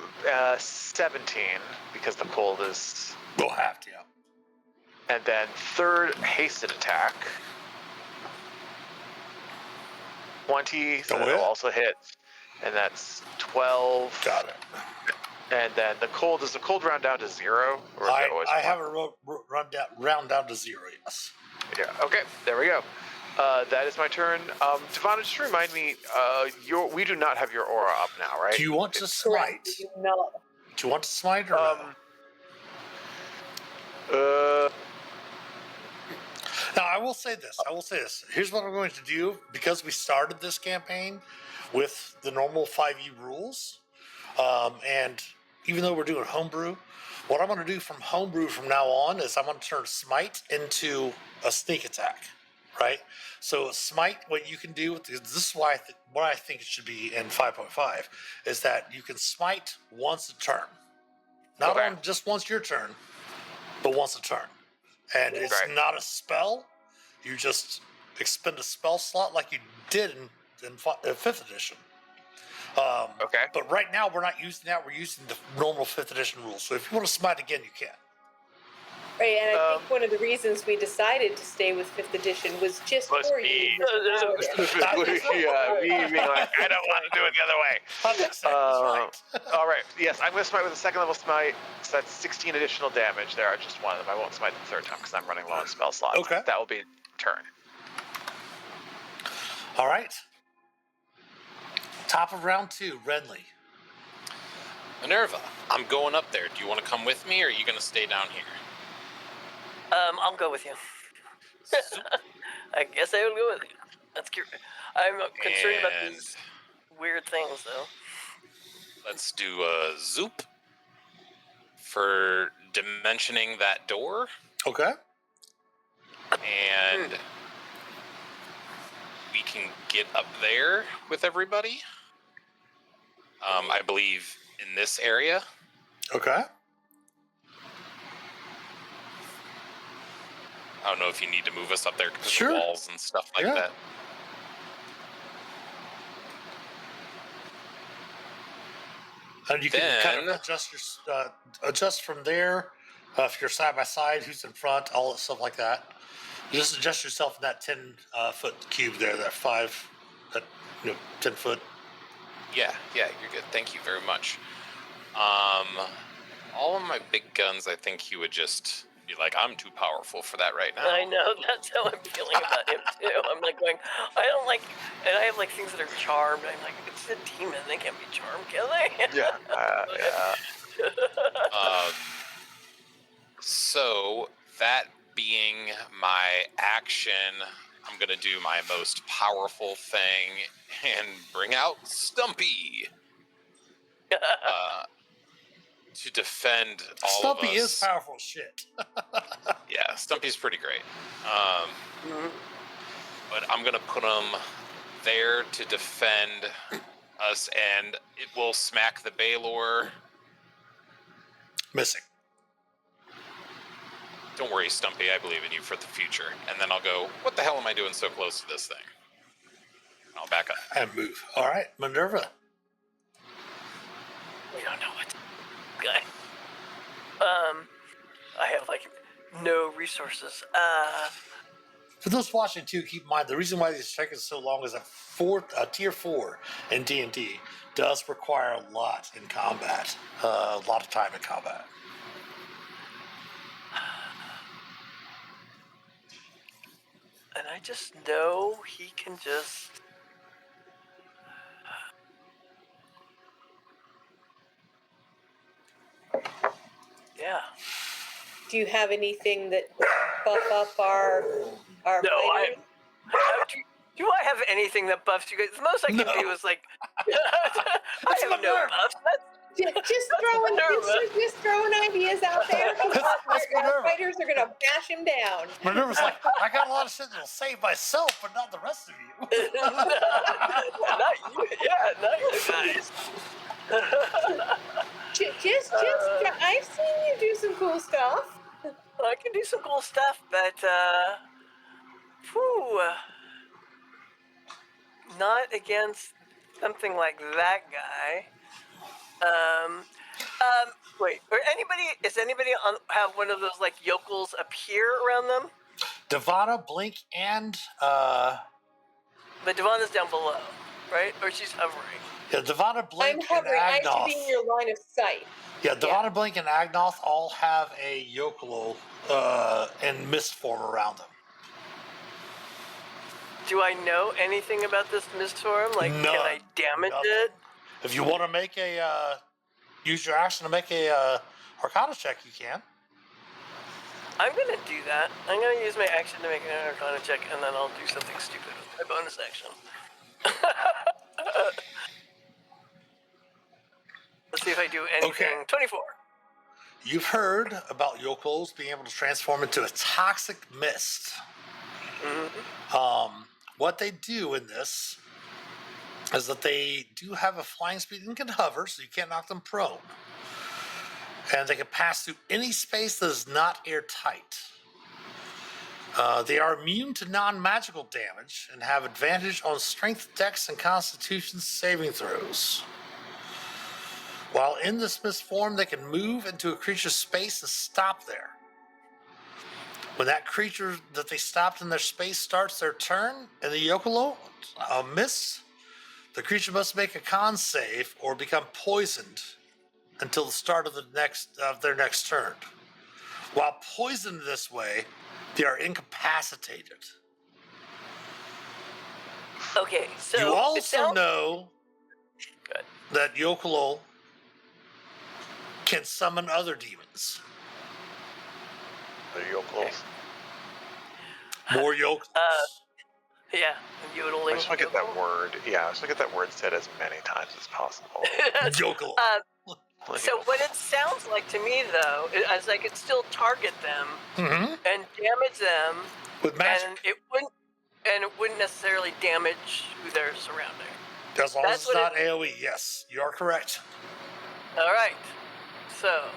17 because the cold is. We'll have to, yeah. And then third hasted attack. 20, so that'll also hit. And that's 12. Got it. And then does the cold round down to 0? Or I have a round down to 0, yes. Yeah, okay, there we go. That is my turn. Devana, just remind me, we do not have your aura up now, right? Do you want to smite? No. Do you want to smite or no? Now, I will say this. Here's what I'm going to do. Because we started this campaign with the normal 5e rules, and even though we're doing homebrew, what I'm going to do from homebrew from now on is I'm going to turn smite into a sneak attack, right? So smite, what you can do with this is why what I think it should be in 5.5 is that you can smite once a turn, not on just once your turn, but once a turn, and it's not a spell. You just expend a spell slot like you did in 5th edition. But right now we're not using that. We're using the normal 5th edition rules. So if you want to smite again, you can. Right, and I think one of the reasons we decided to stay with 5th edition was just Was for me. you, Mr. Paladin. Specifically, me being like, I don't want to do it the other way. I think so. That's right. All right. Yes, I'm going to smite with a 2nd level smite. So that's 16 additional damage. There are just one of them. I won't smite the 3rd time because I'm running low on spell slots. Okay. That will be turn. All right. Top of round 2, Renly. Minerva, I'm going up there. Do you want to come with me, or are you going to stay down here? I'll go with you. I guess I will go with you. That's cute. I'm concerned about And these weird things, though. let's do a zoop for dimensioning that door. Okay. And we can get up there with everybody. I believe in this area. Okay. I don't know if you need to move us up there because Sure. of the walls and stuff like Yeah. that. And you can kind Then- of adjust from there. If you're side by side, who's in front, all that stuff like that. You just adjust yourself in that 10-foot cube there, that 10 foot. Yeah, you're good. Thank you very much. All of my big guns, I think he would just be like, I'm too powerful for that right now. I know, that's how I'm feeling about him, too. I'm like going, I don't like, and I have like things that are charmed. I'm like, it's a demon. They can't be charmed, can they? Yeah. So, that being my action, I'm going to do my most powerful thing and bring out Stumpy to defend all Stumpy of us. is powerful shit. Yeah, Stumpy's pretty great. But I'm going to put him there to defend us, and it will smack the Baylor. Missing. Don't worry, Stumpy, I believe in you for the future. And then I'll go, what the hell am I doing so close to this thing? I'll back up. And move. All right, Minerva. We don't know what. Okay. I have like no resources. For those watching too, keep in mind the reason why these check-ins so long is that tier 4 in D&D does require a lot in combat, a lot of time in combat. And I just know he can just. Yeah. Do you have anything that buff up our No, fighters? Do I have anything that buffs you guys? The most I can do is like. I have no Minerva. buffs. Just throwing ideas out there. That's Our Minerva. fighters are gonna bash him down. Minerva's like, I got a lot of shit that'll save myself, but not the rest of you. Not you. Yeah, not you guys. I've seen you do some cool stuff. I can do some cool stuff, but not against something like that guy. Wait, is anybody have one of those like yokels appear around them? Devana, Blink, and But Devana's down below, right? Or she's hovering. yeah, Devana, Blink, I'm and hovering. I have to Agnoth. be in your line of sight. Yeah, Devana, Blink, and Agnoth all have a yokel in mist form around them. Do I know anything about this mist form? Like, None. can I damage Nothing. it? If you want to make use your action to make a Arcana check, you can. I'm gonna do that. I'm gonna use my action to make an Arcana check, and then I'll do something stupid with my bonus action. Let's see if I do anything. Okay. 24. You've heard about yokels being able to transform into a toxic mist. Mm-hmm. What they do in this is that they do have a flying speed and can hover, so you can't knock them prone. And they can pass through any space that is not airtight. They are immune to non-magical damage and have advantage on strength, dex, and constitution saving throws. While in this mist form, they can move into a creature's space and stop there. When that creature that they stopped in their space starts their turn, and the Yokolo miss, the creature must make a con save or become poisoned until the start of their next turn. While poisoned this way, they are incapacitated. Okay, so You it also sounds know good. that Yokolo can summon other demons. The yokels. More Yokolos. Yeah, and I yodeling. just want to get that word. Yeah, I just want to get that word said as many times as possible. Yokolo. So what it sounds like to me, though, is I could still target them and damage them, With magic. and it wouldn't necessarily damage who they're surrounding. As long That's as it's what not AoE. Yes, you are correct. All right. So,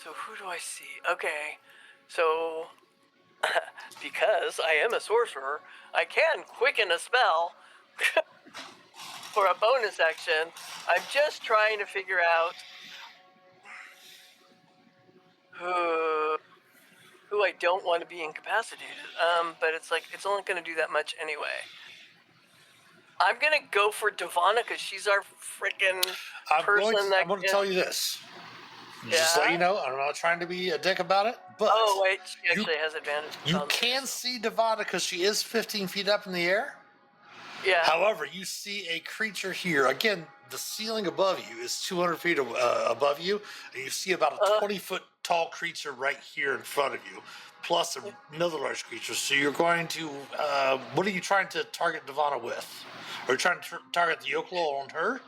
so who do I see? Okay. So, because I am a sorcerer, I can quicken a spell for a bonus action. I'm just trying to figure out who I don't want to be incapacitated. But it's like it's only going to do that much anyway. I'm gonna go for Devana because she's our freaking person I'm going to tell you this. Just to let you know, I'm not trying to be a dick about it, but Oh wait, she actually has advantage. you can see Devana because she is 15 feet up in the air. Yeah. However, you see a creature here. Again, the ceiling above you is 200 feet above you, and you see about a 20-foot tall creature right here in front of you, plus another large creature. So you're going to, what are you trying to target Devana with? Are you trying to target the Yokolo on her?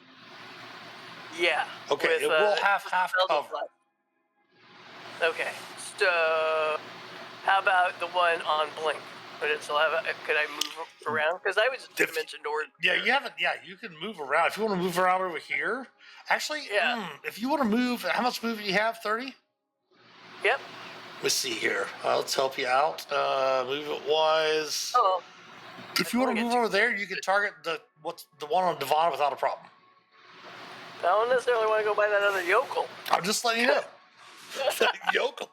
Yeah. Okay, with, it will have half cover. Okay. So, how about the one on Blink? Would it still have? Could I move around? Because I was just going to mention Nord. Yeah, you haven't. Yeah, you can move around if you want to move around over here. Actually, if you want to move, how much movement do you have? 30. Yep. Let's see here. Let's help you out. Movement wise. Oh. If you want to move over there, you can target the one on Devon without a problem. I don't necessarily want to go by that other yokel. I'm just letting you know. That yokel.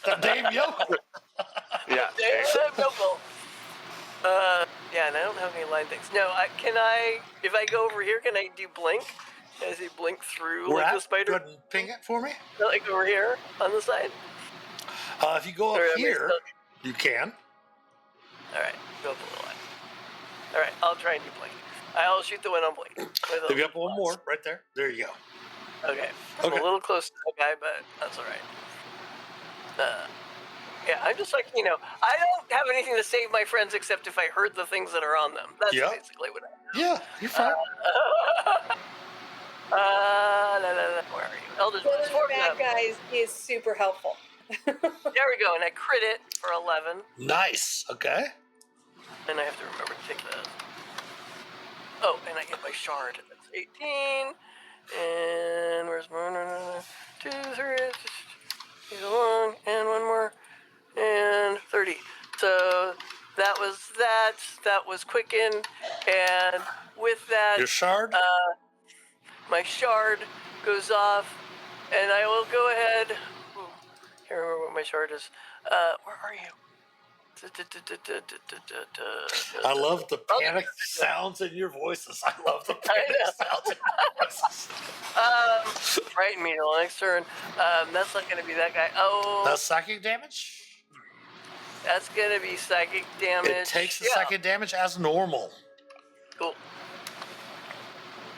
That damn yokel. Yeah. Damn yokel. Yeah, and I don't have any line things. No, if I go over here, can I do blink? Can I see blink through Where like at? the spider? Go ahead and ping it for me. Like over here on the side? If you go up here, you can. Alright, go up a little line. Alright, I'll try and do blink. I'll shoot the one on blink. Maybe up one more, right there. There you go. Okay. I'm a little close to the guy, but that's alright. Yeah, I'm just like, I don't have anything to save my friends except if I hurt the things that are on them. That's basically what I do. Yeah, you're fine. Where are you? Elders One of the bad guys is super helpful. There we go, and I crit it for 11. Nice. Okay. And I have to remember to take that. Oh, and I get my shard. That's 18. And where's my 2, 3, he's along, and one more. And 30. So that was that. That was quickened. And with that, your shard? My shard goes off, and I will go ahead. Can't remember what my shard is. Where are you? I love the panic sounds in your voices. I love the panic sounds in your voices. Right in me till next turn. That's not going to be that guy. Oh. That's psychic damage? That's going to be psychic damage. It takes the psychic damage as normal. Cool.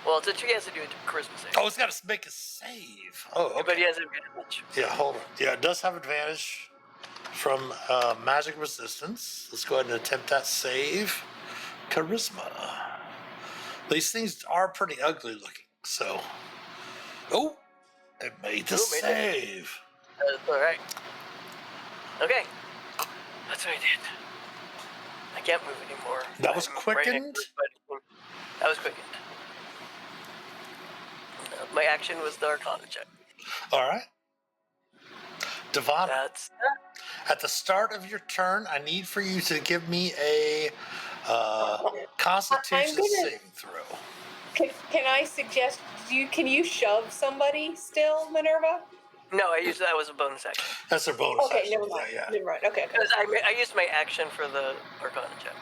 Well, it's he has to do a charisma save. Oh, it's got to make a save. Oh, okay. But he has advantage. Yeah, hold on. Yeah, it does have advantage from magic resistance. Let's go ahead and attempt that save. Charisma. These things are pretty ugly looking, so. Oh, it made the save. That's all right. Okay. That's what I did. I can't move anymore. That was quickened? That was quickened. My action was the Arcana check. All right. Devon, That's at the start of your turn, I need for you to give me a Constitution saving throw. Can I suggest can you shove somebody still, Minerva? No, I used that was a bonus action. That's their bonus Okay, action. never mind. Yeah. Never mind. Okay. Because I used my action for the Arcana check.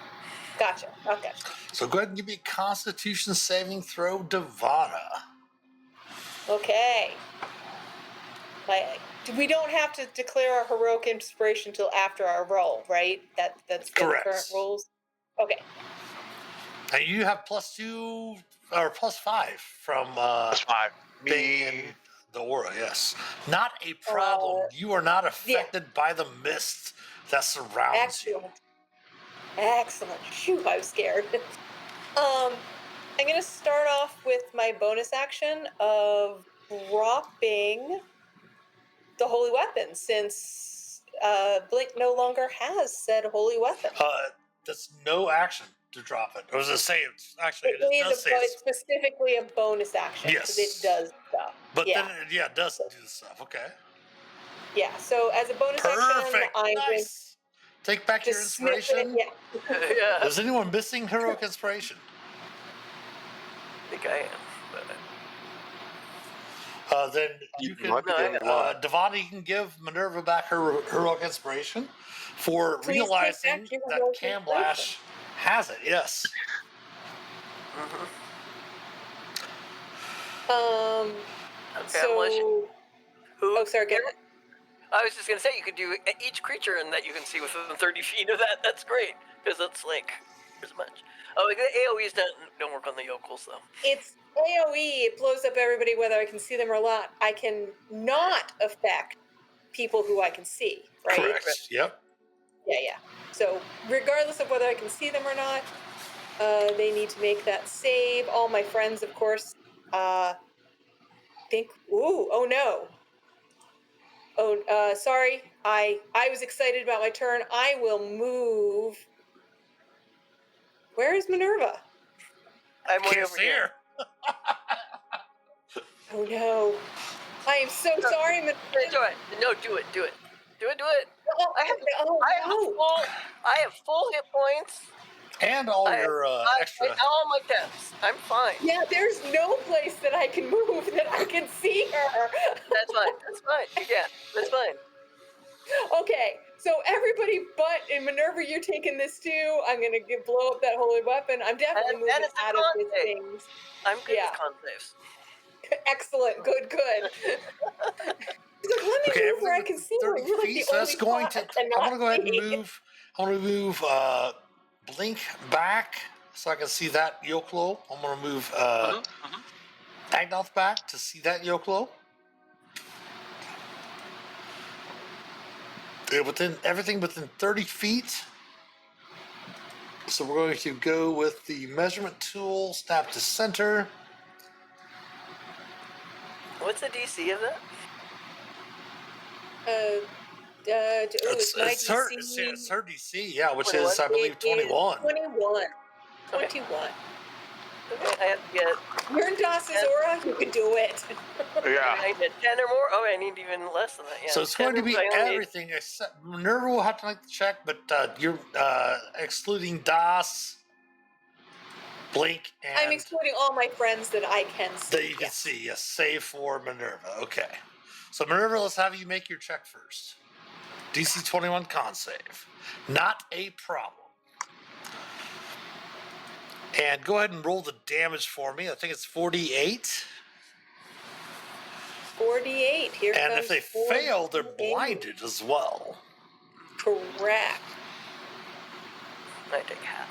Gotcha. Okay. So go ahead and give me a Constitution saving throw, Devana. Okay. We don't have to declare our heroic inspiration until after our roll, right? That's the Correct. current rules. Okay. And you have +2 or +5 from Plus 5. being Me. in the aura. Yes, not a problem. You are not affected by the mist that surrounds you. Excellent. Phew, I was scared. I'm gonna start off with my bonus action of dropping the holy weapon since Blink no longer has said holy weapon. That's no action to drop it. Or was it say it's actually it It does is say it's specifically a bonus action because Yes. it does stuff. but yeah. then it does do the stuff. Okay, Yeah. So as a bonus action, perfect, I'm going nice. Take back to your sniff inspiration. it. Yeah. Yeah, Is anyone missing heroic inspiration? I think I am. But Then you can, might be No, getting low. Devana, you can give Minerva back her heroic inspiration for Please take realizing back your that heroic Camlash has it. Yes. Mhm. Okay, So. I'm watching. Who? Oh, sorry. Go ahead. I was just gonna say you could do each creature and that you can see within 30 feet of that. That's great because it's like as much. Oh, the AOE's don't work on the yokels though. It's AOE. It blows up everybody whether I can see them or not. I can not affect people who I can see, right? Correct. Yep. Yeah. So regardless of whether I can see them or not, they need to make that save. All my friends, of course, think, ooh, oh no. Oh, sorry. I was excited about my turn. I will move. Where is Minerva? I'm way Can't over see here. her. Oh no. I am so sorry, Minerva. It's all right. No, do it. I have full hit points. And all I have your extra. all my temps. I'm fine. Yeah, there's no place that I can move that I can see her. That's fine. Yeah, that's fine. Okay, so everybody but in Minerva, you're taking this too. I'm gonna blow up that holy weapon. I'm definitely And moving it's a out of con this save. thing. I'm good Yeah. with con saves. Excellent, good. He's like, let me Okay, move where I everything can within see her. 30 You're like feet. the So only that's going spot to. I I'm cannot going to go ahead and see. move. I'm going to move Blink back so I can see that Yoklo. I'm going to move Agnoth back to see that Yoklo. Everything within 30 feet. So we're going to go with the measurement tool, snap to center. What's the DC of that? It's my It's her DC, yeah, which is, I believe, 21. 21. Okay. 21. Okay, I have to get. You're in Doss's aura. You can do it. Yeah. I need 10 or more. Oh, I need even less than that. Yeah. So it's 10 going to be I only need- everything except Minerva will have to make the check, but you're excluding Das, Blink, I'm and excluding all my friends that I can see. that you can see. Yes, save for Minerva. Okay. So Minerva, let's have you make your check first. DC 21 con save. Not a problem. And go ahead and roll the damage for me. I think it's 48. 48. Here And comes if they 48. fail, they're blinded as well. Correct. I take half.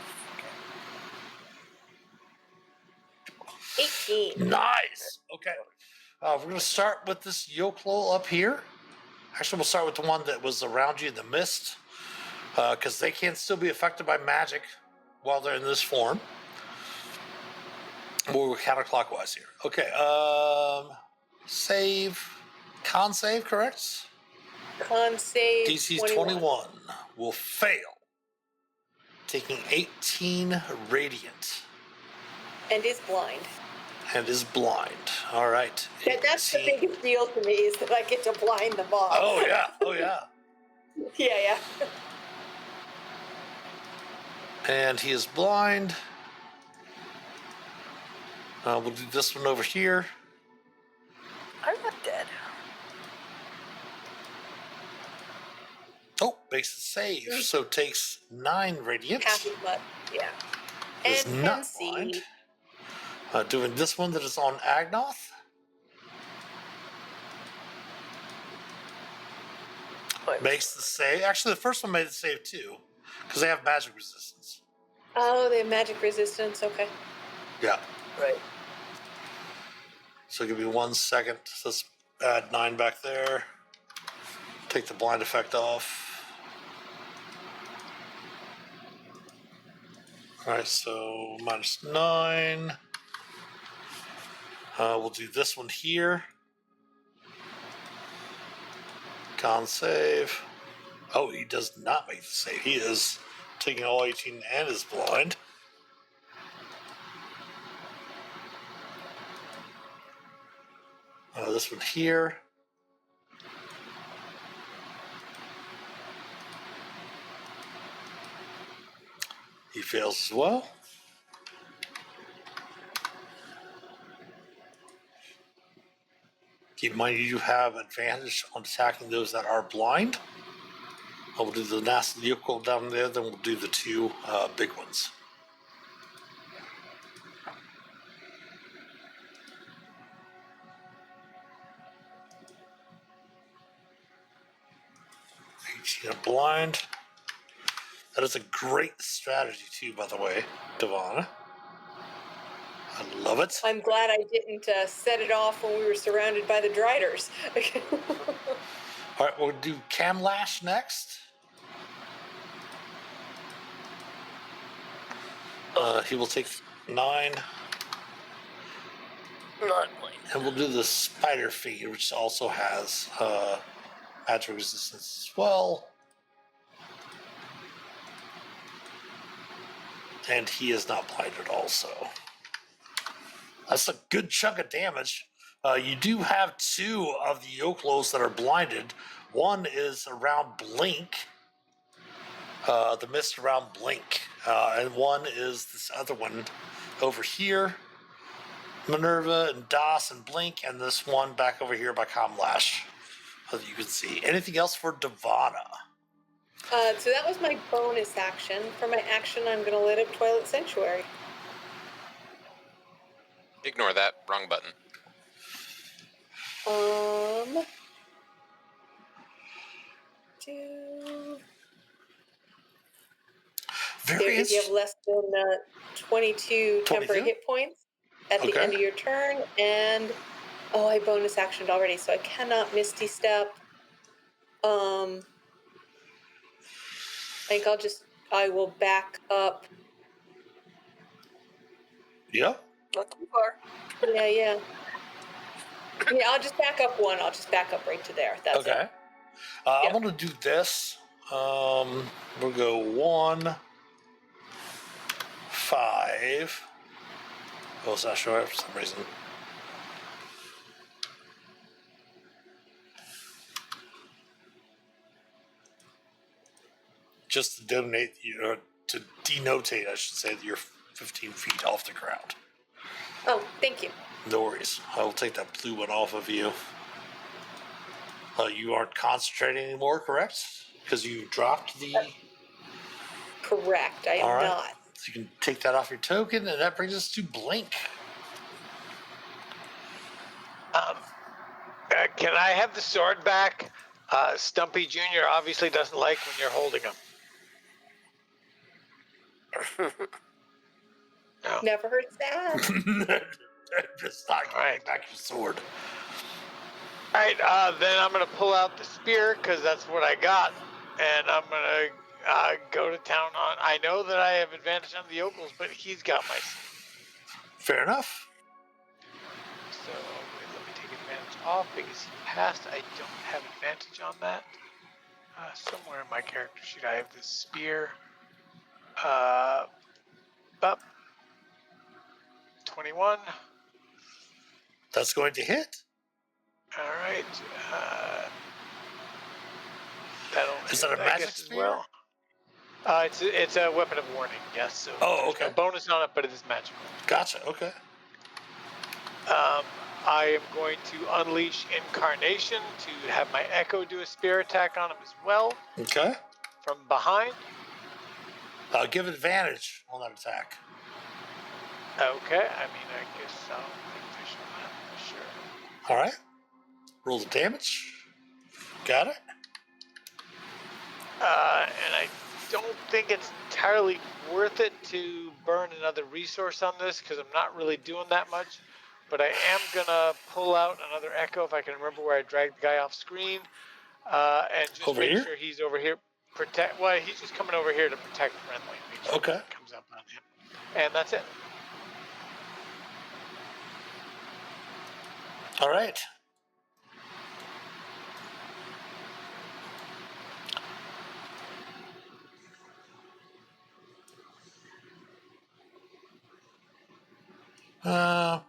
18. Nice. Okay. We're going to start with this Yoklo up here. Actually, we'll start with the one that was around you in the mist, because they can still be affected by magic while they're in this form. We're counterclockwise here. Okay. Save. Con save, correct? Con save. DC 21 will fail, taking 18 radiant. And is blind. And is blind. All right. That's the 18. biggest deal to me is that I get to blind them all. Oh, yeah. Oh, yeah. Yeah. And he is blind. We'll do this one over here. I'm not dead. Oh, makes a save, so takes 9 radiant. Half as much. Yeah. Is And not can see. blind. Doing this one that is on Agnoth. Makes the save. Actually, the first one made the save too, because they have magic resistance. Oh, they have magic resistance. Okay. Yeah. Right. So give me 1 second. So let's add 9 back there. Take the blind effect off. All right, so -9. We'll do this one here. Con save. Oh, he does not make the save. He is taking all 18 and is blind. This one here. He fails as well. Keep in mind you have advantage on attacking those that are blind. We'll do the nasty vehicle down there, then we'll do the 2 big ones. Blind. That is a great strategy too, by the way, Devon. I love it. I'm glad I didn't set it off when we were surrounded by the Driders. All right, we'll do Cam Lash next. He will take 9. Not blind. And we'll do the Spider Feed, which also has magic resistance as well. And he is not blinded also. That's a good chunk of damage. You do have 2 of the Yoklos that are blinded. One is around Blink, the mist around Blink, and one is this other one over here. Minerva and Das and Blink, and this one back over here by Comlash, that you can see. Anything else for Devana? So that was my bonus action. For my action, I'm going to light up Twilight Sanctuary. Ignore that. Wrong button. If you have less than 22 temporary 22? hit points at the end of your turn, and I bonus actioned already, so I cannot Misty Step. I think I will back up. Yep. Not too far. Yeah, I'll just back up 1. I'll just back up right to there. That's okay. it. I'm going to do this. We'll go 1, 5. Oh, it's not showing up for some reason. Just to denotate, I should say, that you're 15 feet off the ground. Oh, thank you. No worries. I will take that blue one off of you. You aren't concentrating anymore, correct? Because you dropped the... Correct, I am not. So you can take that off your token, and that brings us to Blink. Can I have the sword back? Stumpy Jr. obviously doesn't like when you're holding him. No. Never heard that. Just not getting back your sword. All right, then I'm going to pull out the spear because that's what I got, and I'm going to go to town on... I know that I have advantage on the yokels, but he's got my... Fair enough. So let me take advantage off because he passed. I don't have advantage on that. Somewhere in my character sheet I have this spear. Up. 21. That's going to hit. All right. Is that a magic spear? Well. It's a weapon of warning. Yes. So okay. there's no bonus on it, but it is magical. Gotcha. Okay. I am going to unleash Incarnation to have my Echo do a spear attack on him as well Okay. from behind. Give advantage on that attack. Okay, I mean, I guess I'll make fish on that for sure. All right. Roll the damage. Got it. And I don't think it's entirely worth it to burn another resource on this because I'm not really doing that much. But I am gonna pull out another Echo if I can remember where I dragged the guy off screen, and just Over make here? sure he's over here. Well, he's just coming over here to protect friendly. Make sure Okay. nothing comes up on him. And that's it. All right. Uh,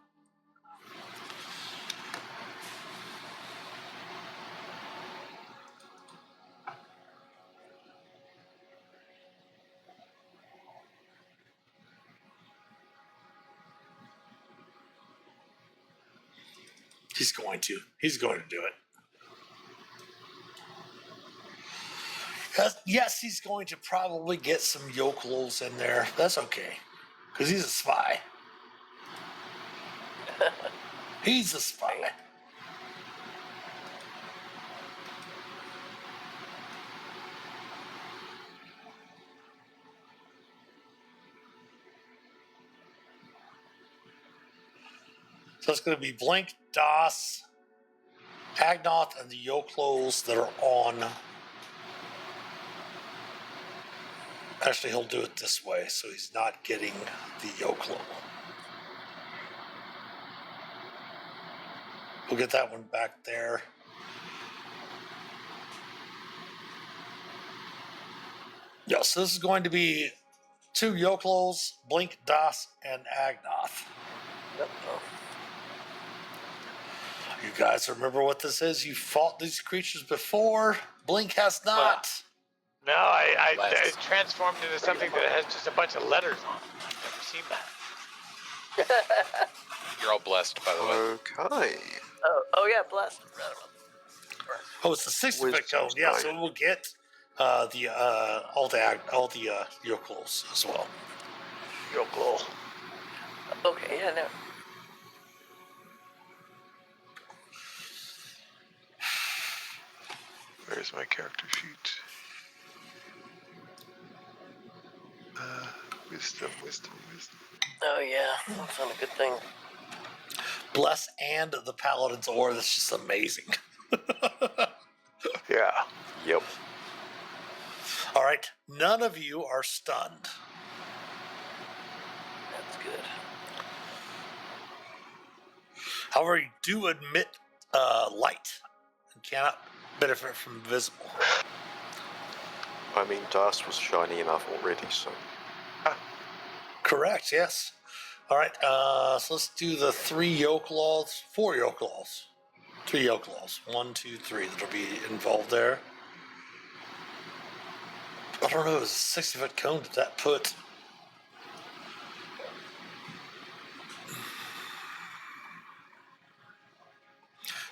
He's going to. He's going to do it. Yes, he's going to probably get some yokels in there. That's okay. Because he's a spy. He's a spy. So it's going to be Blink, Das, Agnoth, and the Yoklos that are on. Actually, he'll do it this way, so he's not getting the Yoklo. We'll get that one back there. Yeah, so this is going to be 2 Yoklos, Blink, Das, and Agnoth. Uh-oh. You guys remember what this is? You fought these creatures before. Blink has not. No, I Bless. transformed into something that has just a bunch of letters on it. I've never seen that. You're all blessed, by the way. Okay. Oh yeah, blessed. Oh, it's the 60 foot Wisdom cone. Yeah, side. so we'll get all the Yoklos as well. Yoklo. Okay, yeah, no. Where's my character sheet? Wisdom. Oh yeah, that's not a good thing. Bless and the Paladin's Ore. That's just amazing. Yeah. Yep. All right, none of you are stunned. That's good. However, you do emit light and cannot benefit from visible. I mean, Das was shiny enough already, so. Correct, yes. All right, so let's do the 3 Yokloths, 4 Yokloths. 3 Yokloths. 1, 2, 3 that'll be involved there. I don't know, it's a 60 foot cone. Did that put.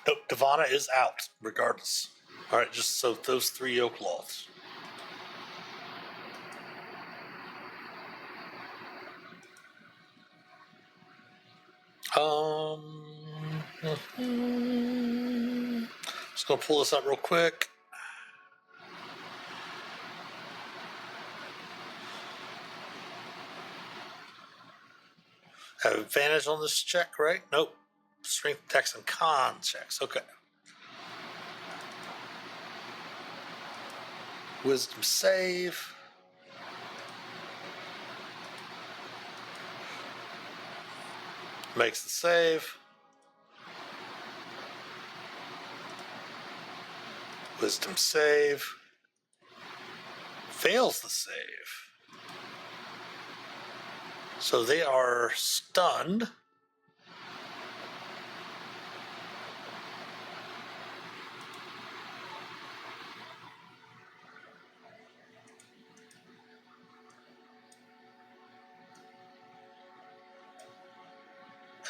Nope, Devana is out, regardless. All right, just so those 3 Yokloths. Just gonna pull this up real quick. Have advantage on this check, right? Nope. Strength, dex, and con checks. Okay. Wisdom save. Makes the save. Wisdom save. Fails the save. So they are stunned.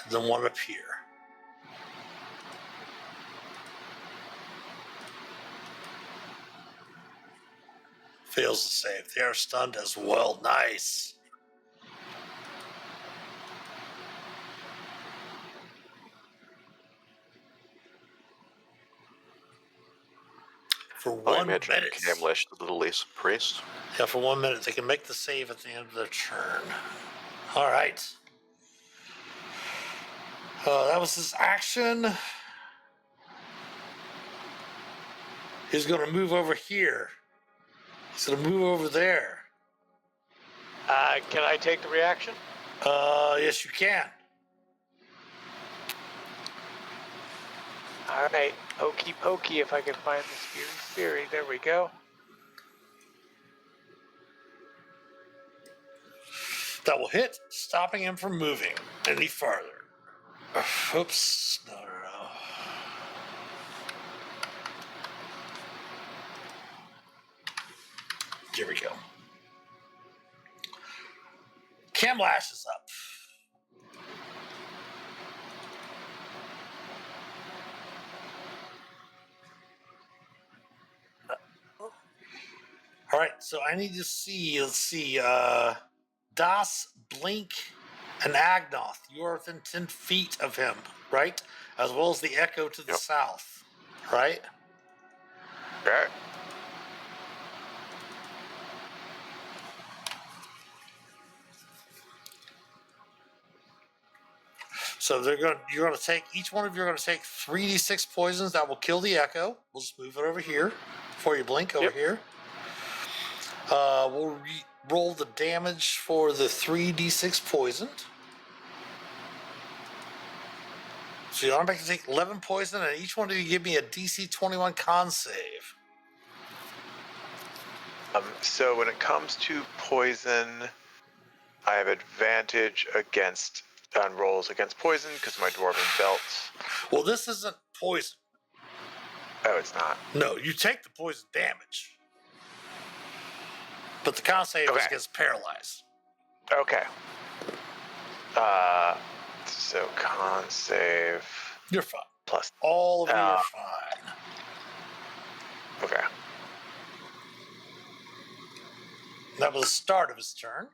And then one up here. Fails to save. They are stunned as well. Nice. For I 1 imagine minute. Camlash is a little less impressed. Yeah, for 1 minute. They can make the save at the end of their turn. All right. That was his action. He's going to move over here. He's going to move over there. Can I take the reaction? Yes, you can. All right, hokey pokey. If I can find the speary. There we go. That will hit, stopping him from moving any farther. Oops. No. Here we go. Camlash is up. All right, so I need to see, let's see, Das, Blink, and Agnoth. You are within 10 feet of him, right? As well as the Echo to the south, right? Okay. So you're going to take, each one of you are going to take 3d6 poisons that will kill the Echo. We'll just move it over here before you blink over here. We'll roll the damage for the 3d6 poisoned. So you're going to take 11 poison, and each one of you give me a DC 21 con save. So when it comes to poison, I have advantage on rolls against poison because of my dwarven belt. Well, this isn't poison. Oh, it's not. No, you take the poison damage. But the con save is against paralyzed. Okay. So con save. You're fine. Plus. All of you are fine. Okay. That was the start of his turn.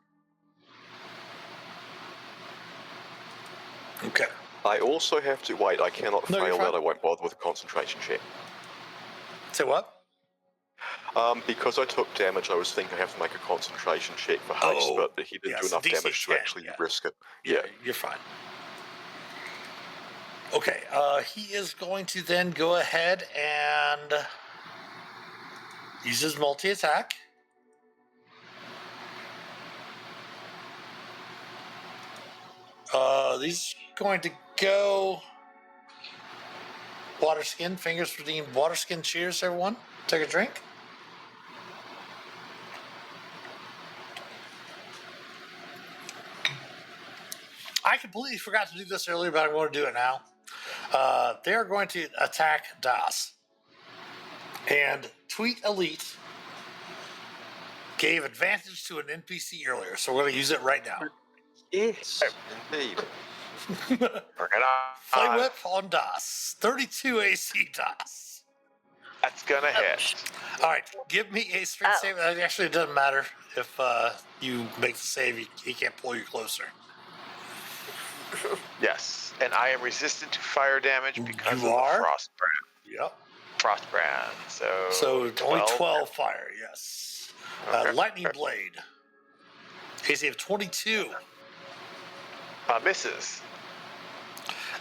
Okay. I also have to wait. I cannot No, you're fail fine. that. I won't bother with a concentration check. Say what? Because I took damage, I was thinking I have to make a concentration check for haste, but he didn't do yes, enough DC damage 10, to actually yeah. risk it. Yeah, you're fine. Okay, he is going to then go ahead and use his multi-attack. He's going to go water skin, fingers redeemed water skin. Cheers, everyone. Take a drink. I completely forgot to do this earlier, but I'm going to do it now. They're going to attack Das. And Tweet Elite gave advantage to an NPC earlier, so we're going to use it right now. Yes, indeed. Bring it on. Flame Whip on Das. 32 AC Das. That's gonna hit. All right, give me a strength save. Actually, it doesn't matter if you make the save. He can't pull you closer. Yes, and I am resistant to fire damage because You of are? the frost brand. Yep. Frost brand. So 12. only 12 fire, yes. Okay. Lightning Blade. AC of 22. Misses.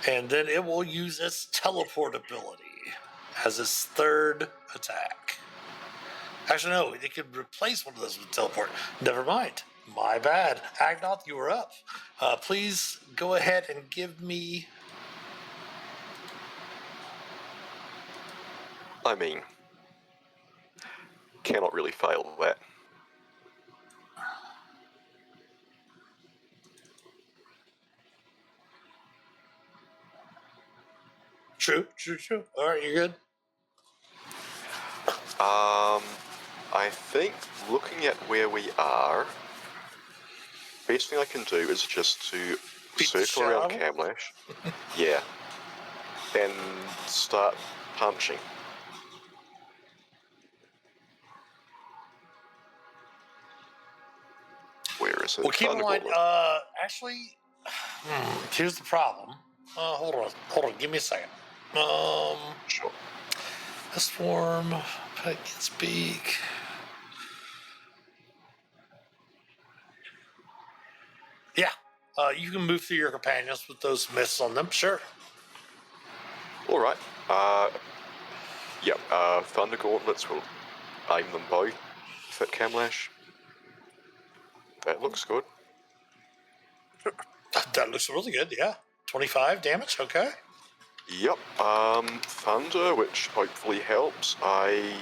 And then it will use its teleport ability as its third attack. Actually, no, it could replace one of those with teleport. Never mind. My bad. Agnoth, you are up. Please go ahead and give me... I mean, cannot really fail that. True. All right, you're good. I think looking at where we are, best thing I can do is just to Beat the circle around shit out Camlash. Yeah. And start punching. so Well, keep in mind, Thunderbolt. actually, here's the problem. Hold on, give me a second. Sure. This form, Pike can speak. Yeah, you can move through your companions with those myths on them, sure. All right. Thunder Gauntlets will aim them both at Camlash. That looks good. That looks really good, yeah. 25 damage, okay. Yep. Thunder, which hopefully helps. I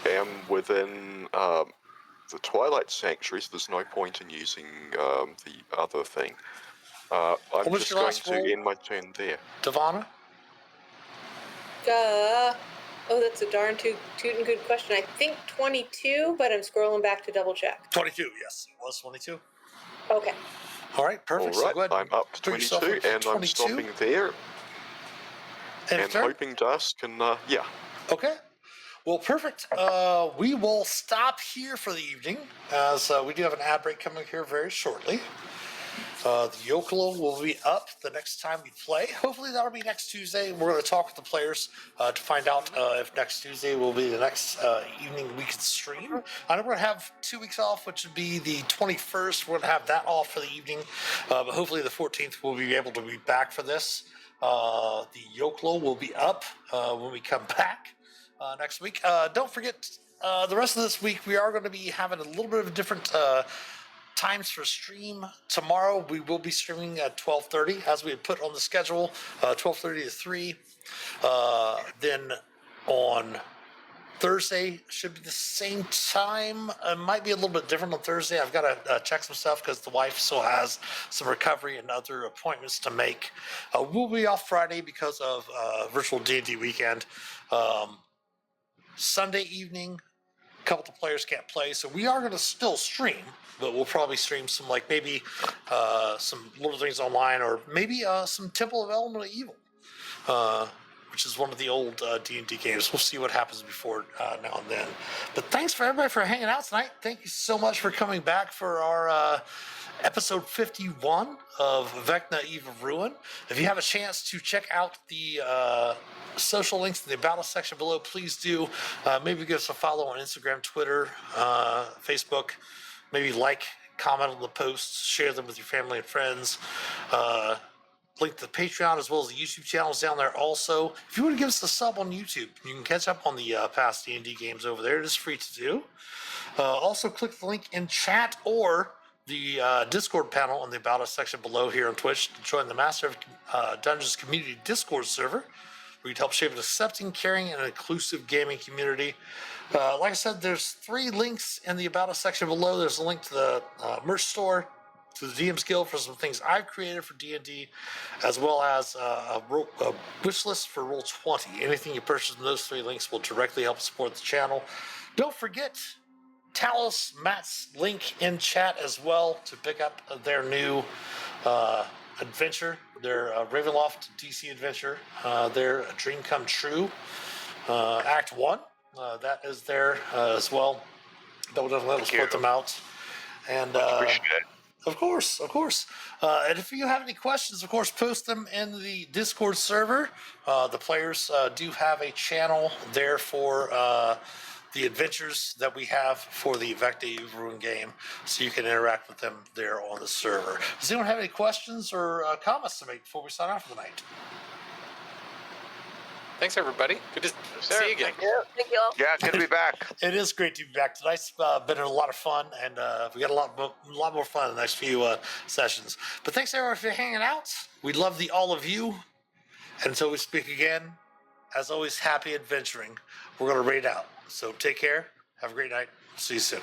am within the Twilight Sanctuary, so there's no point in using the other thing. I'm What was just your going last to roll? end my turn there. Devana? That's a darn tootin' good question. I think 22, but I'm scrolling back to double check. 22, yes. It was 22. Okay. All right, perfect. All right, So go ahead. I'm up to put yourself 22, at and I'm 22. stopping there, and turn? hoping Dust can, yeah. Okay. Well, perfect. We will stop here for the evening, as we do have an ad break coming here very shortly. The Yokolo will be up the next time we play. Hopefully that'll be next Tuesday. We're going to talk with the players to find out if next Tuesday will be the next evening we can stream. I know we're going to have 2 weeks off, which would be the 21st. We're going to have that off for the evening. But hopefully the 14th we'll be able to be back for this. The Yokolo will be up when we come back next week. Don't forget, the rest of this week we are going to be having a little bit of a different times for stream. Tomorrow we will be streaming at 12:30 as we had put on the schedule, 12:30 to 3. Then on Thursday should be the same time. It might be a little bit different on Thursday. I've got to check some stuff because the wife still has some recovery and other appointments to make. We'll be off Friday because of virtual D&D weekend. Sunday evening, a couple of players can't play, so we are going to still stream, but we'll probably stream some, like, maybe some little things online, or maybe some Temple of Element of Evil, which is one of the old D&D games. We'll see what happens before now and then. But thanks for everybody for hanging out tonight. Thank you so much for coming back for our episode 51 of Vecna, Eve of Ruin. If you have a chance to check out the social links in the About Us section below, please do. Maybe give us a follow on Instagram, Twitter, Facebook. Maybe like, comment on the posts, share them with your family and friends. Link to the Patreon as well as the YouTube channels down there also. If you want to give us a sub on YouTube, you can catch up on the past D&D games over there. It is free to do. Also, click the link in chat or the Discord panel in the About Us section below here on Twitch to join the Master of Dungeons community Discord server, where you'd help shape an accepting, caring, and inclusive gaming community. Like I said, there's 3 links in the About Us section below. There's a link to the merch store, to the DM's Guild for some things I've created for D&D, as well as a wish list for Roll20. Anything you purchase in those 3 links will directly help support the channel. Don't forget Talos, Matt's link in chat as well to pick up their new adventure, their Ravenloft DC adventure, their Dream Come True, Act 1. That is there as well. That will definitely support them out. And Appreciate it. Of course. And if you have any questions, of course, post them in the Discord server. The players do have a channel there for the adventures that we have for the Vecna Eve of Ruin game, so you can interact with them there on the server. Does anyone have any questions or comments to make before we sign off for the night? Thanks, everybody. Good to see you again. Thank you all. Yeah, good to be back. It is great to be back. Tonight's been a lot of fun, and we got a lot more fun in the next few sessions. But thanks, everyone, for hanging out. We love all of you. And until we speak again, as always, happy adventuring. We're going to raid out. So take care. Have a great night. See you soon.